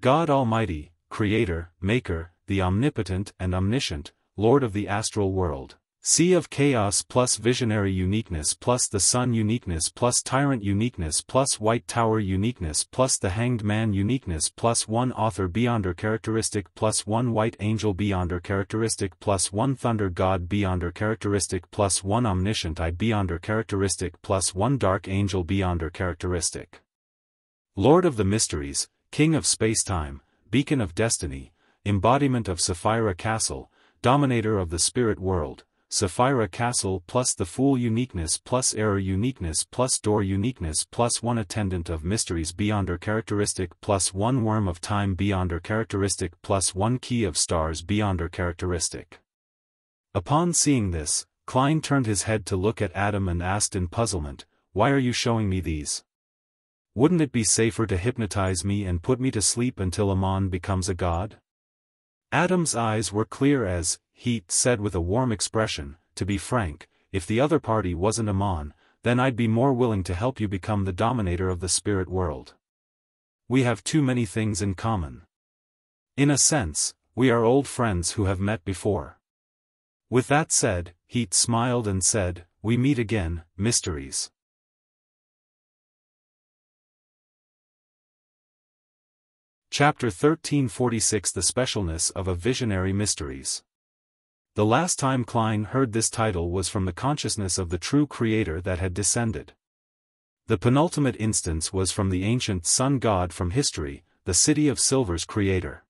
God Almighty, Creator, Maker, the Omnipotent and Omniscient, Lord of the Astral World. Sea of Chaos plus Visionary Uniqueness plus the Sun Uniqueness plus Tyrant Uniqueness plus White Tower Uniqueness plus the Hanged Man Uniqueness plus 1 Author Beyonder Characteristic plus 1 White Angel Beyonder Characteristic plus 1 Thunder God Beyonder Characteristic plus 1 Omniscient Eye Beyonder Characteristic plus 1 Dark Angel Beyonder Characteristic. Lord of the Mysteries, King of Space-Time, Beacon of Destiny, Embodiment of Sapphira Castle, Dominator of the Spirit World, Sapphira Castle plus the Fool uniqueness plus Error uniqueness plus Door uniqueness plus 1 Attendant of Mysteries Beyonder characteristic plus 1 Worm of Time Beyonder characteristic plus 1 Key of Stars Beyonder characteristic. Upon seeing this, Klein turned his head to look at Adam and asked in puzzlement, "Why are you showing me these? Wouldn't it be safer to hypnotize me and put me to sleep until Amon becomes a god?" Adam's eyes were clear as he said with a warm expression, "To be frank, if the other party wasn't Amon, then I'd be more willing to help you become the dominator of the spirit world. We have too many things in common. In a sense, we are old friends who have met before." With that said, he smiled and said, "We meet again, Mysteries." Chapter 1346 The Specialness of a Visionary Mysteries. The last time Klein heard this title was from the consciousness of the true Creator that had descended. The penultimate instance was from the ancient sun god from history, the City of Silver's creator.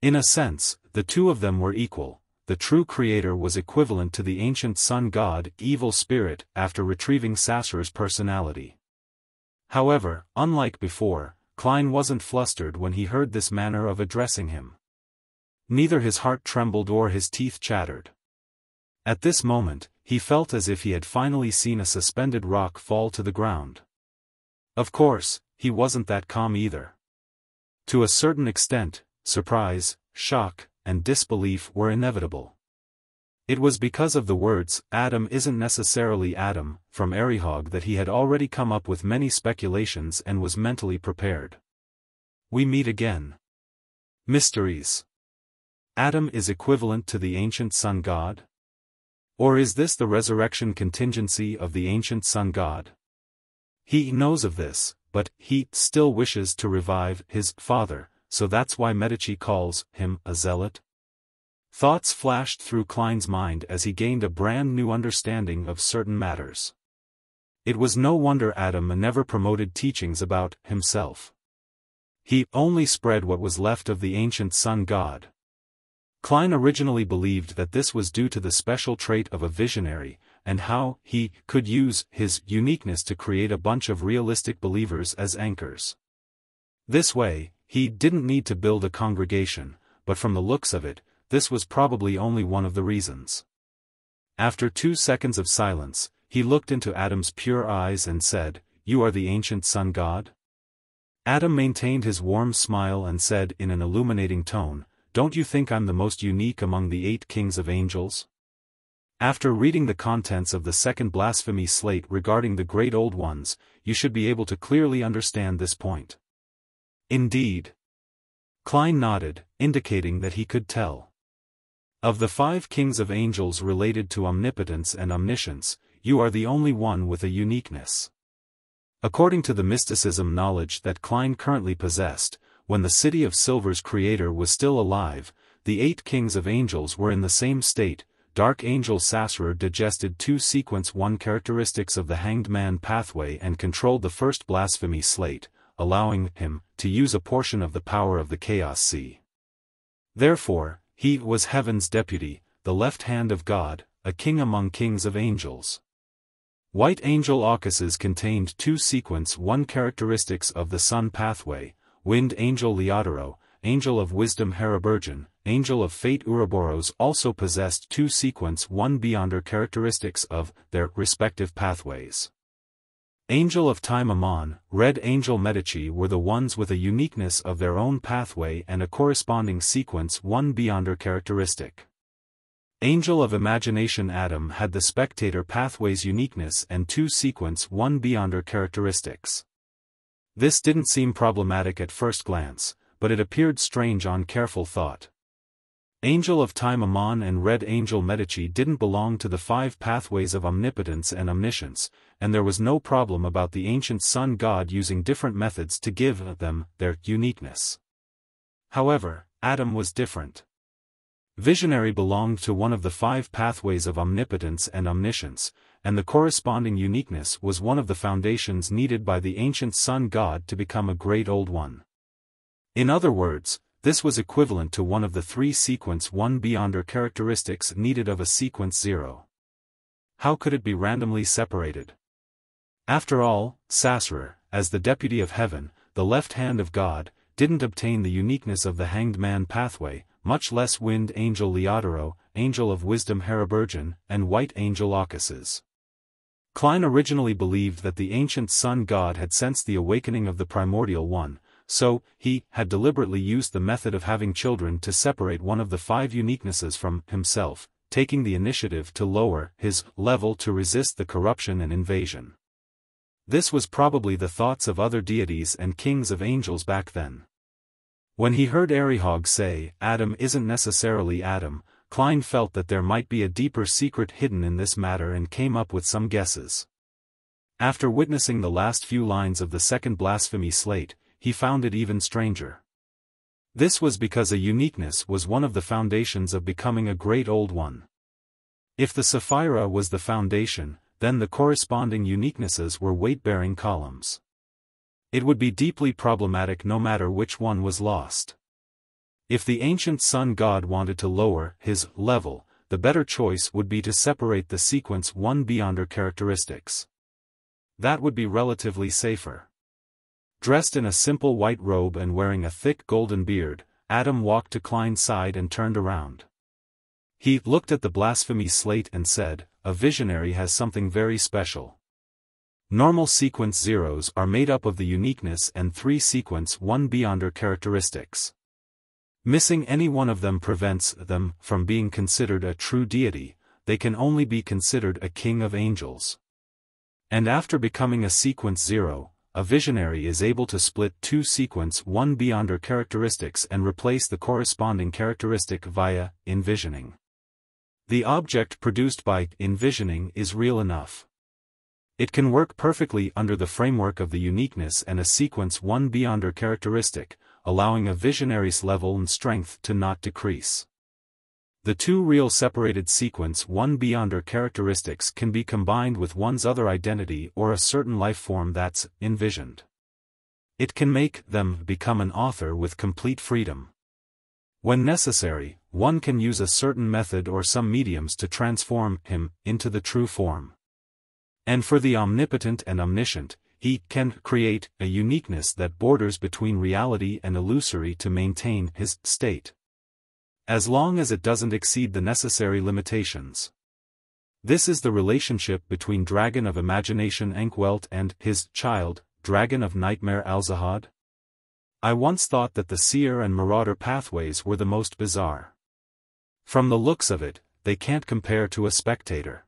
In a sense, the two of them were equal. The true Creator was equivalent to the ancient sun god, evil spirit, after retrieving Sassur's personality. However, unlike before, Klein wasn't flustered when he heard this manner of addressing him. Neither his heart trembled or his teeth chattered. At this moment, he felt as if he had finally seen a suspended rock fall to the ground. Of course, he wasn't that calm either. To a certain extent, surprise, shock, and disbelief were inevitable. It was because of the words, "Adam isn't necessarily Adam," from Arihog that he had already come up with many speculations and was mentally prepared. We meet again. Mysteries. Adam is equivalent to the ancient sun god? Or is this the resurrection contingency of the ancient sun god? He knows of this, but he still wishes to revive his father, so that's why Medici calls him a zealot? Thoughts flashed through Klein's mind as he gained a brand new understanding of certain matters. It was no wonder Adam never promoted teachings about himself. He only spread what was left of the ancient sun god. Klein originally believed that this was due to the special trait of a visionary, and how he could use his uniqueness to create a bunch of realistic believers as anchors. This way, he didn't need to build a congregation, but from the looks of it, this was probably only one of the reasons. After 2 seconds of silence, he looked into Adam's pure eyes and said, "You are the ancient sun god?" Adam maintained his warm smile and said in an illuminating tone, "Don't you think I'm the most unique among the 8 kings of angels?" After reading the contents of the second blasphemy slate regarding the great old ones, you should be able to clearly understand this point. Indeed. Klein nodded, indicating that he could tell. Of the 5 kings of angels related to omnipotence and omniscience, you are the only one with a uniqueness. According to the mysticism knowledge that Klein currently possessed, when the City of Silver's creator was still alive, the 8 kings of angels were in the same state. Dark Angel Sassur digested 2 sequence 1 characteristics of the Hanged Man pathway and controlled the first blasphemy slate, allowing him to use a portion of the power of the Chaos Sea. Therefore, he was heaven's deputy, the left hand of God, a king among kings of angels. White Angel Aucuses contained 2 sequence 1 characteristics of the Sun pathway. Wind Angel Leodoro, Angel of Wisdom Haraburgen, Angel of Fate Ouroboros also possessed 2 sequence 1 Beyonder characteristics of their respective pathways. Angel of Time Amon, Red Angel Medici were the ones with a uniqueness of their own pathway and a corresponding sequence 1 Beyonder characteristic. Angel of Imagination Adam had the Spectator pathway's uniqueness and 2 sequence 1 Beyonder characteristics. This didn't seem problematic at first glance, but it appeared strange on careful thought. Angel of Time Amon and Red Angel Medici didn't belong to the 5 pathways of omnipotence and omniscience, and there was no problem about the ancient sun god using different methods to give them their uniqueness. However, Adam was different. Visionary belonged to one of the 5 pathways of omnipotence and omniscience, and the corresponding uniqueness was one of the foundations needed by the ancient sun god to become a great old one. In other words, this was equivalent to one of the 3 sequence 1 beyonder characteristics needed of a sequence 0. How could it be randomly separated? After all, Sasrer, as the deputy of heaven, the left hand of God, didn't obtain the uniqueness of the hanged man pathway, much less wind angel Leodoro, angel of wisdom Harabergen, and white angel Aucases. Klein originally believed that the ancient sun god had sensed the awakening of the primordial one, so he had deliberately used the method of having children to separate one of the 5 uniquenesses from himself, taking the initiative to lower his level to resist the corruption and invasion. This was probably the thoughts of other deities and kings of angels back then. When he heard Arihog say, Adam isn't necessarily Adam, Klein felt that there might be a deeper secret hidden in this matter and came up with some guesses. After witnessing the last few lines of the second blasphemy slate, he found it even stranger. This was because a uniqueness was one of the foundations of becoming a great old one. If the Sapphira was the foundation, then the corresponding uniquenesses were weight-bearing columns. It would be deeply problematic no matter which one was lost. If the ancient sun god wanted to lower his level, the better choice would be to separate the sequence 1 beyonder characteristics. That would be relatively safer. Dressed in a simple white robe and wearing a thick golden beard, Adam walked to Klein's side and turned around. He looked at the blasphemy slate and said, a visionary has something very special. Normal sequence zeros are made up of the uniqueness and 3 sequence 1 beyonder characteristics. Missing any one of them prevents them from being considered a true deity, they can only be considered a king of angels. And after becoming a sequence 0, a visionary is able to split 2 sequence 1 beyonder characteristics and replace the corresponding characteristic via envisioning. The object produced by envisioning is real enough. It can work perfectly under the framework of the uniqueness and a sequence 1 beyonder characteristic, allowing a visionary's level and strength to not decrease. The 2 real separated sequence 1 beyonder characteristics can be combined with one's other identity or a certain life form that's envisioned. It can make them become an author with complete freedom. When necessary, one can use a certain method or some mediums to transform him into the true form. And for the omnipotent and omniscient, he can create a uniqueness that borders between reality and illusory to maintain his state, as long as it doesn't exceed the necessary limitations. This is the relationship between Dragon of Imagination Enkwelt and his child, Dragon of Nightmare Alzahad. I once thought that the seer and marauder pathways were the most bizarre. From the looks of it, they can't compare to a spectator.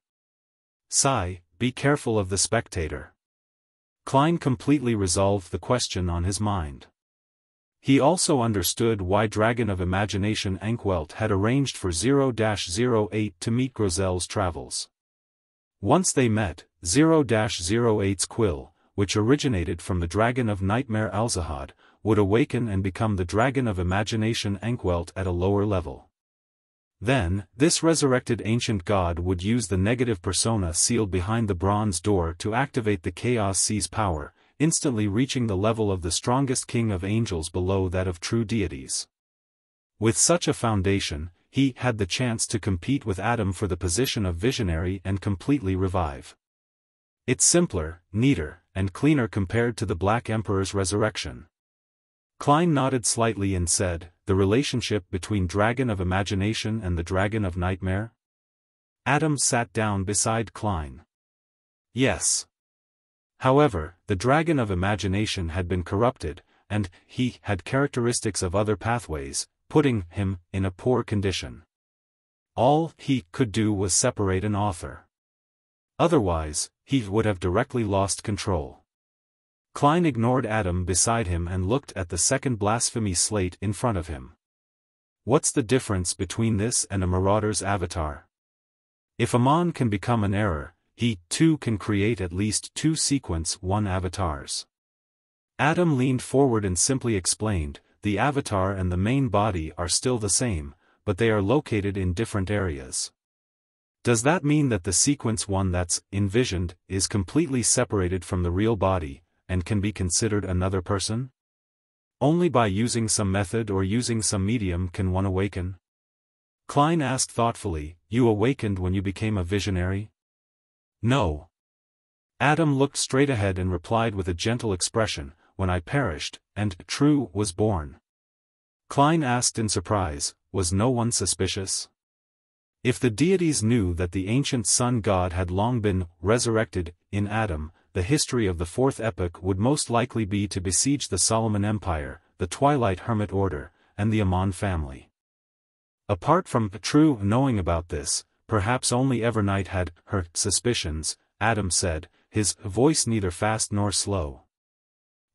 Sigh, be careful of the spectator. Klein completely resolved the question on his mind. He also understood why Dragon of Imagination Enkwelt had arranged for 0-08 to meet Grozel's travels. Once they met, 0-08's quill, which originated from the Dragon of Nightmare Alzahad, would awaken and become the Dragon of Imagination Enkwelt at a lower level. Then, this resurrected ancient god would use the negative persona sealed behind the bronze door to activate the Chaos Sea's power, instantly reaching the level of the strongest king of angels below that of true deities. With such a foundation, he had the chance to compete with Adam for the position of visionary and completely revive. It's simpler, neater, and cleaner compared to the Black Emperor's resurrection. Klein nodded slightly and said, the relationship between Dragon of Imagination and the Dragon of Nightmare? Adam sat down beside Klein. Yes. However, the Dragon of Imagination had been corrupted, and he had characteristics of other pathways, putting him in a poor condition. All he could do was separate an author. Otherwise, he would have directly lost control. Klein ignored Adam beside him and looked at the second blasphemy slate in front of him. What's the difference between this and a marauder's avatar? If Amon can become an error, he, too, can create at least 2 sequence 1 avatars. Adam leaned forward and simply explained, the avatar and the main body are still the same, but they are located in different areas. Does that mean that the sequence 1 that's envisioned is completely separated from the real body, and can be considered another person? Only by using some method or using some medium can one awaken? Klein asked thoughtfully, you awakened when you became a visionary? No. Adam looked straight ahead and replied with a gentle expression, when I perished, and True was born. Klein asked in surprise, was no one suspicious? If the deities knew that the ancient sun god had long been resurrected in Adam, the history of the fourth epoch would most likely be to besiege the Solomon Empire, the Twilight Hermit Order, and the Amon family. Apart from True knowing about this, perhaps only Evernight had her suspicions, Adam said, his voice neither fast nor slow.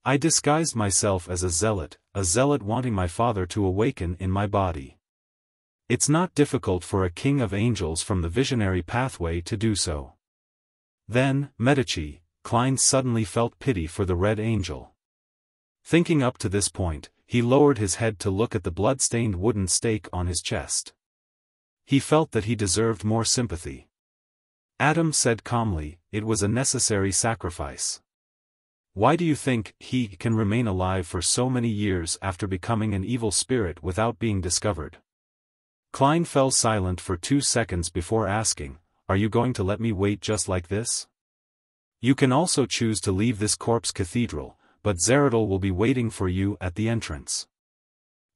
I disguised myself as a zealot wanting my father to awaken in my body. It's not difficult for a king of angels from the visionary pathway to do so. Then, Medici, Klein suddenly felt pity for the Red Angel. Thinking up to this point, he lowered his head to look at the blood-stained wooden stake on his chest. He felt that he deserved more sympathy. Adam said calmly, it was a necessary sacrifice. Why do you think he can remain alive for so many years after becoming an evil spirit without being discovered? Klein fell silent for 2 seconds before asking, are you going to let me wait just like this? You can also choose to leave this corpse cathedral, but Zeradol will be waiting for you at the entrance.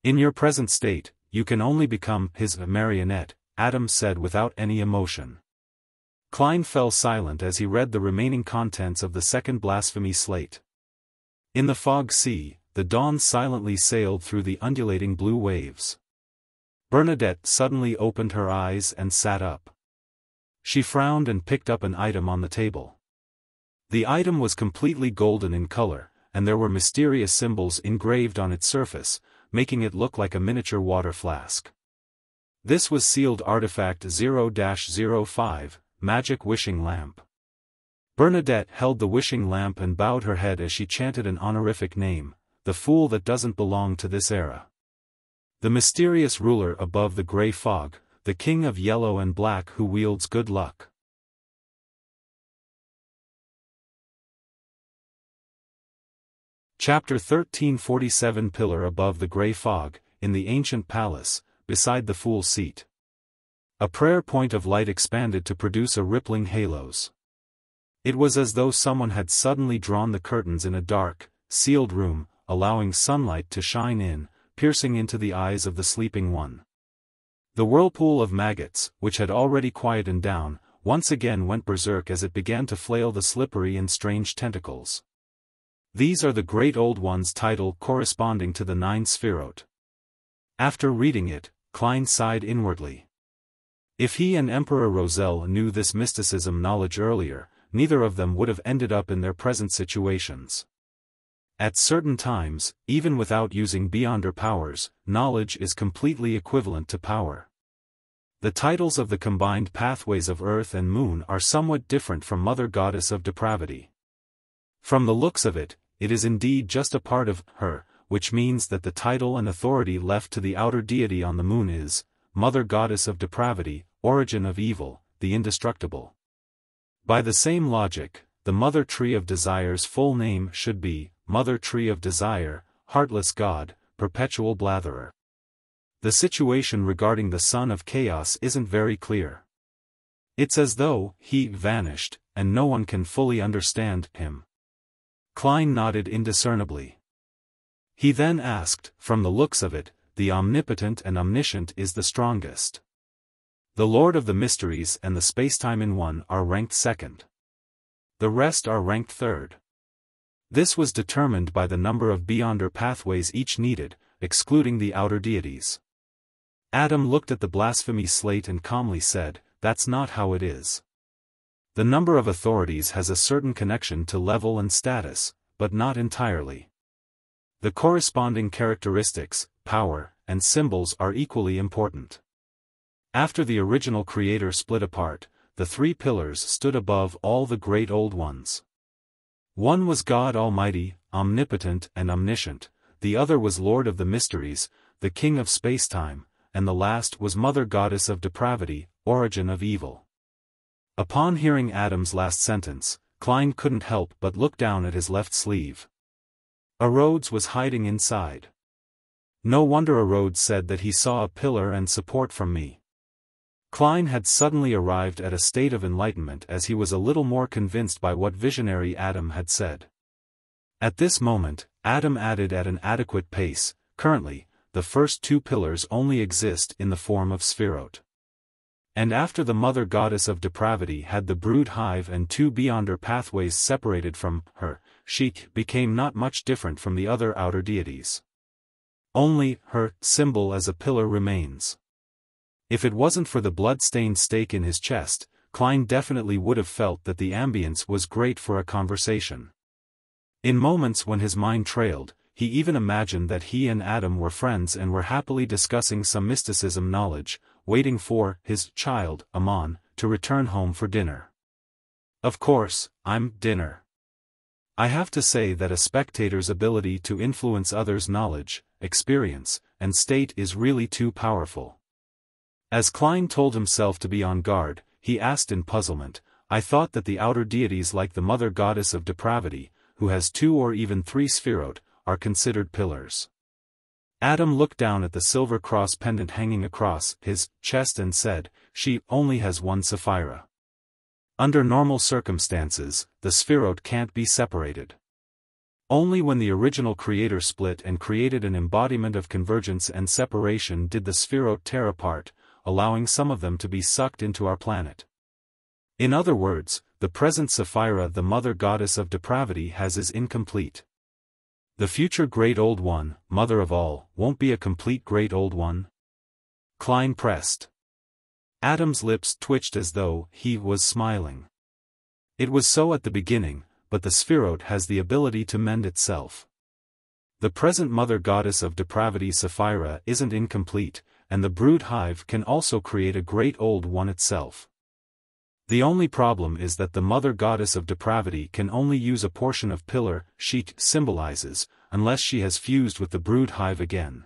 In your present state, you can only become his marionette, Adam said without any emotion. Klein fell silent as he read the remaining contents of the second blasphemy slate. In the fog sea, the dawn silently sailed through the undulating blue waves. Bernadette suddenly opened her eyes and sat up. She frowned and picked up an item on the table. The item was completely golden in color, and there were mysterious symbols engraved on its surface, making it look like a miniature water flask. This was sealed artifact 0-05, Magic Wishing Lamp. Bernadette held the wishing lamp and bowed her head as she chanted an honorific name, the fool that doesn't belong to this era. The mysterious ruler above the gray fog, the king of yellow and black who wields good luck. Chapter 1347 Pillar above the gray fog, in the ancient palace, beside the fool's seat. A prayer point of light expanded to produce a rippling halos. It was as though someone had suddenly drawn the curtains in a dark, sealed room, allowing sunlight to shine in, piercing into the eyes of the sleeping one. The whirlpool of maggots, which had already quietened down, once again went berserk as it began to flail the slippery and strange tentacles. These are the great old one's title corresponding to the 9 Sphirot. After reading it, Klein sighed inwardly. If he and Emperor Roselle knew this mysticism knowledge earlier, neither of them would have ended up in their present situations. At certain times, even without using beyonder powers, knowledge is completely equivalent to power. The titles of the combined pathways of Earth and Moon are somewhat different from Mother Goddess of Depravity. From the looks of it, it is indeed just a part of her, which means that the title and authority left to the outer deity on the moon is Mother Goddess of Depravity, Origin of Evil, the Indestructible. By the same logic, the Mother Tree of Desire's full name should be Mother Tree of Desire, Heartless God, Perpetual Blatherer. The situation regarding the Son of Chaos isn't very clear. It's as though he vanished, and no one can fully understand him. Klein nodded indiscernibly. He then asked, from the looks of it, the omnipotent and omniscient is the strongest. The Lord of the Mysteries and the Spacetime in One are ranked second. The rest are ranked third. This was determined by the number of beyonder pathways each needed, excluding the outer deities. Adam looked at the blasphemy slate and calmly said, that's not how it is. The number of authorities has a certain connection to level and status, but not entirely. The corresponding characteristics, power, and symbols are equally important. After the original creator split apart, the 3 pillars stood above all the great old ones. One was God Almighty, omnipotent and omniscient, the other was Lord of the Mysteries, the King of Spacetime, and the last was Mother Goddess of Depravity, Origin of Evil. Upon hearing Adam's last sentence, Klein couldn't help but look down at his left sleeve. Rhodes was hiding inside. No wonder Rhodes said that he saw a pillar and support from me. Klein had suddenly arrived at a state of enlightenment as he was a little more convinced by what visionary Adam had said. At this moment, Adam added at an adequate pace, currently, the first two pillars only exist in the form of Sphirot. And after the mother goddess of depravity had the brood hive and two beyonder pathways separated from her, she became not much different from the other outer deities. Only her symbol as a pillar remains. If it wasn't for the blood-stained stake in his chest, Klein definitely would have felt that the ambience was great for a conversation. In moments when his mind trailed, he even imagined that he and Adam were friends and were happily discussing some mysticism knowledge, waiting for his child, Amon, to return home for dinner. Of course, I'm dinner. I have to say that a spectator's ability to influence others' knowledge, experience, and state is really too powerful. As Klein told himself to be on guard, he asked in puzzlement, I thought that the outer deities like the mother goddess of depravity, who has 2 or even 3 Sphirot, are considered pillars. Adam looked down at the silver cross pendant hanging across his chest and said, she only has 1 Sapphira. Under normal circumstances, the Sphirot can't be separated. Only when the original creator split and created an embodiment of convergence and separation did the Sphirot tear apart, allowing some of them to be sucked into our planet. In other words, the present Sapphira the mother goddess of depravity has is incomplete. The future Great Old One, mother of all, won't be a complete Great Old One? Klein pressed. Adam's lips twitched as though he was smiling. It was so at the beginning, but the Sphirot has the ability to mend itself. The present mother goddess of depravity Sapphira isn't incomplete, and the brood hive can also create a Great Old One itself. The only problem is that the mother goddess of depravity can only use a portion of pillar she symbolizes, unless she has fused with the brood hive again.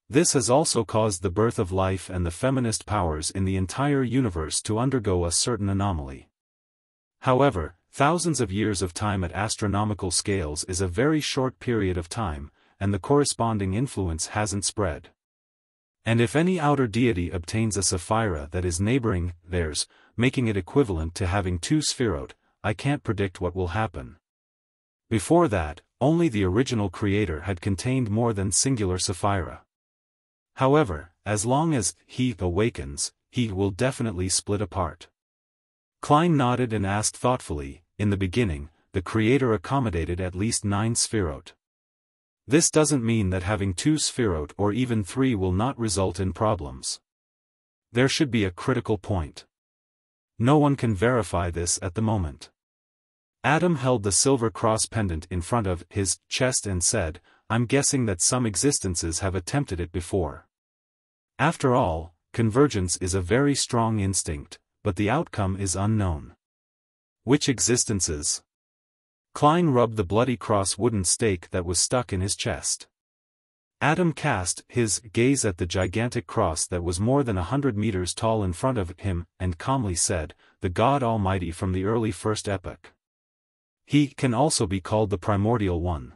This has also caused the birth of life and the feminist powers in the entire universe to undergo a certain anomaly. However, thousands of years of time at astronomical scales is a very short period of time, and the corresponding influence hasn't spread. And if any outer deity obtains a Sapphira that is neighboring theirs, making it equivalent to having 2 Sphirot, I can't predict what will happen. Before that, only the original creator had contained more than singular Sapphira. However, as long as he awakens, he will definitely split apart. Klein nodded and asked thoughtfully, in the beginning, the creator accommodated at least 9 Sphirot. This doesn't mean that having 2 Sphirot or even 3 will not result in problems. There should be a critical point. No one can verify this at the moment. Adam held the silver cross pendant in front of his chest and said, I'm guessing that some existences have attempted it before. After all, convergence is a very strong instinct, but the outcome is unknown. Which existences? Klein rubbed the bloody cross wooden stake that was stuck in his chest. Adam cast his gaze at the gigantic cross that was more than 100 meters tall in front of him, and calmly said, the God Almighty from the early first epoch. He can also be called the primordial one.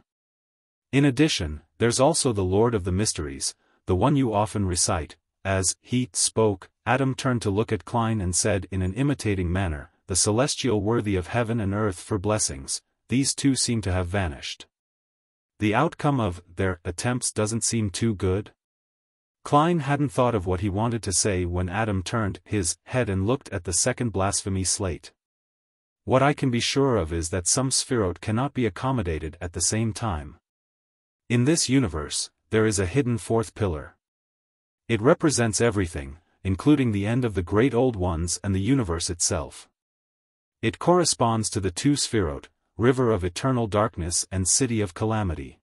In addition, there's also the Lord of the Mysteries, the one you often recite. As he spoke, Adam turned to look at Klein and said in an imitating manner, the celestial worthy of heaven and earth for blessings. These two seem to have vanished. The outcome of their attempts doesn't seem too good. Klein hadn't thought of what he wanted to say when Adam turned his head and looked at the second blasphemy slate. What I can be sure of is that some Sphirot cannot be accommodated at the same time. In this universe, there is a hidden 4th pillar. It represents everything, including the end of the Great Old Ones and the universe itself. It corresponds to the 2 Sphirot, river of eternal darkness and city of calamity.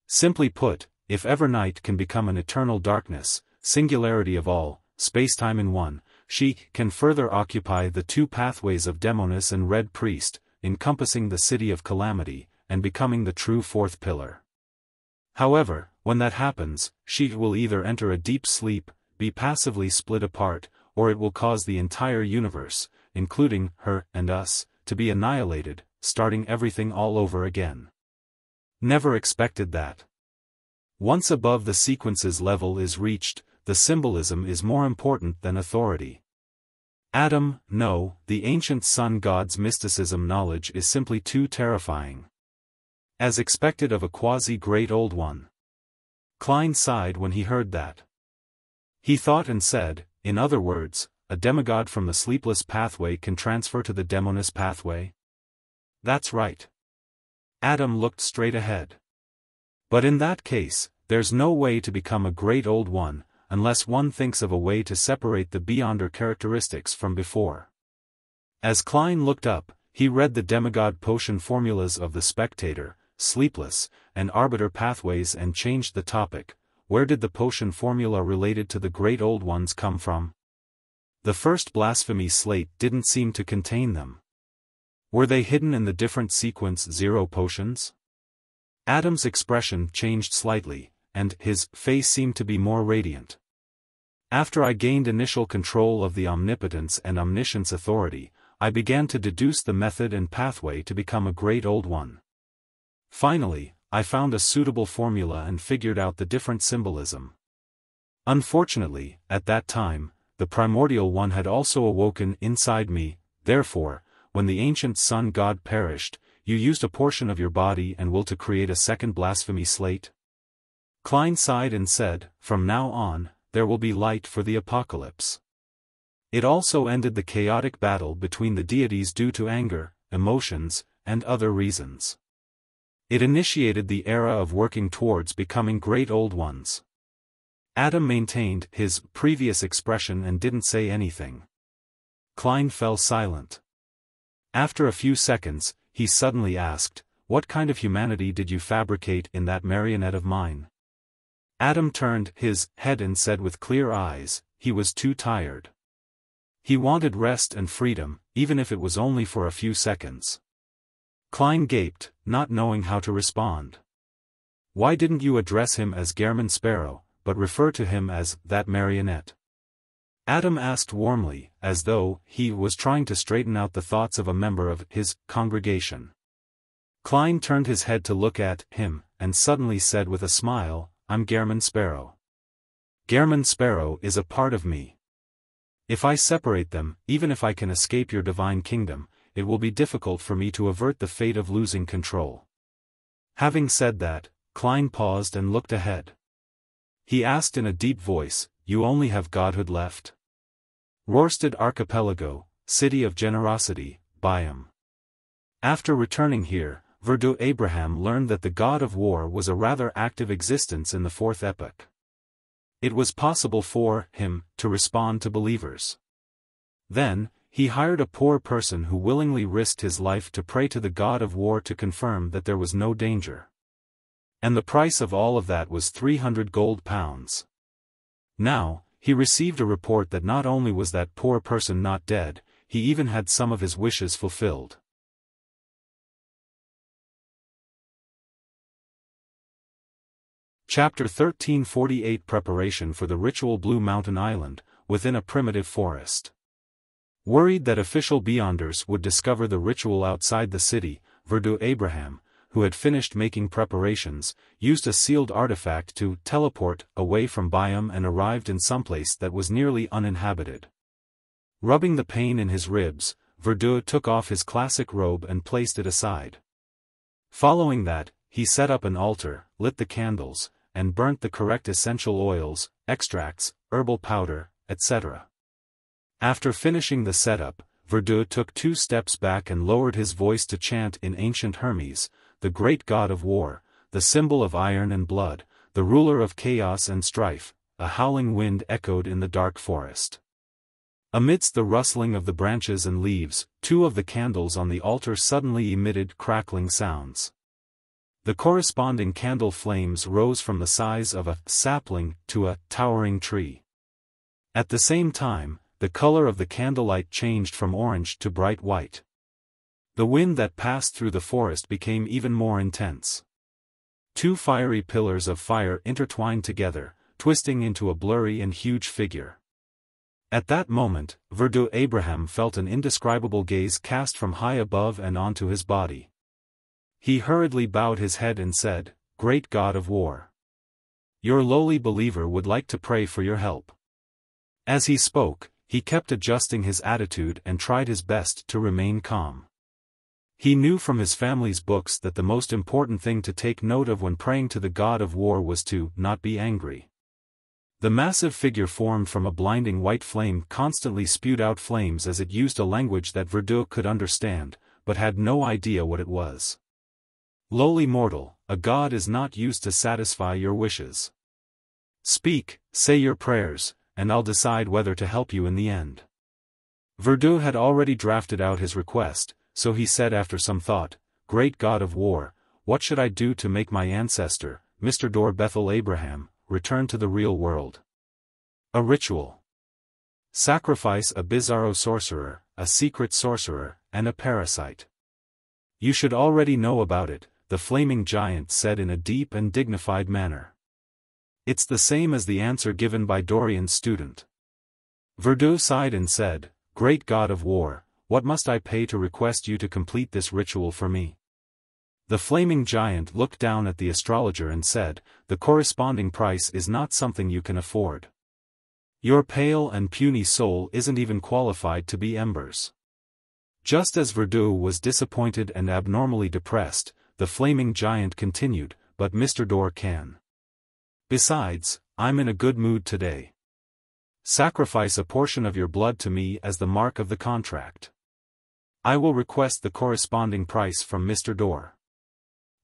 Simply put, if ever night can become an eternal darkness, singularity of all, spacetime in one, she can further occupy the 2 pathways of Demonis and Red Priest, encompassing the city of calamity, and becoming the true 4th pillar. However, when that happens, she will either enter a deep sleep, be passively split apart, or it will cause the entire universe, including her and us, to be annihilated, starting everything all over again. Never expected that. Once above the sequences level is reached, the symbolism is more important than authority. Adam, no, the ancient sun god's mysticism knowledge is simply too terrifying. As expected of a quasi-great old one. Klein sighed when he heard that. He thought and said, in other words, a demigod from the sleepless pathway can transfer to the demoness pathway? That's right. Adam looked straight ahead. But in that case, there's no way to become a great old one, unless one thinks of a way to separate the beyonder characteristics from before. As Klein looked up, he read the demigod potion formulas of the spectator, sleepless, and arbiter pathways and changed the topic. Where did the potion formula related to the great old ones come from? The first blasphemy slate didn't seem to contain them. Were they hidden in the different sequence 0 potions? Adam's expression changed slightly, and his face seemed to be more radiant. After I gained initial control of the omnipotence and omniscience authority, I began to deduce the method and pathway to become a great old one. Finally, I found a suitable formula and figured out the different symbolism. Unfortunately, at that time, the primordial one had also awoken inside me. Therefore, when the ancient sun god perished, you used a portion of your body and will to create a second blasphemy slate? Klein sighed and said, from now on, there will be light for the apocalypse. It also ended the chaotic battle between the deities due to anger, emotions, and other reasons. It initiated the era of working towards becoming great old ones. Adam maintained his previous expression and didn't say anything. Klein fell silent. After a few seconds, he suddenly asked, what kind of humanity did you fabricate in that marionette of mine? Adam turned his head and said with clear eyes, he was too tired. He wanted rest and freedom, even if it was only for a few seconds. Klein gaped, not knowing how to respond. Why didn't you address him as Gehrman Sparrow, but refer to him as that marionette? Adam asked warmly, as though he was trying to straighten out the thoughts of a member of his congregation. Klein turned his head to look at him, and suddenly said with a smile, I'm Gehrman Sparrow. Gehrman Sparrow is a part of me. If I separate them, even if I can escape your divine kingdom, it will be difficult for me to avert the fate of losing control. Having said that, Klein paused and looked ahead. He asked in a deep voice, you only have godhood left? Rorstad Archipelago, City of Generosity, Biome. After returning here, Verdu Abraham learned that the god of war was a rather active existence in the fourth epoch. It was possible for him to respond to believers. Then, he hired a poor person who willingly risked his life to pray to the god of war to confirm that there was no danger. And the price of all of that was 300 gold pounds. Now, he received a report that not only was that poor person not dead, he even had some of his wishes fulfilled. Chapter 1348 Preparation for the ritual Blue Mountain Island, within a primitive forest. Worried that official Beyonders would discover the ritual outside the city, Verdu Abraham, who had finished making preparations, used a sealed artifact to teleport away from Biome and arrived in someplace that was nearly uninhabited. Rubbing the pain in his ribs, Verdu took off his classic robe and placed it aside. Following that, he set up an altar, lit the candles, and burnt the correct essential oils, extracts, herbal powder, etc. After finishing the setup, Verdu took 2 steps back and lowered his voice to chant in ancient Hermes, the great god of war, the symbol of iron and blood, the ruler of chaos and strife. A howling wind echoed in the dark forest. Amidst the rustling of the branches and leaves, 2 of the candles on the altar suddenly emitted crackling sounds. The corresponding candle flames rose from the size of a sapling to a towering tree. At the same time, the color of the candlelight changed from orange to bright white. The wind that passed through the forest became even more intense. 2 fiery pillars of fire intertwined together, twisting into a blurry and huge figure. At that moment, Verdu Abraham felt an indescribable gaze cast from high above and onto his body. He hurriedly bowed his head and said, "Great God of War. Your lowly believer would like to pray for your help." As he spoke, he kept adjusting his attitude and tried his best to remain calm. He knew from his family's books that the most important thing to take note of when praying to the God of War was to not be angry. The massive figure formed from a blinding white flame constantly spewed out flames as it used a language that Verdun could understand, but had no idea what it was. "Lowly mortal, a god is not used to satisfy your wishes. Speak, say your prayers, and I'll decide whether to help you in the end." Verdun had already drafted out his request, so he said after some thought, "Great God of War, what should I do to make my ancestor, Mr. Dor Bethel Abraham, return to the real world?" "A ritual. Sacrifice a bizarro sorcerer, a secret sorcerer, and a parasite. You should already know about it," the flaming giant said in a deep and dignified manner. "It's the same as the answer given by Dorian's student." Verdun sighed and said, "Great God of War, what must I pay to request you to complete this ritual for me?" The flaming giant looked down at the astrologer and said, "The corresponding price is not something you can afford. Your pale and puny soul isn't even qualified to be embers." Just as Verdun was disappointed and abnormally depressed, the flaming giant continued, "But Mr. Dor can. Besides, I'm in a good mood today. Sacrifice a portion of your blood to me as the mark of the contract. I will request the corresponding price from Mr. Dor."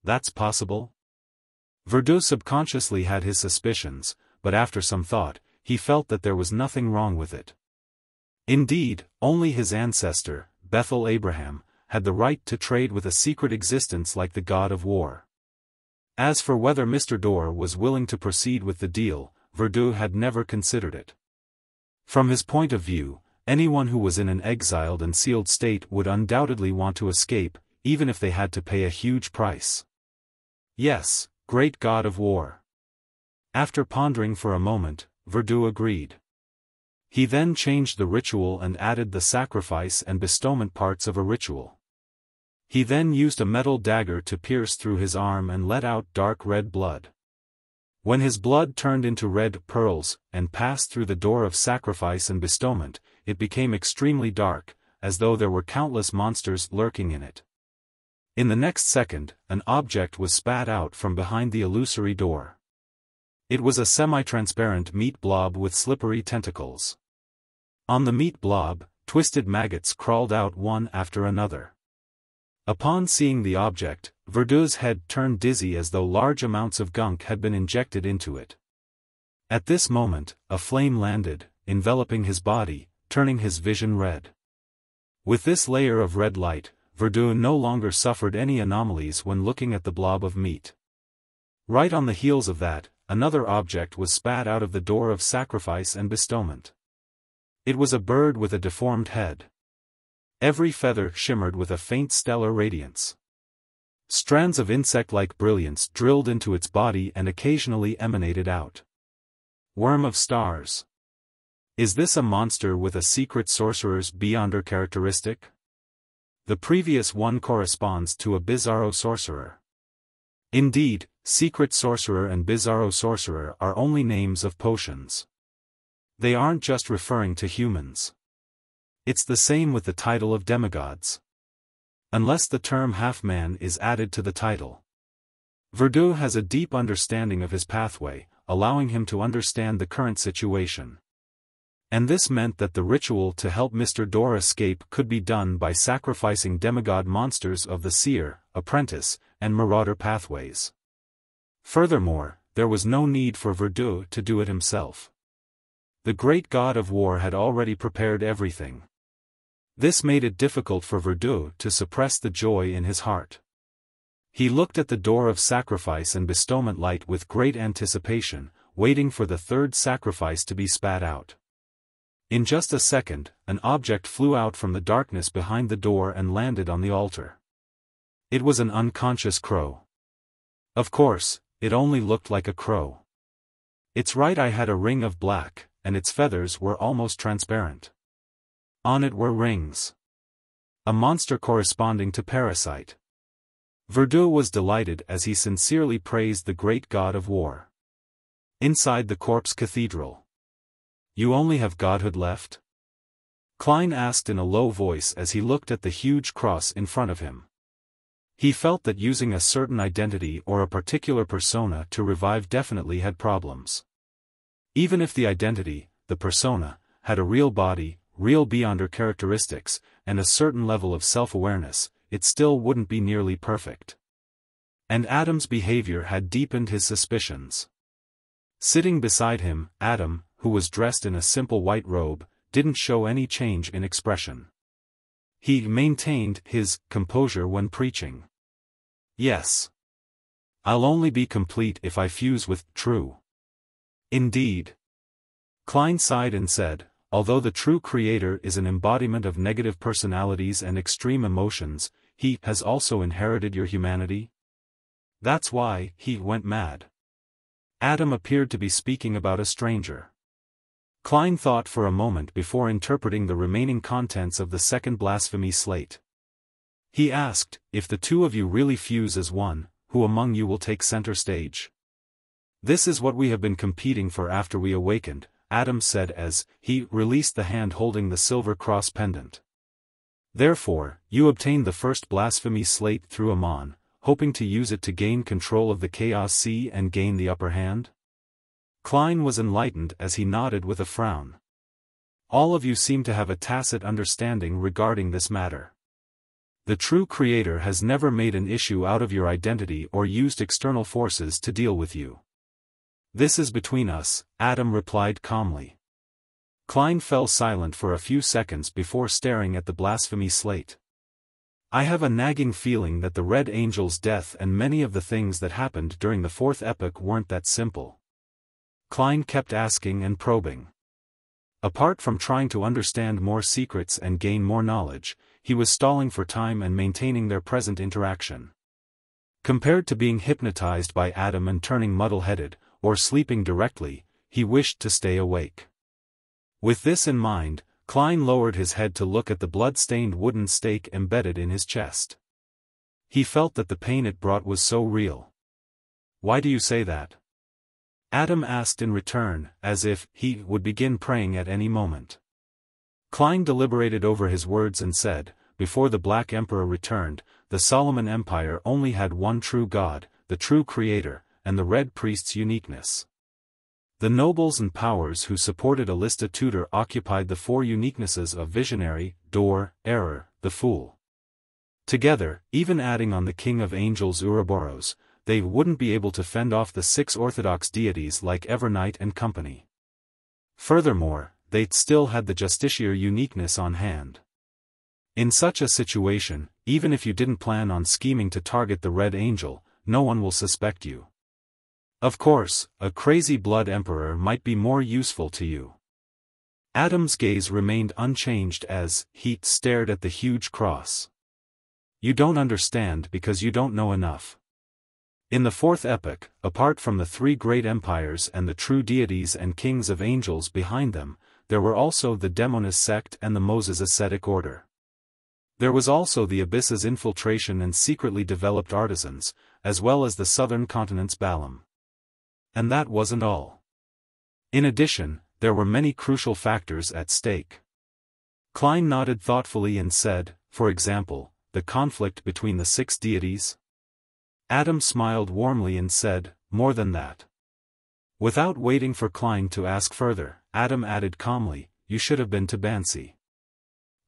"That's possible?" Verdun subconsciously had his suspicions, but after some thought, he felt that there was nothing wrong with it. Indeed, only his ancestor, Bethel Abraham, had the right to trade with a secret existence like the God of War. As for whether Mr. Dor was willing to proceed with the deal, Verdun had never considered it. From his point of view, anyone who was in an exiled and sealed state would undoubtedly want to escape, even if they had to pay a huge price. "Yes, great God of War." After pondering for a moment, Verdun agreed. He then changed the ritual and added the sacrifice and bestowment parts of a ritual. He then used a metal dagger to pierce through his arm and let out dark red blood. When his blood turned into red pearls and passed through the door of sacrifice and bestowment, it became extremely dark, as though there were countless monsters lurking in it. In the next second, an object was spat out from behind the illusory door. It was a semi-transparent meat blob with slippery tentacles. On the meat blob, twisted maggots crawled out one after another. Upon seeing the object, Verdun's head turned dizzy as though large amounts of gunk had been injected into it. At this moment, a flame landed, enveloping his body, turning his vision red. With this layer of red light, Verdun no longer suffered any anomalies when looking at the blob of meat. Right on the heels of that, another object was spat out of the door of sacrifice and bestowment. It was a bird with a deformed head. Every feather shimmered with a faint stellar radiance. Strands of insect-like brilliance drilled into its body and occasionally emanated out. Worm of stars. Is this a monster with a secret sorcerer's beyonder characteristic? The previous one corresponds to a bizarro sorcerer. Indeed, secret sorcerer and bizarro sorcerer are only names of potions. They aren't just referring to humans. It's the same with the title of demigods. Unless the term half-man is added to the title. Verdun has a deep understanding of his pathway, allowing him to understand the current situation. And this meant that the ritual to help Mr. Dor escape could be done by sacrificing demigod monsters of the seer, apprentice, and marauder pathways. Furthermore, there was no need for Verdun to do it himself. The great God of War had already prepared everything. This made it difficult for Verdun to suppress the joy in his heart. He looked at the door of sacrifice and bestowment light with great anticipation, waiting for the third sacrifice to be spat out. In just a second, an object flew out from the darkness behind the door and landed on the altar. It was an unconscious crow. Of course, it only looked like a crow. Its right eye had a ring of black, and its feathers were almost transparent. On it were rings. A monster corresponding to parasite. Verdun was delighted as he sincerely praised the great god of war. Inside the corpse cathedral. You only have godhood left? Klein asked in a low voice as he looked at the huge cross in front of him. He felt that using a certain identity or a particular persona to revive definitely had problems. Even if the identity, the persona, had a real body, real beyonder characteristics, and a certain level of self-awareness, it still wouldn't be nearly perfect. And Adam's behavior had deepened his suspicions. Sitting beside him, Adam, who was dressed in a simple white robe, didn't show any change in expression. He maintained his composure when preaching. Yes. I'll only be complete if I fuse with true. Indeed. Klein sighed and said, although the true creator is an embodiment of negative personalities and extreme emotions, he has also inherited your humanity. That's why he went mad. Adam appeared to be speaking about a stranger. Klein thought for a moment before interpreting the remaining contents of the second blasphemy slate. He asked, if the two of you really fuse as one, who among you will take center stage? This is what we have been competing for after we awakened, Adam said as he released the hand holding the silver cross pendant. Therefore, you obtained the first blasphemy slate through Amon, hoping to use it to gain control of the Chaos Sea and gain the upper hand? Klein was enlightened as he nodded with a frown. All of you seem to have a tacit understanding regarding this matter. The true creator has never made an issue out of your identity or used external forces to deal with you. This is between us, Adam replied calmly. Klein fell silent for a few seconds before staring at the blasphemy slate. I have a nagging feeling that the Red Angel's death and many of the things that happened during the fourth epoch weren't that simple. Klein kept asking and probing. Apart from trying to understand more secrets and gain more knowledge, he was stalling for time and maintaining their present interaction. Compared to being hypnotized by Adam and turning muddle-headed, or sleeping directly, he wished to stay awake. With this in mind, Klein lowered his head to look at the blood-stained wooden stake embedded in his chest. He felt that the pain it brought was so real. Why do you say that? Adam asked in return, as if he would begin praying at any moment. Klein deliberated over his words and said, before the Black Emperor returned, the Solomon Empire only had one true God, the true Creator, and the Red Priest's uniqueness. The nobles and powers who supported Alista Tudor occupied the four uniquenesses of visionary, door, error, the fool. Together, even adding on the king of angels Ouroboros, they wouldn't be able to fend off the six orthodox deities like Evernight and company. Furthermore, they still had the justiciar uniqueness on hand. In such a situation, even if you didn't plan on scheming to target the Red Angel, no one will suspect you. Of course, a crazy blood emperor might be more useful to you. Adam's gaze remained unchanged as he stared at the huge cross. You don't understand because you don't know enough. In the fourth epoch, apart from the three great empires and the true deities and kings of angels behind them, there were also the Demonist sect and the Moses ascetic order. There was also the Abyss's infiltration and secretly developed artisans, as well as the southern continent's Balaam. And that wasn't all. In addition, there were many crucial factors at stake. Klein nodded thoughtfully and said, for example, the conflict between the six deities? Adam smiled warmly and said, more than that. Without waiting for Klein to ask further, Adam added calmly, you should have been to Bansi.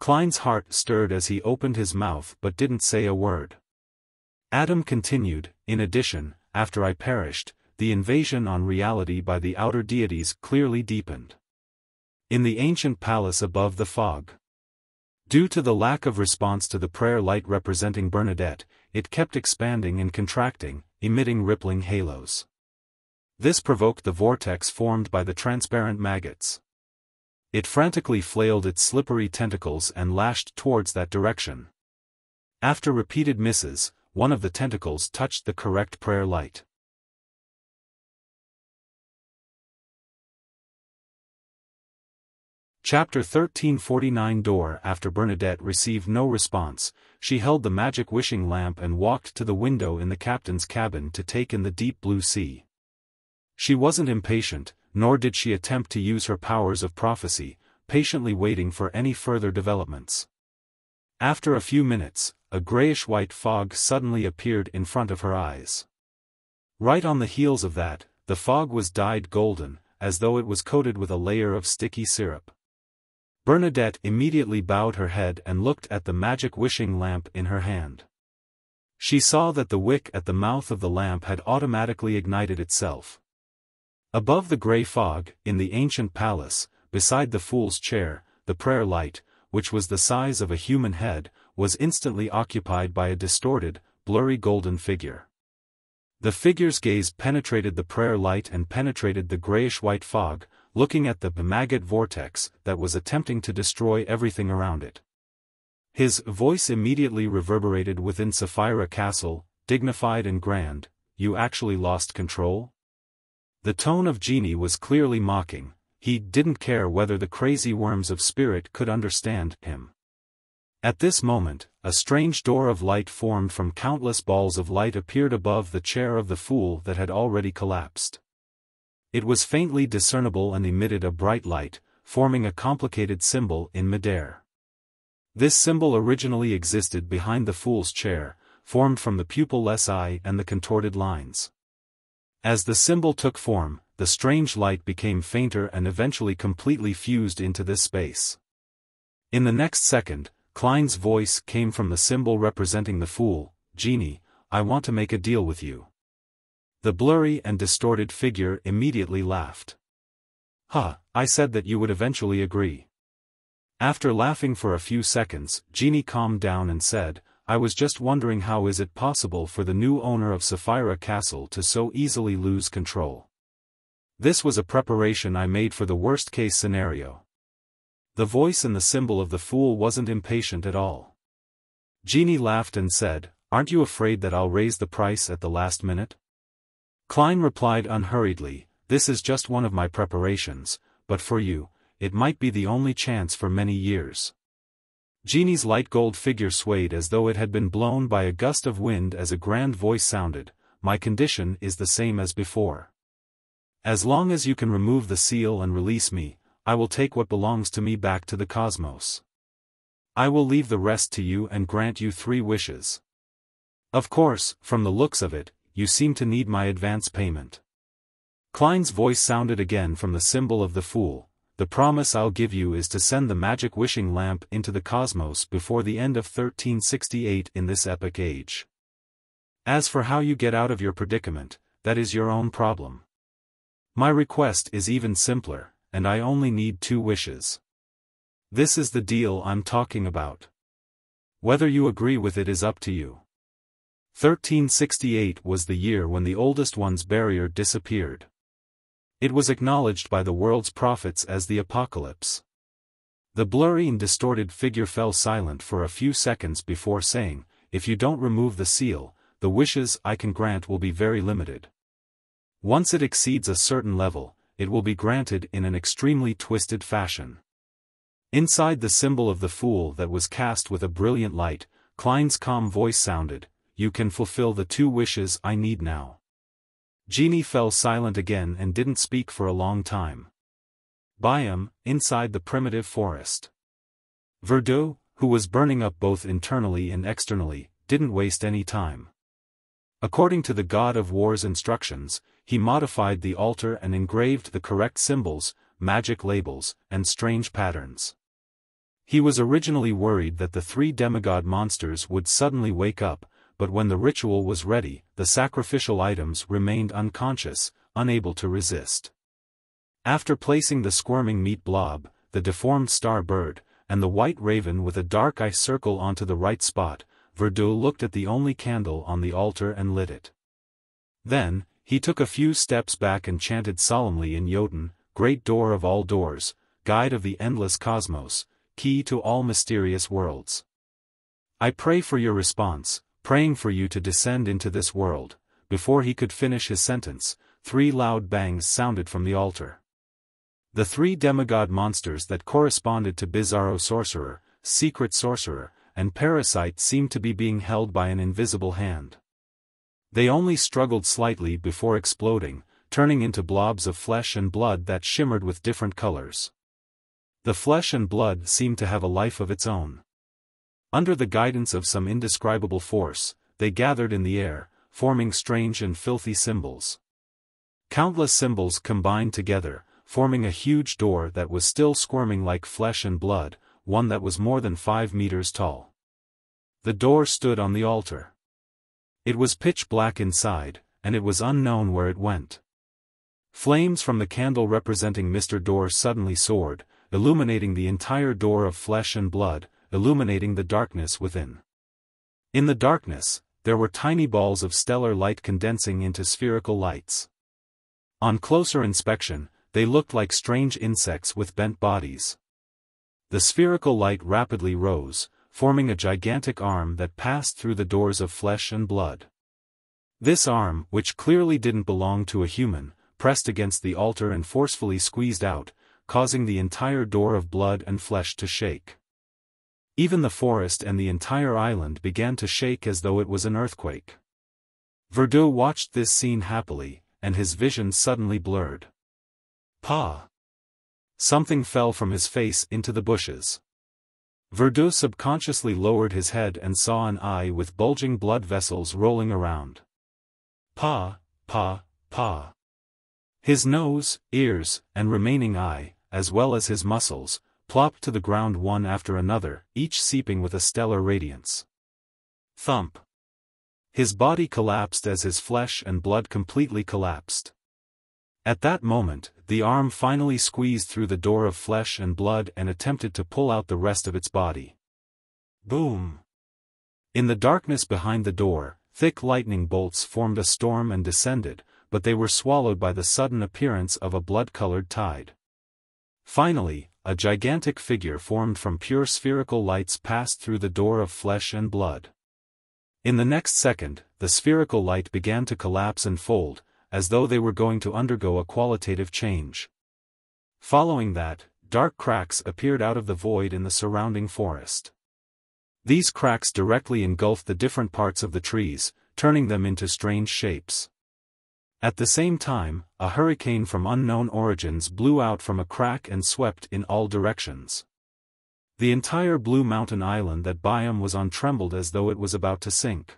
Klein's heart stirred as he opened his mouth but didn't say a word. Adam continued, in addition, after I perished, the invasion on reality by the outer deities clearly deepened. In the ancient palace above the fog. Due to the lack of response to the prayer light representing Bernadette, it kept expanding and contracting, emitting rippling halos. This provoked the vortex formed by the transparent maggots. It frantically flailed its slippery tentacles and lashed towards that direction. After repeated misses, one of the tentacles touched the correct prayer light. Chapter 1349 Door. After Bernadette received no response, she held the magic wishing lamp and walked to the window in the captain's cabin to take in the deep blue sea. She wasn't impatient, nor did she attempt to use her powers of prophecy, patiently waiting for any further developments. After a few minutes, a grayish-white fog suddenly appeared in front of her eyes. Right on the heels of that, the fog was dyed golden, as though it was coated with a layer of sticky syrup. Bernadette immediately bowed her head and looked at the magic wishing lamp in her hand. She saw that the wick at the mouth of the lamp had automatically ignited itself. Above the grey fog, in the ancient palace, beside the fool's chair, the prayer light, which was the size of a human head, was instantly occupied by a distorted, blurry golden figure. The figure's gaze penetrated the prayer light and penetrated the grayish-white fog, looking at the maggot vortex that was attempting to destroy everything around it. His voice immediately reverberated within Sapphira Castle, dignified and grand. "You actually lost control?" The tone of Genie was clearly mocking. He didn't care whether the crazy worms of spirit could understand him. At this moment, a strange door of light formed from countless balls of light appeared above the chair of the fool that had already collapsed. It was faintly discernible and emitted a bright light, forming a complicated symbol in midair. This symbol originally existed behind the fool's chair, formed from the pupil-less eye and the contorted lines. As the symbol took form, the strange light became fainter and eventually completely fused into this space. In the next second, Klein's voice came from the symbol representing the fool. "Genie, I want to make a deal with you." The blurry and distorted figure immediately laughed. "Huh, I said that you would eventually agree." After laughing for a few seconds, Genie calmed down and said, "I was just wondering how is it possible for the new owner of Sapphira Castle to so easily lose control. This was a preparation I made for the worst-case scenario." The voice and the symbol of the fool wasn't impatient at all. Genie laughed and said, "Aren't you afraid that I'll raise the price at the last minute?" Klein replied unhurriedly, "This is just one of my preparations, but for you, it might be the only chance for many years." Genie's light gold figure swayed as though it had been blown by a gust of wind as a grand voice sounded, "My condition is the same as before. As long as you can remove the seal and release me, I will take what belongs to me back to the cosmos. I will leave the rest to you and grant you 3 wishes. Of course, from the looks of it, you seem to need my advance payment." Klein's voice sounded again from the symbol of the fool. "The promise I'll give you is to send the magic wishing lamp into the cosmos before the end of 1368 in this epic age. As for how you get out of your predicament, that is your own problem. My request is even simpler, and I only need 2 wishes. This is the deal I'm talking about. Whether you agree with it is up to you." 1368 was the year when the oldest one's barrier disappeared. It was acknowledged by the world's prophets as the apocalypse. The blurry and distorted figure fell silent for a few seconds before saying, "If you don't remove the seal, the wishes I can grant will be very limited. Once it exceeds a certain level, it will be granted in an extremely twisted fashion." Inside the symbol of the fool that was cast with a brilliant light, Klein's calm voice sounded, "You can fulfill the 2 wishes I need now." Genie fell silent again and didn't speak for a long time. Biome, inside the primitive forest. Verdun, who was burning up both internally and externally, didn't waste any time. According to the God of War's instructions, he modified the altar and engraved the correct symbols, magic labels, and strange patterns. He was originally worried that the 3 demigod monsters would suddenly wake up, but when the ritual was ready, the sacrificial items remained unconscious, unable to resist. After placing the squirming meat blob, the deformed star bird, and the white raven with a dark eye circle onto the right spot, Verdun looked at the only candle on the altar and lit it. Then, he took a few steps back and chanted solemnly in Jotun, "Great door of all doors, guide of the endless cosmos, key to all mysterious worlds. I pray for your response, praying for you to descend into this world." Before he could finish his sentence, 3 loud bangs sounded from the altar. The three demigod monsters that corresponded to Bizarro Sorcerer, Secret Sorcerer, and Parasite seemed to be being held by an invisible hand. They only struggled slightly before exploding, turning into blobs of flesh and blood that shimmered with different colors. The flesh and blood seemed to have a life of its own. Under the guidance of some indescribable force, they gathered in the air, forming strange and filthy symbols. Countless symbols combined together, forming a huge door that was still squirming like flesh and blood, one that was more than 5 meters tall. The door stood on the altar. It was pitch black inside, and it was unknown where it went. Flames from the candle representing Mr. Door suddenly soared, illuminating the entire door of flesh and blood, illuminating the darkness within. In the darkness, there were tiny balls of stellar light condensing into spherical lights. On closer inspection, they looked like strange insects with bent bodies. The spherical light rapidly rose, forming a gigantic arm that passed through the doors of flesh and blood. This arm, which clearly didn't belong to a human, pressed against the altar and forcefully squeezed out, causing the entire door of blood and flesh to shake. Even the forest and the entire island began to shake as though it was an earthquake. Verdun watched this scene happily, and his vision suddenly blurred. Pa! Something fell from his face into the bushes. Verdun subconsciously lowered his head and saw an eye with bulging blood vessels rolling around. Pa! Pa! Pa! His nose, ears, and remaining eye, as well as his muscles, plopped to the ground one after another, each seeping with a stellar radiance. Thump! His body collapsed as his flesh and blood completely collapsed. At that moment, the arm finally squeezed through the door of flesh and blood and attempted to pull out the rest of its body. Boom! In the darkness behind the door, thick lightning bolts formed a storm and descended, but they were swallowed by the sudden appearance of a blood-colored tide. Finally, a gigantic figure formed from pure spherical lights passed through the door of flesh and blood. In the next second, the spherical light began to collapse and fold, as though they were going to undergo a qualitative change. Following that, dark cracks appeared out of the void in the surrounding forest. These cracks directly engulfed the different parts of the trees, turning them into strange shapes. At the same time, a hurricane from unknown origins blew out from a crack and swept in all directions. The entire Blue Mountain Island that biome was on trembled as though it was about to sink.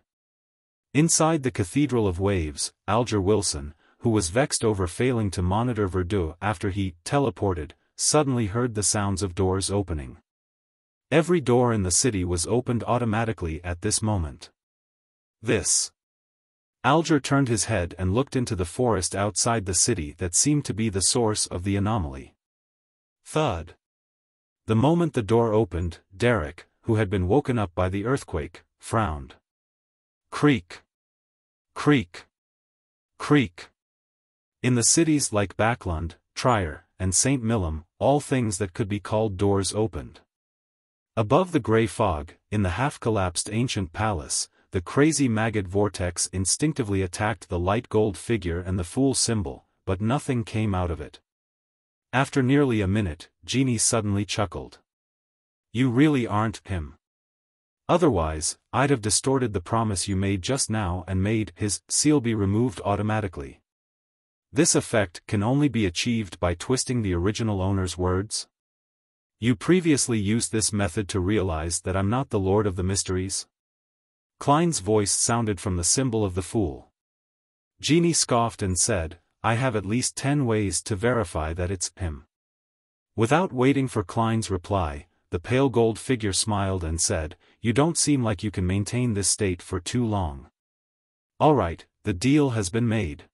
Inside the Cathedral of Waves, Alger Wilson, who was vexed over failing to monitor Verdun after he teleported, suddenly heard the sounds of doors opening. Every door in the city was opened automatically at this moment. Alger turned his head and looked into the forest outside the city that seemed to be the source of the anomaly. Thud! The moment the door opened, Derek, who had been woken up by the earthquake, frowned. Creak! Creak! Creak! In the cities like Backlund, Trier, and St. Millum, all things that could be called doors opened. Above the grey fog, in the half-collapsed ancient palace, the crazy maggot vortex instinctively attacked the light gold figure and the fool symbol, but nothing came out of it. After nearly a minute, Genie suddenly chuckled. You really aren't him. Otherwise, I'd have distorted the promise you made just now and made his seal be removed automatically. This effect can only be achieved by twisting the original owner's words. You previously used this method to realize that I'm not the Lord of the Mysteries? Klein's voice sounded from the symbol of the fool. Genie scoffed and said, I have at least 10 ways to verify that it's him. Without waiting for Klein's reply, the pale gold figure smiled and said, You don't seem like you can maintain this state for too long. Alright, the deal has been made.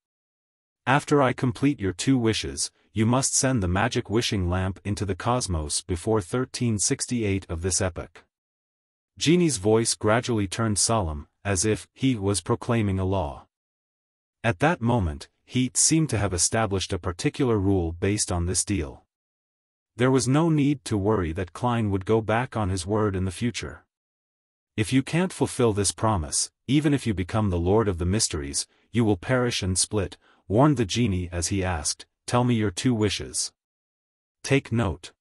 After I complete your 2 wishes, you must send the magic wishing lamp into the cosmos before 1368 of this epoch. Genie's voice gradually turned solemn, as if he was proclaiming a law. At that moment, he seemed to have established a particular rule based on this deal. There was no need to worry that Klein would go back on his word in the future. If you can't fulfill this promise, even if you become the Lord of the Mysteries, you will perish and split, warned the genie as he asked, Tell me your 2 wishes. Take note.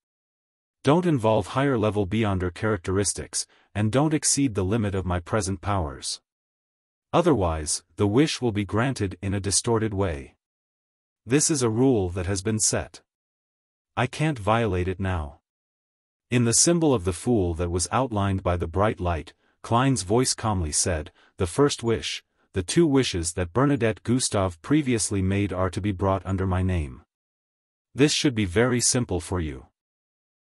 Don't involve higher-level Beyonder characteristics, and don't exceed the limit of my present powers. Otherwise, the wish will be granted in a distorted way. This is a rule that has been set. I can't violate it now. In the symbol of the fool that was outlined by the bright light, Klein's voice calmly said, "The first wish, the two wishes that Bernadette Gustave previously made are to be brought under my name. This should be very simple for you."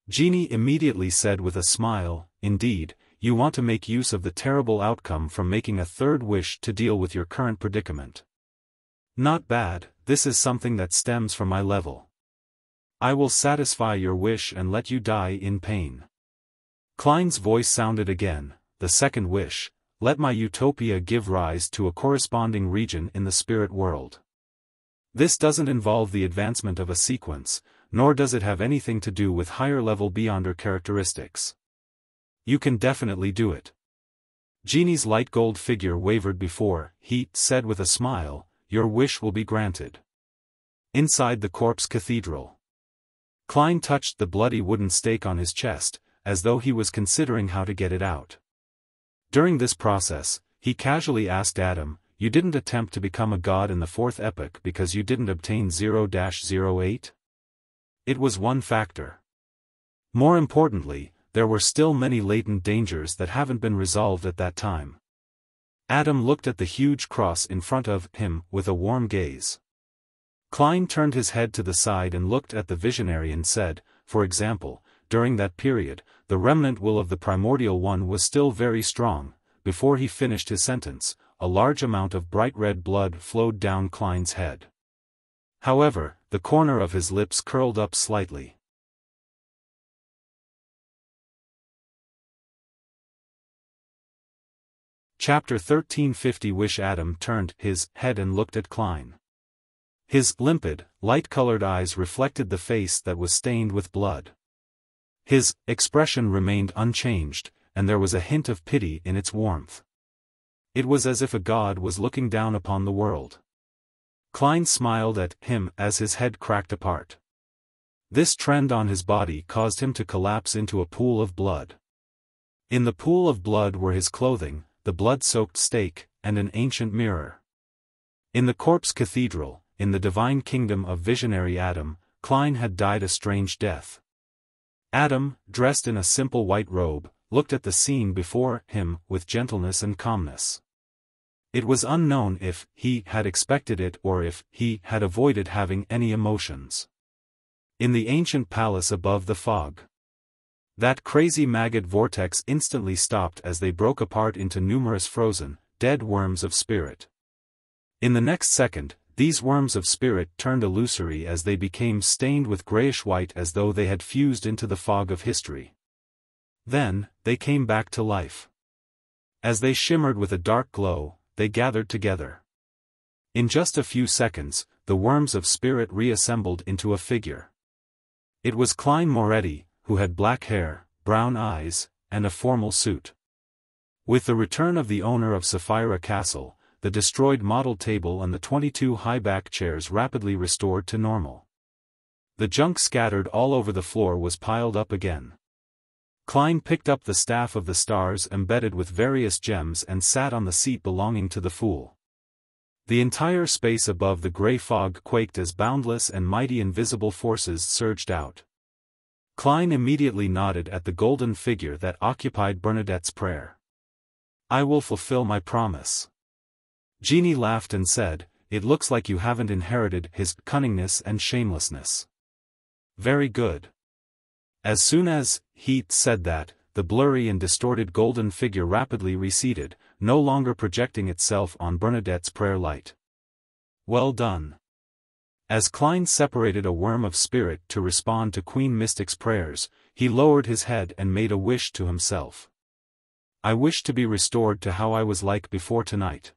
Genie immediately said with a smile, "Indeed, you want to make use of the terrible outcome from making a third wish to deal with your current predicament. Not bad, this is something that stems from my level. I will satisfy your wish and let you die in pain." Klein's voice sounded again, "The second wish, let my utopia give rise to a corresponding region in the spirit world. This doesn't involve the advancement of a sequence, nor does it have anything to do with higher-level Beyonder characteristics. You can definitely do it." Genie's light gold figure wavered before he said with a smile, "Your wish will be granted." Inside the corpse cathedral, Klein touched the bloody wooden stake on his chest, as though he was considering how to get it out. During this process, he casually asked Adam, "You didn't attempt to become a god in the fourth epoch because you didn't obtain 0-08? It was one factor. More importantly, there were still many latent dangers that haven't been resolved at that time." Adam looked at the huge cross in front of him with a warm gaze. Klein turned his head to the side and looked at the visionary and said, "For example, during that period, the remnant will of the primordial one was still very strong." Before he finished his sentence, a large amount of bright red blood flowed down Klein's head. However, the corner of his lips curled up slightly. Chapter 1350 Wish. Adam turned his head and looked at Klein. His limpid, light-colored eyes reflected the face that was stained with blood. His expression remained unchanged, and there was a hint of pity in its warmth. It was as if a god was looking down upon the world. Klein smiled at him as his head cracked apart. This trend on his body caused him to collapse into a pool of blood. In the pool of blood were his clothing, the blood-soaked stake, and an ancient mirror. In the corpse cathedral, in the divine kingdom of visionary Adam, Klein had died a strange death. Adam, dressed in a simple white robe, looked at the scene before him with gentleness and calmness. It was unknown if he had expected it or if he had avoided having any emotions. In the ancient palace above the fog, that crazy maggot vortex instantly stopped as they broke apart into numerous frozen, dead worms of spirit. In the next second, these worms of spirit turned illusory as they became stained with grayish-white as though they had fused into the fog of history. Then, they came back to life. As they shimmered with a dark glow, they gathered together. In just a few seconds, the worms of spirit reassembled into a figure. It was Klein Moretti, who had black hair, brown eyes, and a formal suit. With the return of the owner of Sapphira Castle, the destroyed model table and the 22 high-back chairs rapidly restored to normal. The junk scattered all over the floor was piled up again. Klein picked up the staff of the stars embedded with various gems and sat on the seat belonging to the fool. The entire space above the gray fog quaked as boundless and mighty invisible forces surged out. Klein immediately nodded at the golden figure that occupied Bernadette's prayer. "I will fulfill my promise." Genie laughed and said, "It looks like you haven't inherited his cunningness and shamelessness." "Very good." As soon as he said that, the blurry and distorted golden figure rapidly receded, no longer projecting itself on Bernadette's prayer light. "Well done." As Klein separated a worm of spirit to respond to Queen Mystic's prayers, he lowered his head and made a wish to himself. "I wish to be restored to how I was like before tonight."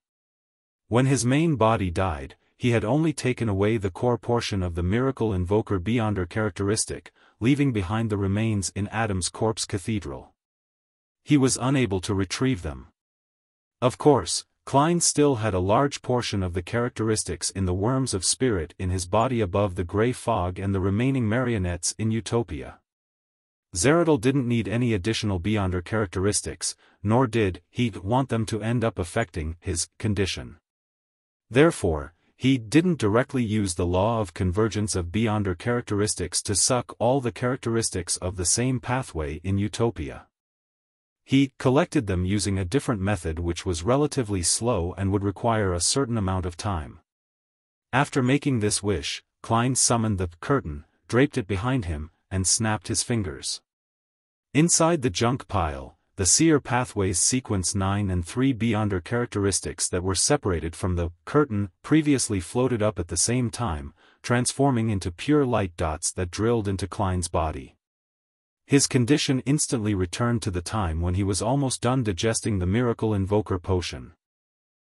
When his main body died, he had only taken away the core portion of the miracle invoker Beyonder characteristic, leaving behind the remains in Adam's corpse cathedral. He was unable to retrieve them. Of course, Klein still had a large portion of the characteristics in the worms of spirit in his body above the gray fog and the remaining marionettes in Utopia. Zeradol didn't need any additional Beyonder characteristics, nor did he want them to end up affecting his condition. Therefore, he didn't directly use the law of convergence of Beyonder characteristics to suck all the characteristics of the same pathway in Utopia. He collected them using a different method which was relatively slow and would require a certain amount of time. After making this wish, Klein summoned the curtain, draped it behind him, and snapped his fingers. Inside the junk pile, the seer pathways sequence 9 and 3 Beyonder characteristics that were separated from the curtain previously floated up at the same time, transforming into pure light dots that drilled into Klein's body. His condition instantly returned to the time when he was almost done digesting the miracle invoker potion.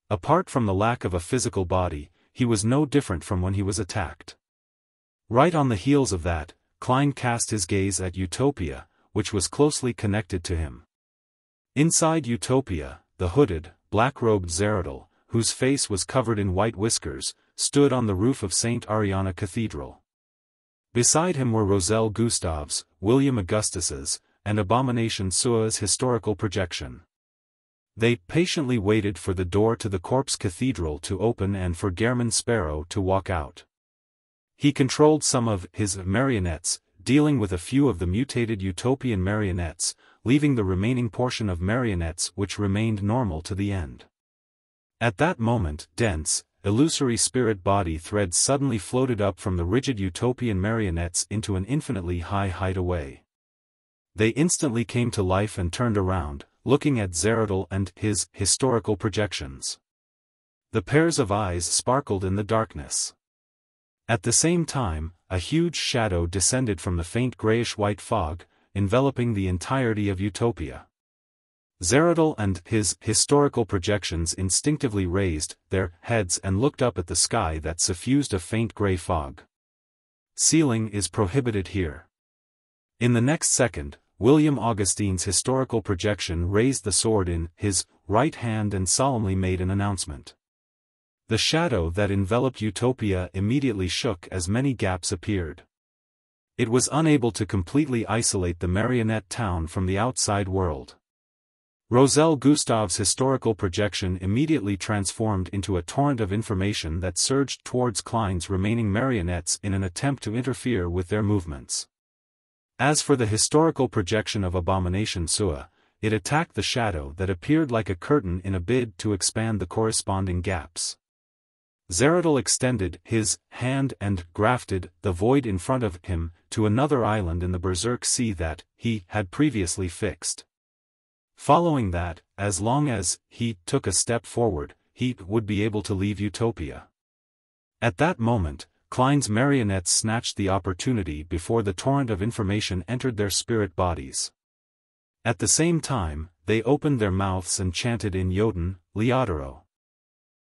Apart from the lack of a physical body, he was no different from when he was attacked. Right on the heels of that, Klein cast his gaze at Utopia, which was closely connected to him. Inside Utopia, the hooded, black-robed Zeradol, whose face was covered in white whiskers, stood on the roof of St. Ariana Cathedral. Beside him were Roselle Gustav's, William Augustus's, and Abomination Sua's historical projection. They patiently waited for the door to the Corpse Cathedral to open and for Gehrman Sparrow to walk out. He controlled some of his marionettes, dealing with a few of the mutated utopian marionettes, leaving the remaining portion of marionettes which remained normal to the end. At that moment, dense, illusory spirit body threads suddenly floated up from the rigid utopian marionettes into an infinitely high height away. They instantly came to life and turned around, looking at Zeradol and his historical projections. The pairs of eyes sparkled in the darkness. At the same time, a huge shadow descended from the faint grayish-white fog, enveloping the entirety of Utopia. Zeradol and his historical projections instinctively raised their heads and looked up at the sky that suffused a faint gray fog. Sealing is prohibited here. In the next second, William Augustine's historical projection raised the sword in his right hand and solemnly made an announcement. The shadow that enveloped Utopia immediately shook as many gaps appeared. It was unable to completely isolate the marionette town from the outside world. Roselle Gustav's historical projection immediately transformed into a torrent of information that surged towards Klein's remaining marionettes in an attempt to interfere with their movements. As for the historical projection of Abomination Sua, it attacked the shadow that appeared like a curtain in a bid to expand the corresponding gaps. Zeradol extended his hand and grafted the void in front of him to another island in the Berserk Sea that he had previously fixed. Following that, as long as he took a step forward, he would be able to leave Utopia. At that moment, Klein's marionettes snatched the opportunity before the torrent of information entered their spirit bodies. At the same time, they opened their mouths and chanted in Jotun, Leodoro.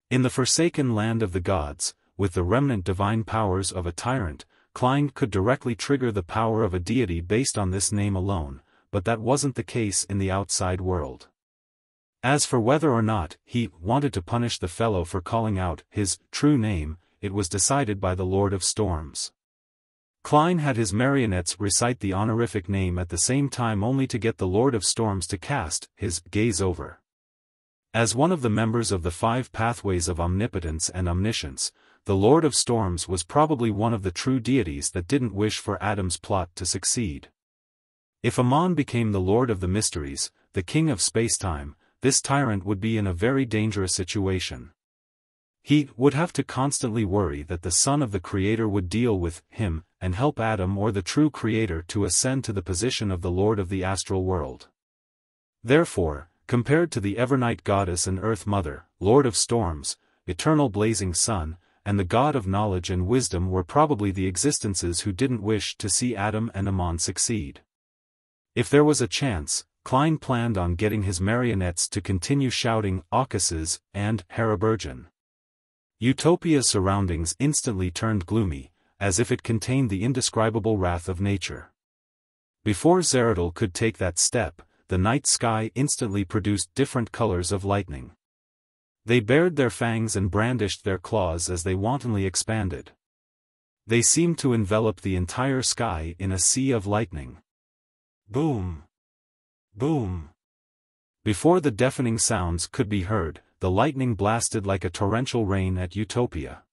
In the forsaken land of the gods, with the remnant divine powers of a tyrant, Klein could directly trigger the power of a deity based on this name alone, but that wasn't the case in the outside world. As for whether or not he wanted to punish the fellow for calling out his true name, it was decided by the Lord of Storms. Klein had his marionettes recite the honorific name at the same time only to get the Lord of Storms to cast his gaze over. As one of the members of the 5 pathways of omnipotence and omniscience, the Lord of Storms was probably one of the true deities that didn't wish for Adam's plot to succeed. If Amon became the Lord of the Mysteries, the King of Spacetime, this tyrant would be in a very dangerous situation. He would have to constantly worry that the Son of the Creator would deal with him and help Adam or the true Creator to ascend to the position of the Lord of the astral world. Therefore, compared to the Evernight Goddess and Earth Mother, Lord of Storms, Eternal Blazing Sun, and the God of Knowledge and Wisdom were probably the existences who didn't wish to see Adam and Amon succeed. If there was a chance, Klein planned on getting his marionettes to continue shouting Aucuses and Haraburgen. Utopia's surroundings instantly turned gloomy, as if it contained the indescribable wrath of nature. Before Zeradol could take that step, the night sky instantly produced different colors of lightning. They bared their fangs and brandished their claws as they wantonly expanded. They seemed to envelop the entire sky in a sea of lightning. Boom! Boom! Before the deafening sounds could be heard, the lightning blasted like a torrential rain at Utopia.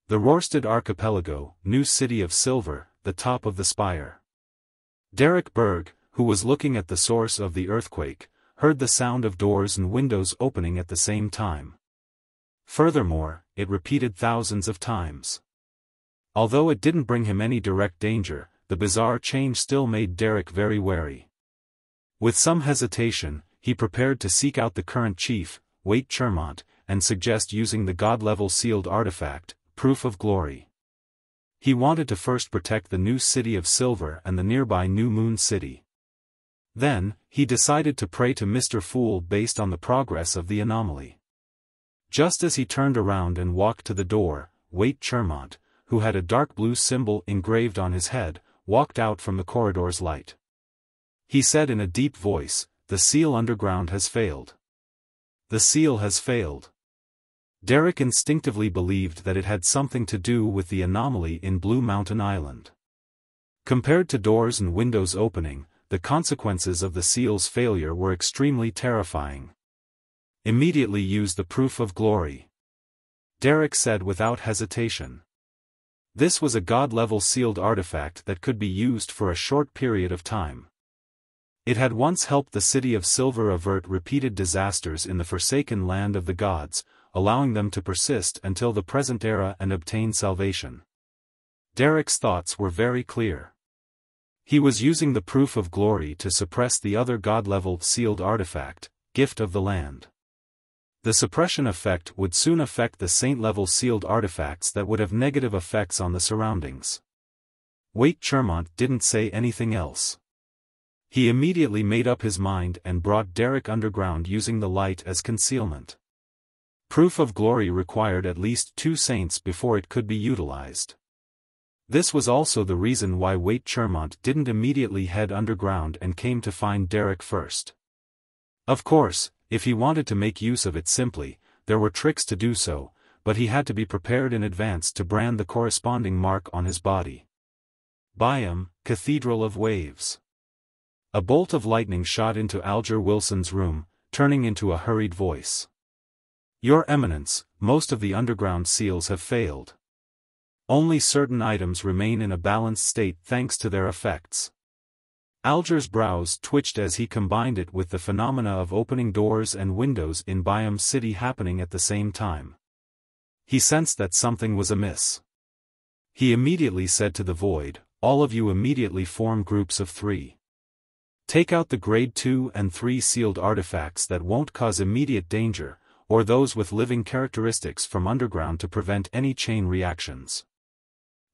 The Rørsted Archipelago, new city of silver, the top of the spire. Derek Berg, who was looking at the source of the earthquake, heard the sound of doors and windows opening at the same time. Furthermore, it repeated thousands of times. Although it didn't bring him any direct danger, the bizarre change still made Derek very wary. With some hesitation, he prepared to seek out the current chief, Waite Chermont, and suggest using the god-level sealed artifact, Proof of Glory. He wanted to first protect the new city of silver and the nearby New Moon City. Then, he decided to pray to Mr. Fool based on the progress of the anomaly. Just as he turned around and walked to the door, Waite Chermont, who had a dark blue symbol engraved on his head, walked out from the corridor's light. He said in a deep voice, "The seal underground has failed. The seal has failed." Derek instinctively believed that it had something to do with the anomaly in Blue Mountain Island. Compared to doors and windows opening, the consequences of the seal's failure were extremely terrifying. "Immediately use the Proof of Glory," Derek said without hesitation. This was a god-level sealed artifact that could be used for a short period of time. It had once helped the City of Silver avert repeated disasters in the forsaken land of the gods, allowing them to persist until the present era and obtain salvation. Derek's thoughts were very clear. He was using the Proof of Glory to suppress the other god-level sealed artifact, Gift of the Land. The suppression effect would soon affect the saint-level sealed artifacts that would have negative effects on the surroundings. Waite Chermont didn't say anything else. He immediately made up his mind and brought Derek underground using the light as concealment. Proof of Glory required at least 2 saints before it could be utilized. This was also the reason why Waite Chermont didn't immediately head underground and came to find Derek first. Of course, if he wanted to make use of it simply, there were tricks to do so, but he had to be prepared in advance to brand the corresponding mark on his body. Biome, Cathedral of Waves. A bolt of lightning shot into Alger Wilson's room, turning into a hurried voice. "Your Eminence, most of the underground seals have failed. Only certain items remain in a balanced state thanks to their effects." Alger's brows twitched as he combined it with the phenomena of opening doors and windows in Biome City happening at the same time. He sensed that something was amiss. He immediately said to the Void, "All of you immediately form groups of 3. Take out the grade 2 and 3 sealed artifacts that won't cause immediate danger, or those with living characteristics from underground to prevent any chain reactions.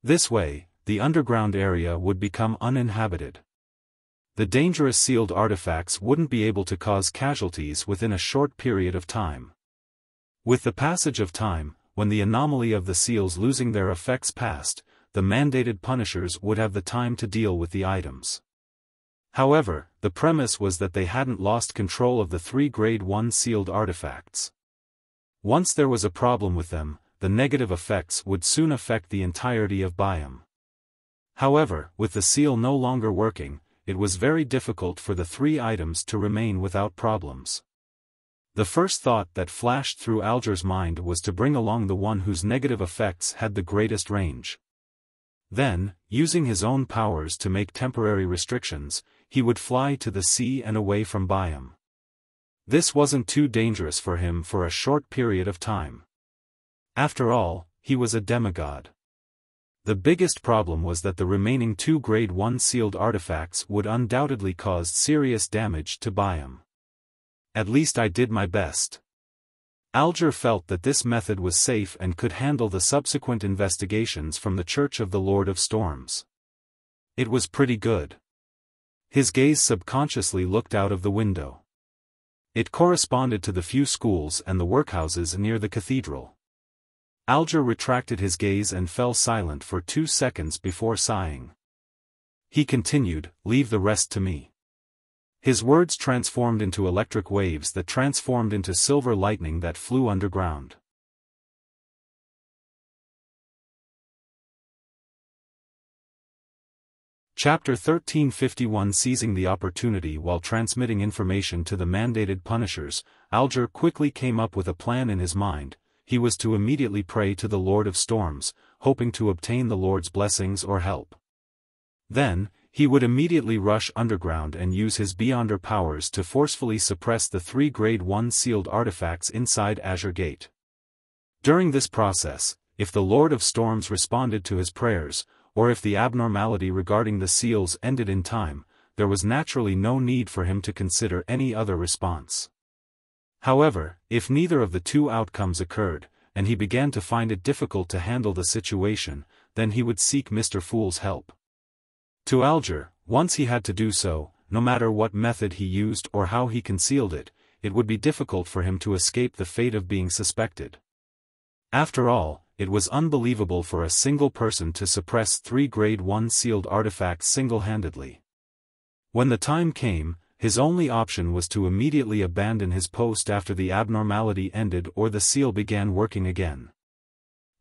This way, the underground area would become uninhabited. The dangerous sealed artifacts wouldn't be able to cause casualties within a short period of time. With the passage of time, when the anomaly of the seals losing their effects passed, the mandated punishers would have the time to deal with the items." However, the premise was that they hadn't lost control of the 3 grade 1 sealed artifacts. Once there was a problem with them, the negative effects would soon affect the entirety of Biome. However, with the seal no longer working, it was very difficult for the 3 items to remain without problems. The first thought that flashed through Alger's mind was to bring along the one whose negative effects had the greatest range. Then, using his own powers to make temporary restrictions, he would fly to the sea and away from Biome. This wasn't too dangerous for him for a short period of time. After all, he was a demigod. The biggest problem was that the remaining 2 grade 1 sealed artifacts would undoubtedly cause serious damage to Biome. "At least I did my best." Alger felt that this method was safe and could handle the subsequent investigations from the Church of the Lord of Storms. It was pretty good. His gaze subconsciously looked out of the window. It corresponded to the few schools and the workhouses near the cathedral. Alger retracted his gaze and fell silent for 2 seconds before sighing. He continued, "Leave the rest to me. His words transformed into electric waves that transformed into silver lightning that flew underground. Chapter 1351. Seizing the opportunity while transmitting information to the mandated punishers, Alger quickly came up with a plan in his mind. He was to immediately pray to the Lord of Storms, hoping to obtain the Lord's blessings or help. Then, he would immediately rush underground and use his Beyonder powers to forcefully suppress the 3 Grade 1 sealed artifacts inside Azure Gate. During this process, if the Lord of Storms responded to his prayers, or if the abnormality regarding the seals ended in time, there was naturally no need for him to consider any other response. However, if neither of the two outcomes occurred, and he began to find it difficult to handle the situation, then he would seek Mr. Fool's help. To Alger, once he had to do so, no matter what method he used or how he concealed it, it would be difficult for him to escape the fate of being suspected. After all, it was unbelievable for a single person to suppress 3 Grade 1 sealed artifacts single-handedly. When the time came, his only option was to immediately abandon his post after the abnormality ended or the seal began working again.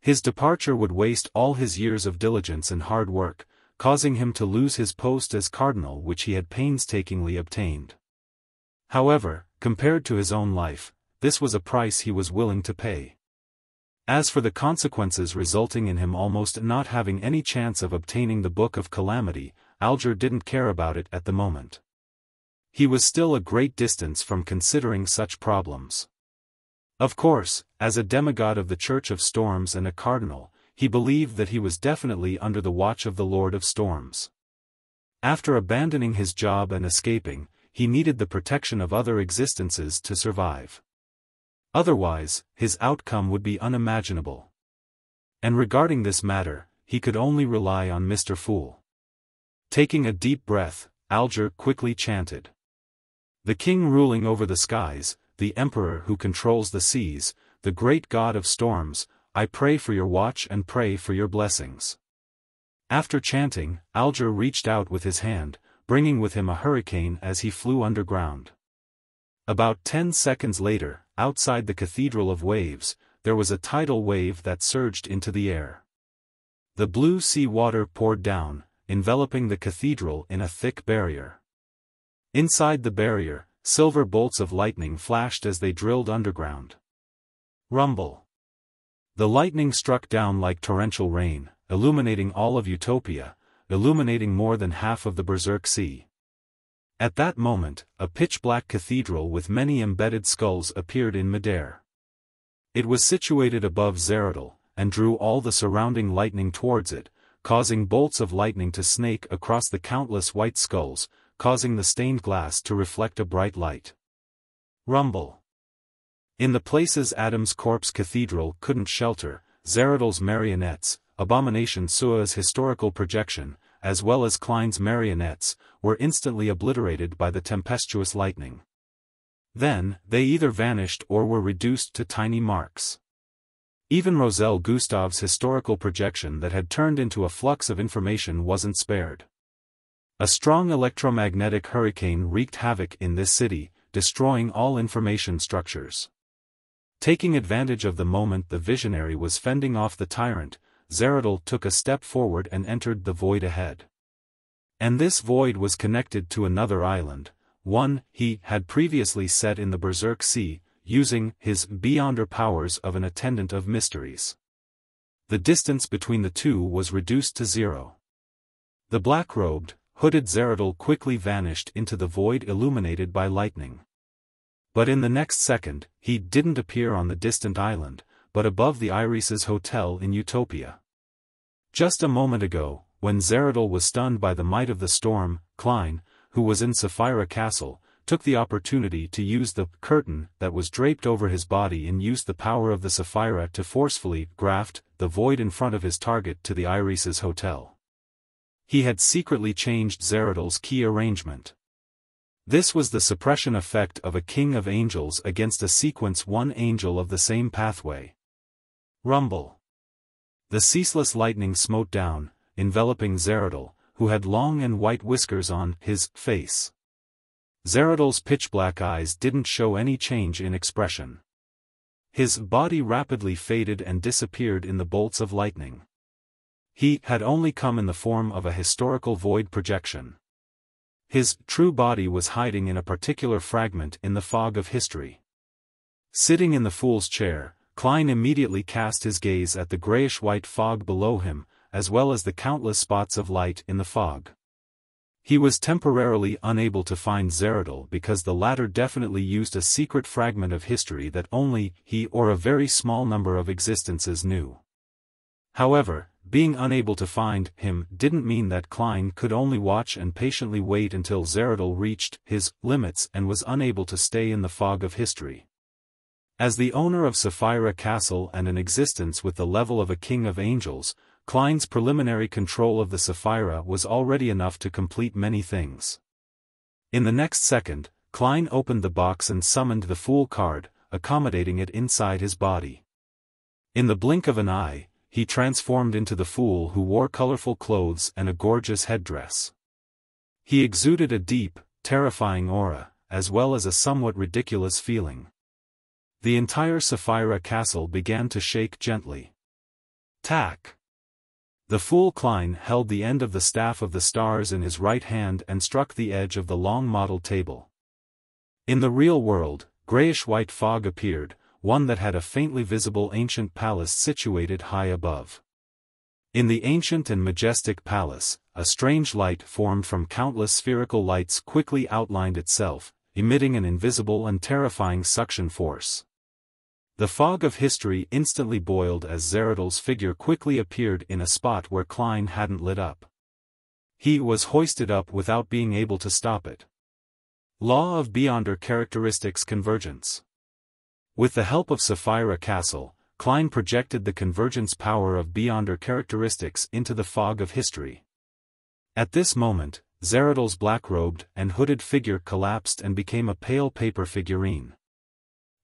His departure would waste all his years of diligence and hard work, causing him to lose his post as cardinal which he had painstakingly obtained. However, compared to his own life, this was a price he was willing to pay. As for the consequences resulting in him almost not having any chance of obtaining the Book of Calamity, Alger didn't care about it at the moment. He was still a great distance from considering such problems. Of course, as a demigod of the Church of Storms and a cardinal, he believed that he was definitely under the watch of the Lord of Storms. After abandoning his job and escaping, he needed the protection of other existences to survive. Otherwise, his outcome would be unimaginable. And regarding this matter, he could only rely on Mr. Fool. Taking a deep breath, Alger quickly chanted. The king ruling over the skies, the emperor who controls the seas, the great god of storms, I pray for your watch and pray for your blessings. After chanting, Alger reached out with his hand, bringing with him a hurricane as he flew underground. About 10 seconds later, outside the Cathedral of Waves, there was a tidal wave that surged into the air. The blue sea water poured down, enveloping the cathedral in a thick barrier. Inside the barrier, silver bolts of lightning flashed as they drilled underground. Rumble. The lightning struck down like torrential rain, illuminating all of Utopia, illuminating more than half of the Berserk Sea. At that moment, a pitch-black cathedral with many embedded skulls appeared in midair. It was situated above Zeradal, and drew all the surrounding lightning towards it, causing bolts of lightning to snake across the countless white skulls, causing the stained glass to reflect a bright light. Rumble. In the places Adam's corpse cathedral couldn't shelter, Zeradal's marionettes, Abomination Sua's historical projection, as well as Klein's marionettes, were instantly obliterated by the tempestuous lightning. Then, they either vanished or were reduced to tiny marks. Even Roselle Gustav's historical projection that had turned into a flux of information wasn't spared. A strong electromagnetic hurricane wreaked havoc in this city, destroying all information structures. Taking advantage of the moment the visionary was fending off the tyrant, Zeradal took a step forward and entered the void ahead. And this void was connected to another island, one he had previously set in the Berserk Sea, using his Beyonder powers of an attendant of mysteries. The distance between the two was reduced to 0. The black-robed, hooded Zeradal quickly vanished into the void illuminated by lightning. But in the next second, he didn't appear on the distant island, but above the Iris's hotel in Utopia. Just a moment ago, when Zeradal was stunned by the might of the storm, Klein, who was in Sapphira Castle, took the opportunity to use the curtain that was draped over his body and used the power of the Sapphira to forcefully graft the void in front of his target to the Iris's hotel. He had secretly changed Zeradal's key arrangement. This was the suppression effect of a king of angels against a sequence one angel of the same pathway. Rumble. The ceaseless lightning smote down, enveloping Zeradal, who had long and white whiskers on his face. Zeradol's pitch-black eyes didn't show any change in expression. His body rapidly faded and disappeared in the bolts of lightning. He had only come in the form of a historical void projection. His true body was hiding in a particular fragment in the fog of history. Sitting in the fool's chair, Klein immediately cast his gaze at the grayish-white fog below him, as well as the countless spots of light in the fog. He was temporarily unable to find Zeradol because the latter definitely used a secret fragment of history that only he or a very small number of existences knew. However, being unable to find him didn't mean that Klein could only watch and patiently wait until Zeradol reached his limits and was unable to stay in the fog of history. As the owner of Sapphira Castle and an existence with the level of a king of angels, Klein's preliminary control of the Sapphira was already enough to complete many things. In the next second, Klein opened the box and summoned the Fool card, accommodating it inside his body. In the blink of an eye, he transformed into the Fool, who wore colorful clothes and a gorgeous headdress. He exuded a deep, terrifying aura, as well as a somewhat ridiculous feeling. The entire Sapphira Castle began to shake gently. Tack! The Fool Klein held the end of the Staff of the Stars in his right hand and struck the edge of the long model table. In the real world, grayish-white fog appeared, one that had a faintly visible ancient palace situated high above. In the ancient and majestic palace, a strange light formed from countless spherical lights quickly outlined itself, emitting an invisible and terrifying suction force. The fog of history instantly boiled as Zeradol's figure quickly appeared in a spot where Klein hadn't lit up. He was hoisted up without being able to stop it. Law of Beyonder Characteristics Convergence. With the help of Sapphira Castle, Klein projected the convergence power of Beyonder characteristics into the fog of history. At this moment, Zeradol's black-robed and hooded figure collapsed and became a pale paper figurine.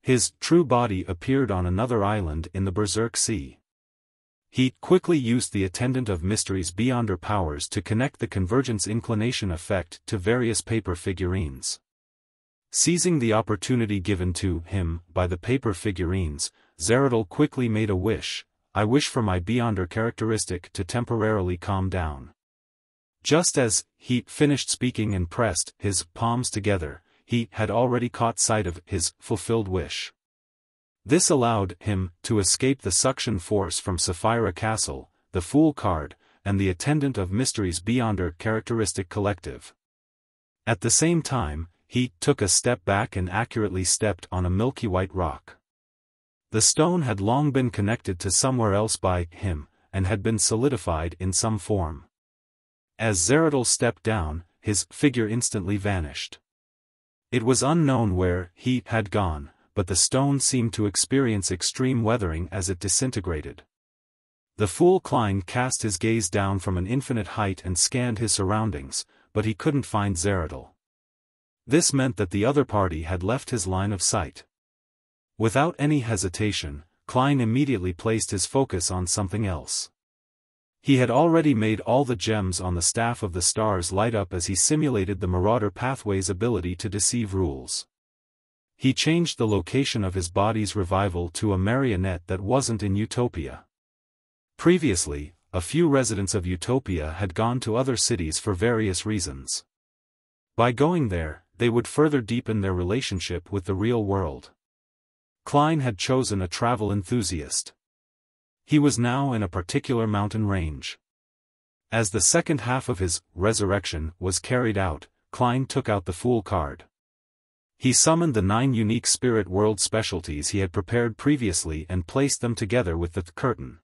His true body appeared on another island in the Berserk Sea. He quickly used the Attendant of Mysteries Beyonder powers to connect the convergence inclination effect to various paper figurines. Seizing the opportunity given to him by the paper figurines, Zeradol quickly made a wish: "I wish for my Beyonder characteristic to temporarily calm down." Just as he finished speaking and pressed his palms together, he had already caught sight of his fulfilled wish. This allowed him to escape the suction force from Sapphira Castle, the Fool card, and the Attendant of Mysteries Beyonder characteristic collective. At the same time, he took a step back and accurately stepped on a milky white rock. The stone had long been connected to somewhere else by him, and had been solidified in some form. As Zeradol stepped down, his figure instantly vanished. It was unknown where he had gone, but the stone seemed to experience extreme weathering as it disintegrated. The Fool Klein cast his gaze down from an infinite height and scanned his surroundings, but he couldn't find Zeradol. This meant that the other party had left his line of sight. Without any hesitation, Klein immediately placed his focus on something else. He had already made all the gems on the Staff of the Stars light up as he simulated the Marauder Pathway's ability to deceive rules. He changed the location of his body's revival to a marionette that wasn't in Utopia. Previously, a few residents of Utopia had gone to other cities for various reasons. By going there, they would further deepen their relationship with the real world. Klein had chosen a travel enthusiast. He was now in a particular mountain range. As the second half of his resurrection was carried out, Klein took out the Fool card. He summoned the 9 unique spirit world specialties he had prepared previously and placed them together with the curtain.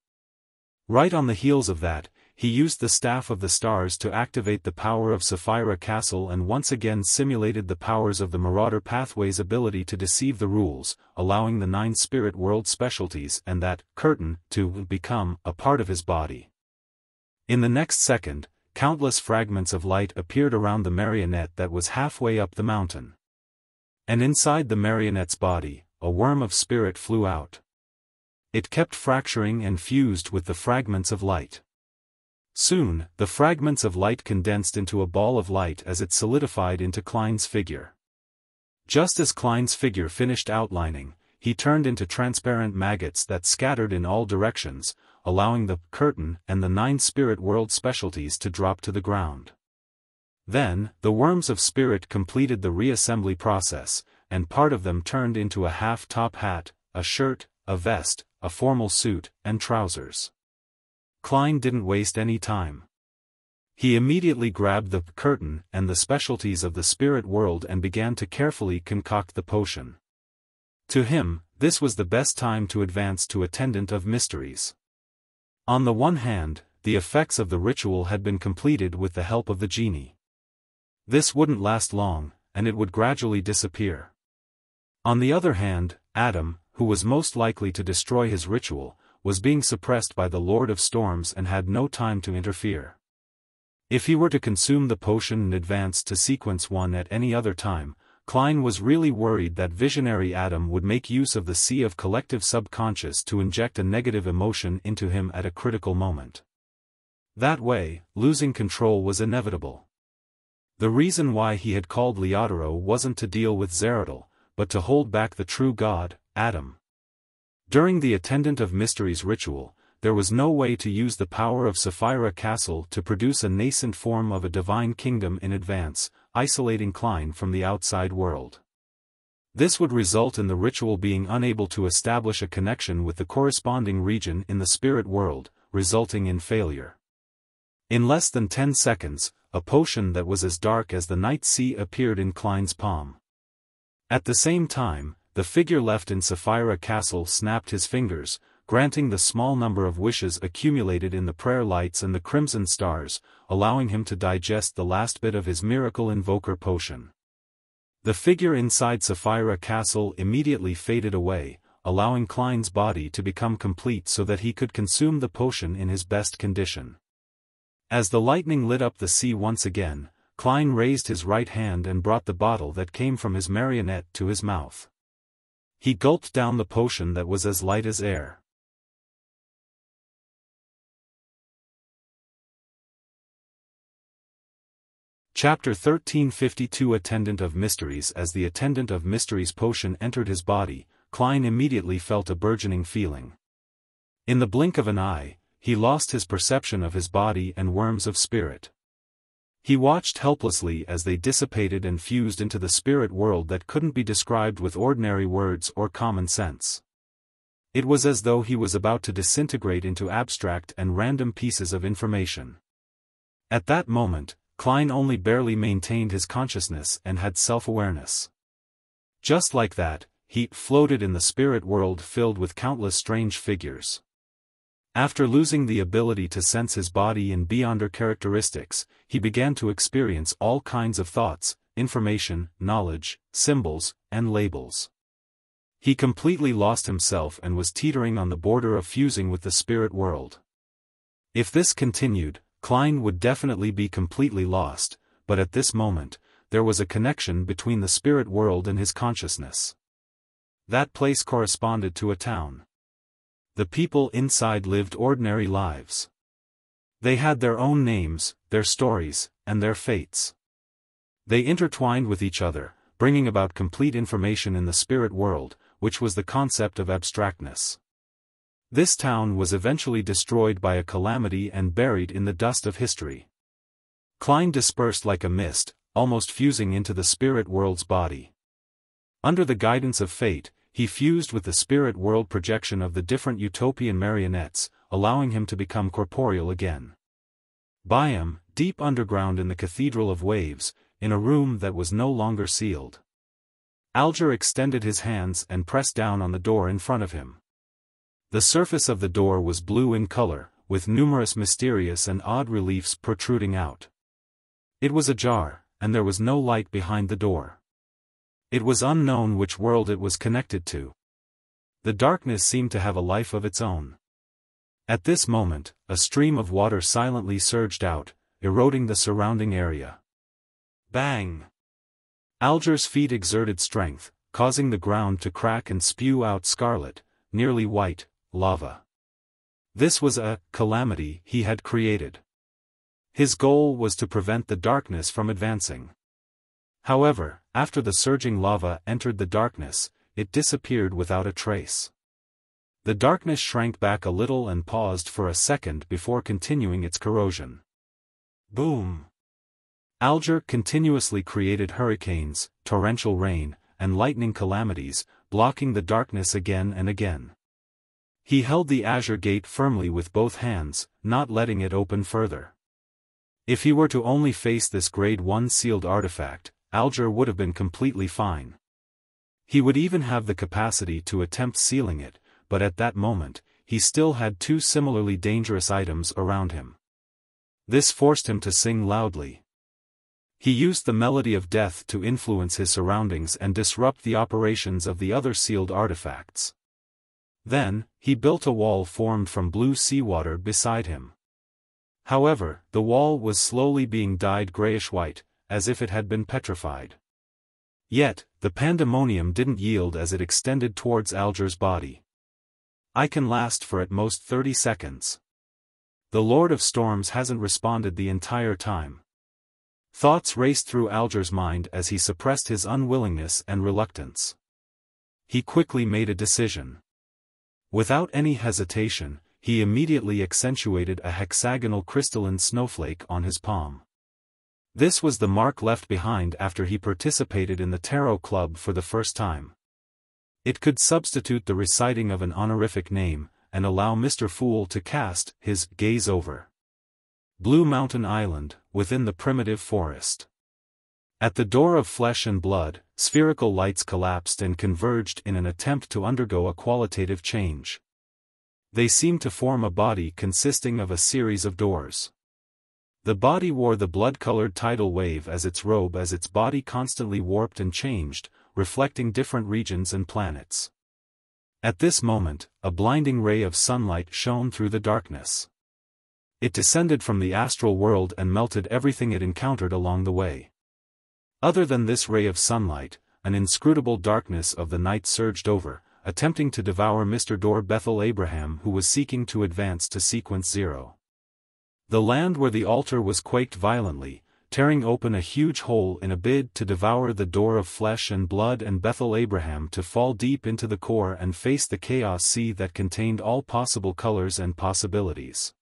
Right on the heels of that, he used the Staff of the Stars to activate the power of Sapphira Castle and once again simulated the powers of the Marauder Pathway's ability to deceive the rules, allowing the 9 spirit world specialties and that curtain to become a part of his body. In the next second, countless fragments of light appeared around the marionette that was halfway up the mountain. And inside the marionette's body, a worm of spirit flew out. It kept fracturing and fused with the fragments of light. Soon, the fragments of light condensed into a ball of light as it solidified into Klein's figure. Just as Klein's figure finished outlining, he turned into transparent maggots that scattered in all directions, allowing the curtain and the 9 spirit world specialties to drop to the ground. Then, the worms of spirit completed the reassembly process, and part of them turned into a half-top hat, a shirt, a vest, a formal suit, and trousers. Klein didn't waste any time. He immediately grabbed the curtain and the specialties of the spirit world and began to carefully concoct the potion. To him, this was the best time to advance to Attendant of Mysteries. On the one hand, the effects of the ritual had been completed with the help of the genie. This wouldn't last long, and it would gradually disappear. On the other hand, Adam, who was most likely to destroy his ritual, was being suppressed by the Lord of Storms and had no time to interfere. If he were to consume the potion and advance to sequence 1 at any other time, Klein was really worried that visionary Adam would make use of the sea of collective subconscious to inject a negative emotion into him at a critical moment. That way, losing control was inevitable. The reason why he had called Leodoro wasn't to deal with Zeradal, but to hold back the true god, Adam. During the Attendant of Mysteries ritual, there was no way to use the power of Sapphira Castle to produce a nascent form of a divine kingdom in advance, isolating Klein from the outside world. This would result in the ritual being unable to establish a connection with the corresponding region in the spirit world, resulting in failure. In less than 10 seconds, a potion that was as dark as the night sea appeared in Klein's palm. At the same time, the figure left in Sapphira Castle snapped his fingers, granting the small number of wishes accumulated in the prayer lights and the crimson stars, allowing him to digest the last bit of his miracle invoker potion. The figure inside Sapphira Castle immediately faded away, allowing Klein's body to become complete so that he could consume the potion in his best condition. As the lightning lit up the sea once again, Klein raised his right hand and brought the bottle that came from his marionette to his mouth. He gulped down the potion that was as light as air. Chapter 1352 Attendant of Mysteries. As the Attendant of Mysteries potion entered his body, Klein immediately felt a burgeoning feeling. In the blink of an eye, he lost his perception of his body and worms of spirit. He watched helplessly as they dissipated and fused into the spirit world that couldn't be described with ordinary words or common sense. It was as though he was about to disintegrate into abstract and random pieces of information. At that moment, Klein only barely maintained his consciousness and had self-awareness. Just like that, he floated in the spirit world filled with countless strange figures. After losing the ability to sense his body and beyonder characteristics, he began to experience all kinds of thoughts, information, knowledge, symbols, and labels. He completely lost himself and was teetering on the border of fusing with the spirit world. If this continued, Klein would definitely be completely lost, but at this moment, there was a connection between the spirit world and his consciousness. That place corresponded to a town. The people inside lived ordinary lives. They had their own names, their stories, and their fates. They intertwined with each other, bringing about complete information in the spirit world, which was the concept of abstractness. This town was eventually destroyed by a calamity and buried in the dust of history. Klein dispersed like a mist, almost fusing into the spirit world's body. Under the guidance of fate, he fused with the spirit world projection of the different utopian marionettes, allowing him to become corporeal again. By him, deep underground in the Cathedral of Waves, in a room that was no longer sealed. Alger extended his hands and pressed down on the door in front of him. The surface of the door was blue in color, with numerous mysterious and odd reliefs protruding out. It was ajar, and there was no light behind the door. It was unknown which world it was connected to. The darkness seemed to have a life of its own. At this moment, a stream of water silently surged out, eroding the surrounding area. Bang! Alger's feet exerted strength, causing the ground to crack and spew out scarlet, nearly white, lava. This was a calamity he had created. His goal was to prevent the darkness from advancing. However, after the surging lava entered the darkness, it disappeared without a trace. The darkness shrank back a little and paused for a second before continuing its corrosion. Boom! Alger continuously created hurricanes, torrential rain, and lightning calamities, blocking the darkness again and again. He held the azure gate firmly with both hands, not letting it open further. If he were to only face this Grade 1 sealed artifact, Alger would have been completely fine. He would even have the capacity to attempt sealing it, but at that moment, he still had two similarly dangerous items around him. This forced him to sing loudly. He used the melody of death to influence his surroundings and disrupt the operations of the other sealed artifacts. Then, he built a wall formed from blue seawater beside him. However, the wall was slowly being dyed grayish-white, as if it had been petrified. Yet, the pandemonium didn't yield as it extended towards Alger's body. "I can last for at most 30 seconds. The Lord of Storms hasn't responded the entire time." Thoughts raced through Alger's mind as he suppressed his unwillingness and reluctance. He quickly made a decision. Without any hesitation, he immediately accentuated a hexagonal crystalline snowflake on his palm. This was the mark left behind after he participated in the Tarot Club for the first time. It could substitute the reciting of an honorific name, and allow Mr. Fool to cast his gaze over Blue Mountain Island, within the primitive forest. At the door of flesh and blood, spherical lights collapsed and converged in an attempt to undergo a qualitative change. They seemed to form a body consisting of a series of doors. The body wore the blood-colored tidal wave as its robe as its body constantly warped and changed, reflecting different regions and planets. At this moment, a blinding ray of sunlight shone through the darkness. It descended from the astral world and melted everything it encountered along the way. Other than this ray of sunlight, an inscrutable darkness of the night surged over, attempting to devour Mr. Dor Bethel Abraham, who was seeking to advance to Sequence 0. The land where the altar was quaked violently, tearing open a huge hole in a bid to devour the door of flesh and blood, and Bethel Abraham to fall deep into the core and face the chaos sea that contained all possible colors and possibilities.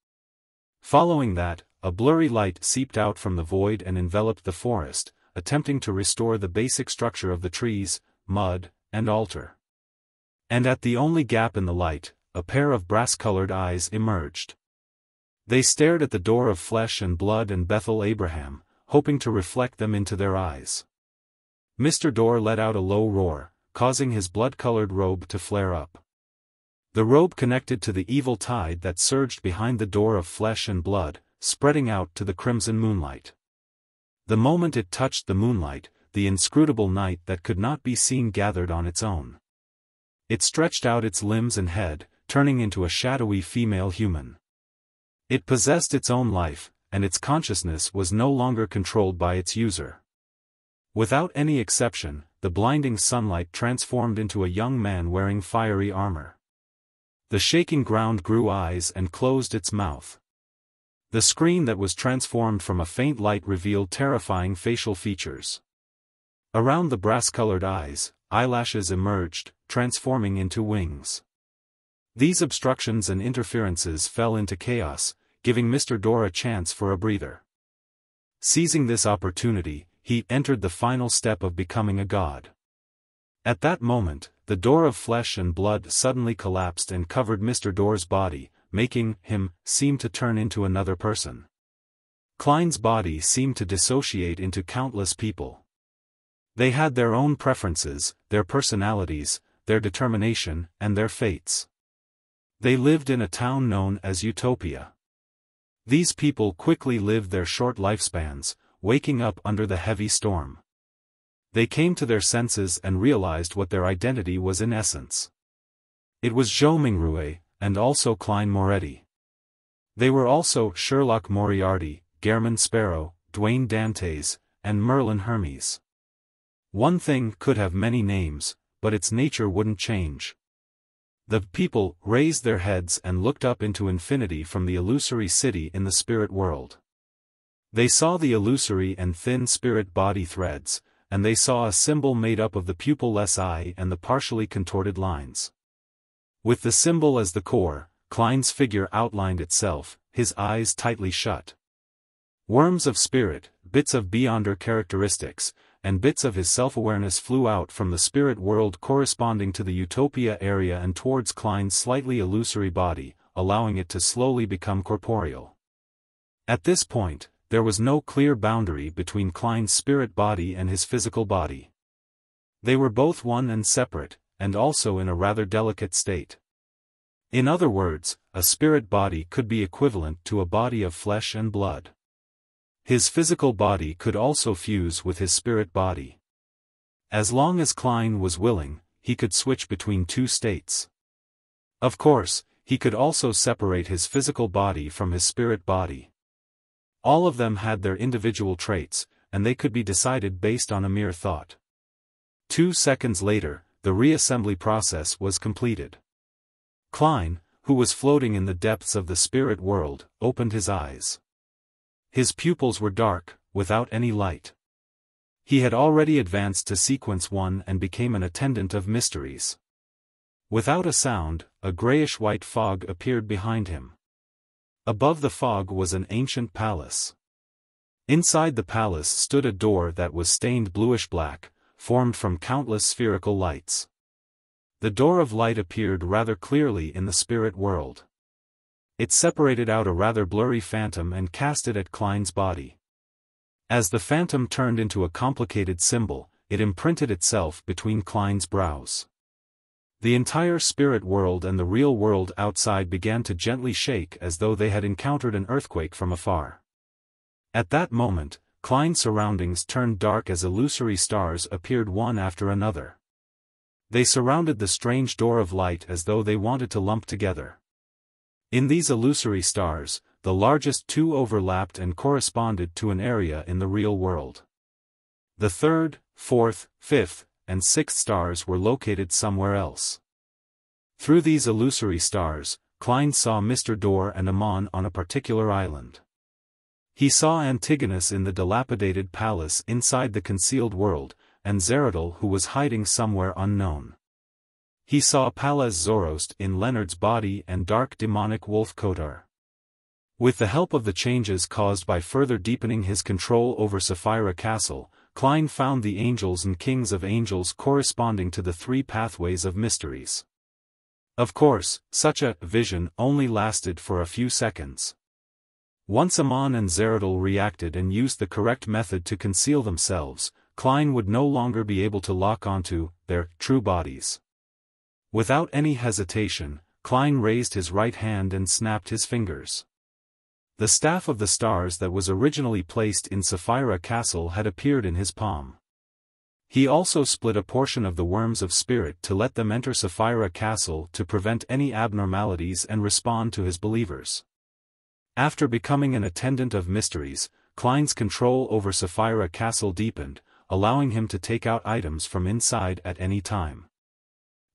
Following that, a blurry light seeped out from the void and enveloped the forest, attempting to restore the basic structure of the trees, mud, and altar. And at the only gap in the light, a pair of brass-colored eyes emerged. They stared at the door of flesh and blood and Bethel Abraham, hoping to reflect them into their eyes. Mr. Dor let out a low roar, causing his blood-colored robe to flare up. The robe connected to the evil tide that surged behind the door of flesh and blood, spreading out to the crimson moonlight. The moment it touched the moonlight, the inscrutable night that could not be seen gathered on its own. It stretched out its limbs and head, turning into a shadowy female human. It possessed its own life, and its consciousness was no longer controlled by its user. Without any exception, the blinding sunlight transformed into a young man wearing fiery armor. The shaking ground grew eyes and closed its mouth. The screen that was transformed from a faint light revealed terrifying facial features. Around the brass-colored eyes, eyelashes emerged, transforming into wings. These obstructions and interferences fell into chaos, giving Mr. Dor a chance for a breather. Seizing this opportunity, he entered the final step of becoming a god. At that moment, the door of flesh and blood suddenly collapsed and covered Mr. Dor's body, making him seem to turn into another person. Klein's body seemed to dissociate into countless people. They had their own preferences, their personalities, their determination, and their fates. They lived in a town known as Utopia. These people quickly lived their short lifespans, waking up under the heavy storm. They came to their senses and realized what their identity was in essence. It was Zhou Mingrue, and also Klein Moretti. They were also Sherlock Moriarty, Gehrman Sparrow, Dwayne Dantes, and Merlin Hermes. One thing could have many names, but its nature wouldn't change. The people raised their heads and looked up into infinity from the illusory city in the spirit world. They saw the illusory and thin spirit body threads, and they saw a symbol made up of the pupil-less eye and the partially contorted lines. With the symbol as the core, Klein's figure outlined itself, his eyes tightly shut. Worms of spirit, bits of Beyonder characteristics, and bits of his self-awareness flew out from the spirit world corresponding to the Utopia area and towards Klein's slightly illusory body, allowing it to slowly become corporeal. At this point, there was no clear boundary between Klein's spirit body and his physical body. They were both one and separate, and also in a rather delicate state. In other words, a spirit body could be equivalent to a body of flesh and blood. His physical body could also fuse with his spirit body. As long as Klein was willing, he could switch between two states. Of course, he could also separate his physical body from his spirit body. All of them had their individual traits, and they could be decided based on a mere thought. 2 seconds later, the reassembly process was completed. Klein, who was floating in the depths of the spirit world, opened his eyes. His pupils were dark, without any light. He had already advanced to sequence 1 and became an attendant of mysteries. Without a sound, a grayish-white fog appeared behind him. Above the fog was an ancient palace. Inside the palace stood a door that was stained bluish-black, formed from countless spherical lights. The door of light appeared rather clearly in the spirit world. It separated out a rather blurry phantom and cast it at Klein's body. As the phantom turned into a complicated symbol, it imprinted itself between Klein's brows. The entire spirit world and the real world outside began to gently shake as though they had encountered an earthquake from afar. At that moment, Klein's surroundings turned dark as illusory stars appeared one after another. They surrounded the strange door of light as though they wanted to lump together. In these illusory stars, the largest 2 overlapped and corresponded to an area in the real world. The 3rd, 4th, 5th, and 6th stars were located somewhere else. Through these illusory stars, Klein saw Mr. Door and Amon on a particular island. He saw Antigonus in the dilapidated palace inside the concealed world, and Zeradal who was hiding somewhere unknown. He saw Palaz Zoroast in Leonard's body and dark demonic wolf Kotar. With the help of the changes caused by further deepening his control over Sapphira Castle, Klein found the angels and kings of angels corresponding to the 3 pathways of mysteries. Of course, such a vision only lasted for a few seconds. Once Amon and Zeradal reacted and used the correct method to conceal themselves, Klein would no longer be able to lock onto their true bodies. Without any hesitation, Klein raised his right hand and snapped his fingers. The staff of the stars that was originally placed in Sapphira Castle had appeared in his palm. He also split a portion of the worms of spirit to let them enter Sapphira Castle to prevent any abnormalities and respond to his believers. After becoming an attendant of mysteries, Klein's control over Sapphira Castle deepened, allowing him to take out items from inside at any time.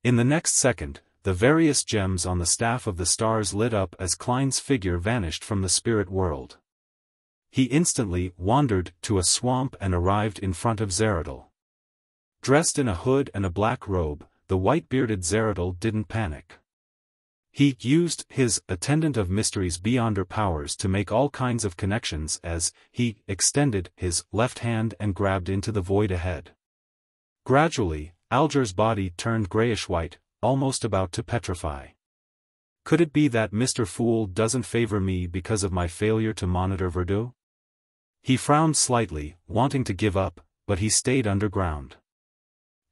In the next second, the various gems on the staff of the stars lit up as Klein's figure vanished from the spirit world. He instantly wandered to a swamp and arrived in front of Zeradal. Dressed in a hood and a black robe, the white-bearded Zeradal didn't panic. He used his attendant of mysteries Beyonder powers to make all kinds of connections as he extended his left hand and grabbed into the void ahead. Gradually, Alger's body turned grayish-white, almost about to petrify. Could it be that Mr. Fool doesn't favor me because of my failure to monitor Verdu? He frowned slightly, wanting to give up, but he stayed underground.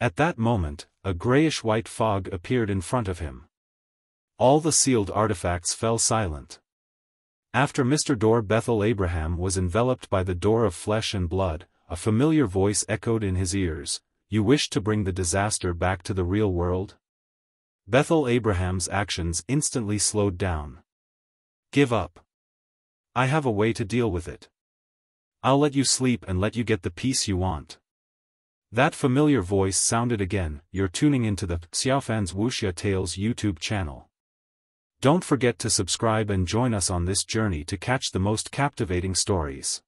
At that moment, a grayish-white fog appeared in front of him. All the sealed artifacts fell silent. After Mr. Door Bethel Abraham was enveloped by the door of flesh and blood, a familiar voice echoed in his ears, "You wish to bring the disaster back to the real world?" Bethel Abraham's actions instantly slowed down. "Give up. I have a way to deal with it. I'll let you sleep and let you get the peace you want." That familiar voice sounded again. You're tuning into the Xiaofan's Wuxia Tales YouTube channel. Don't forget to subscribe and join us on this journey to catch the most captivating stories.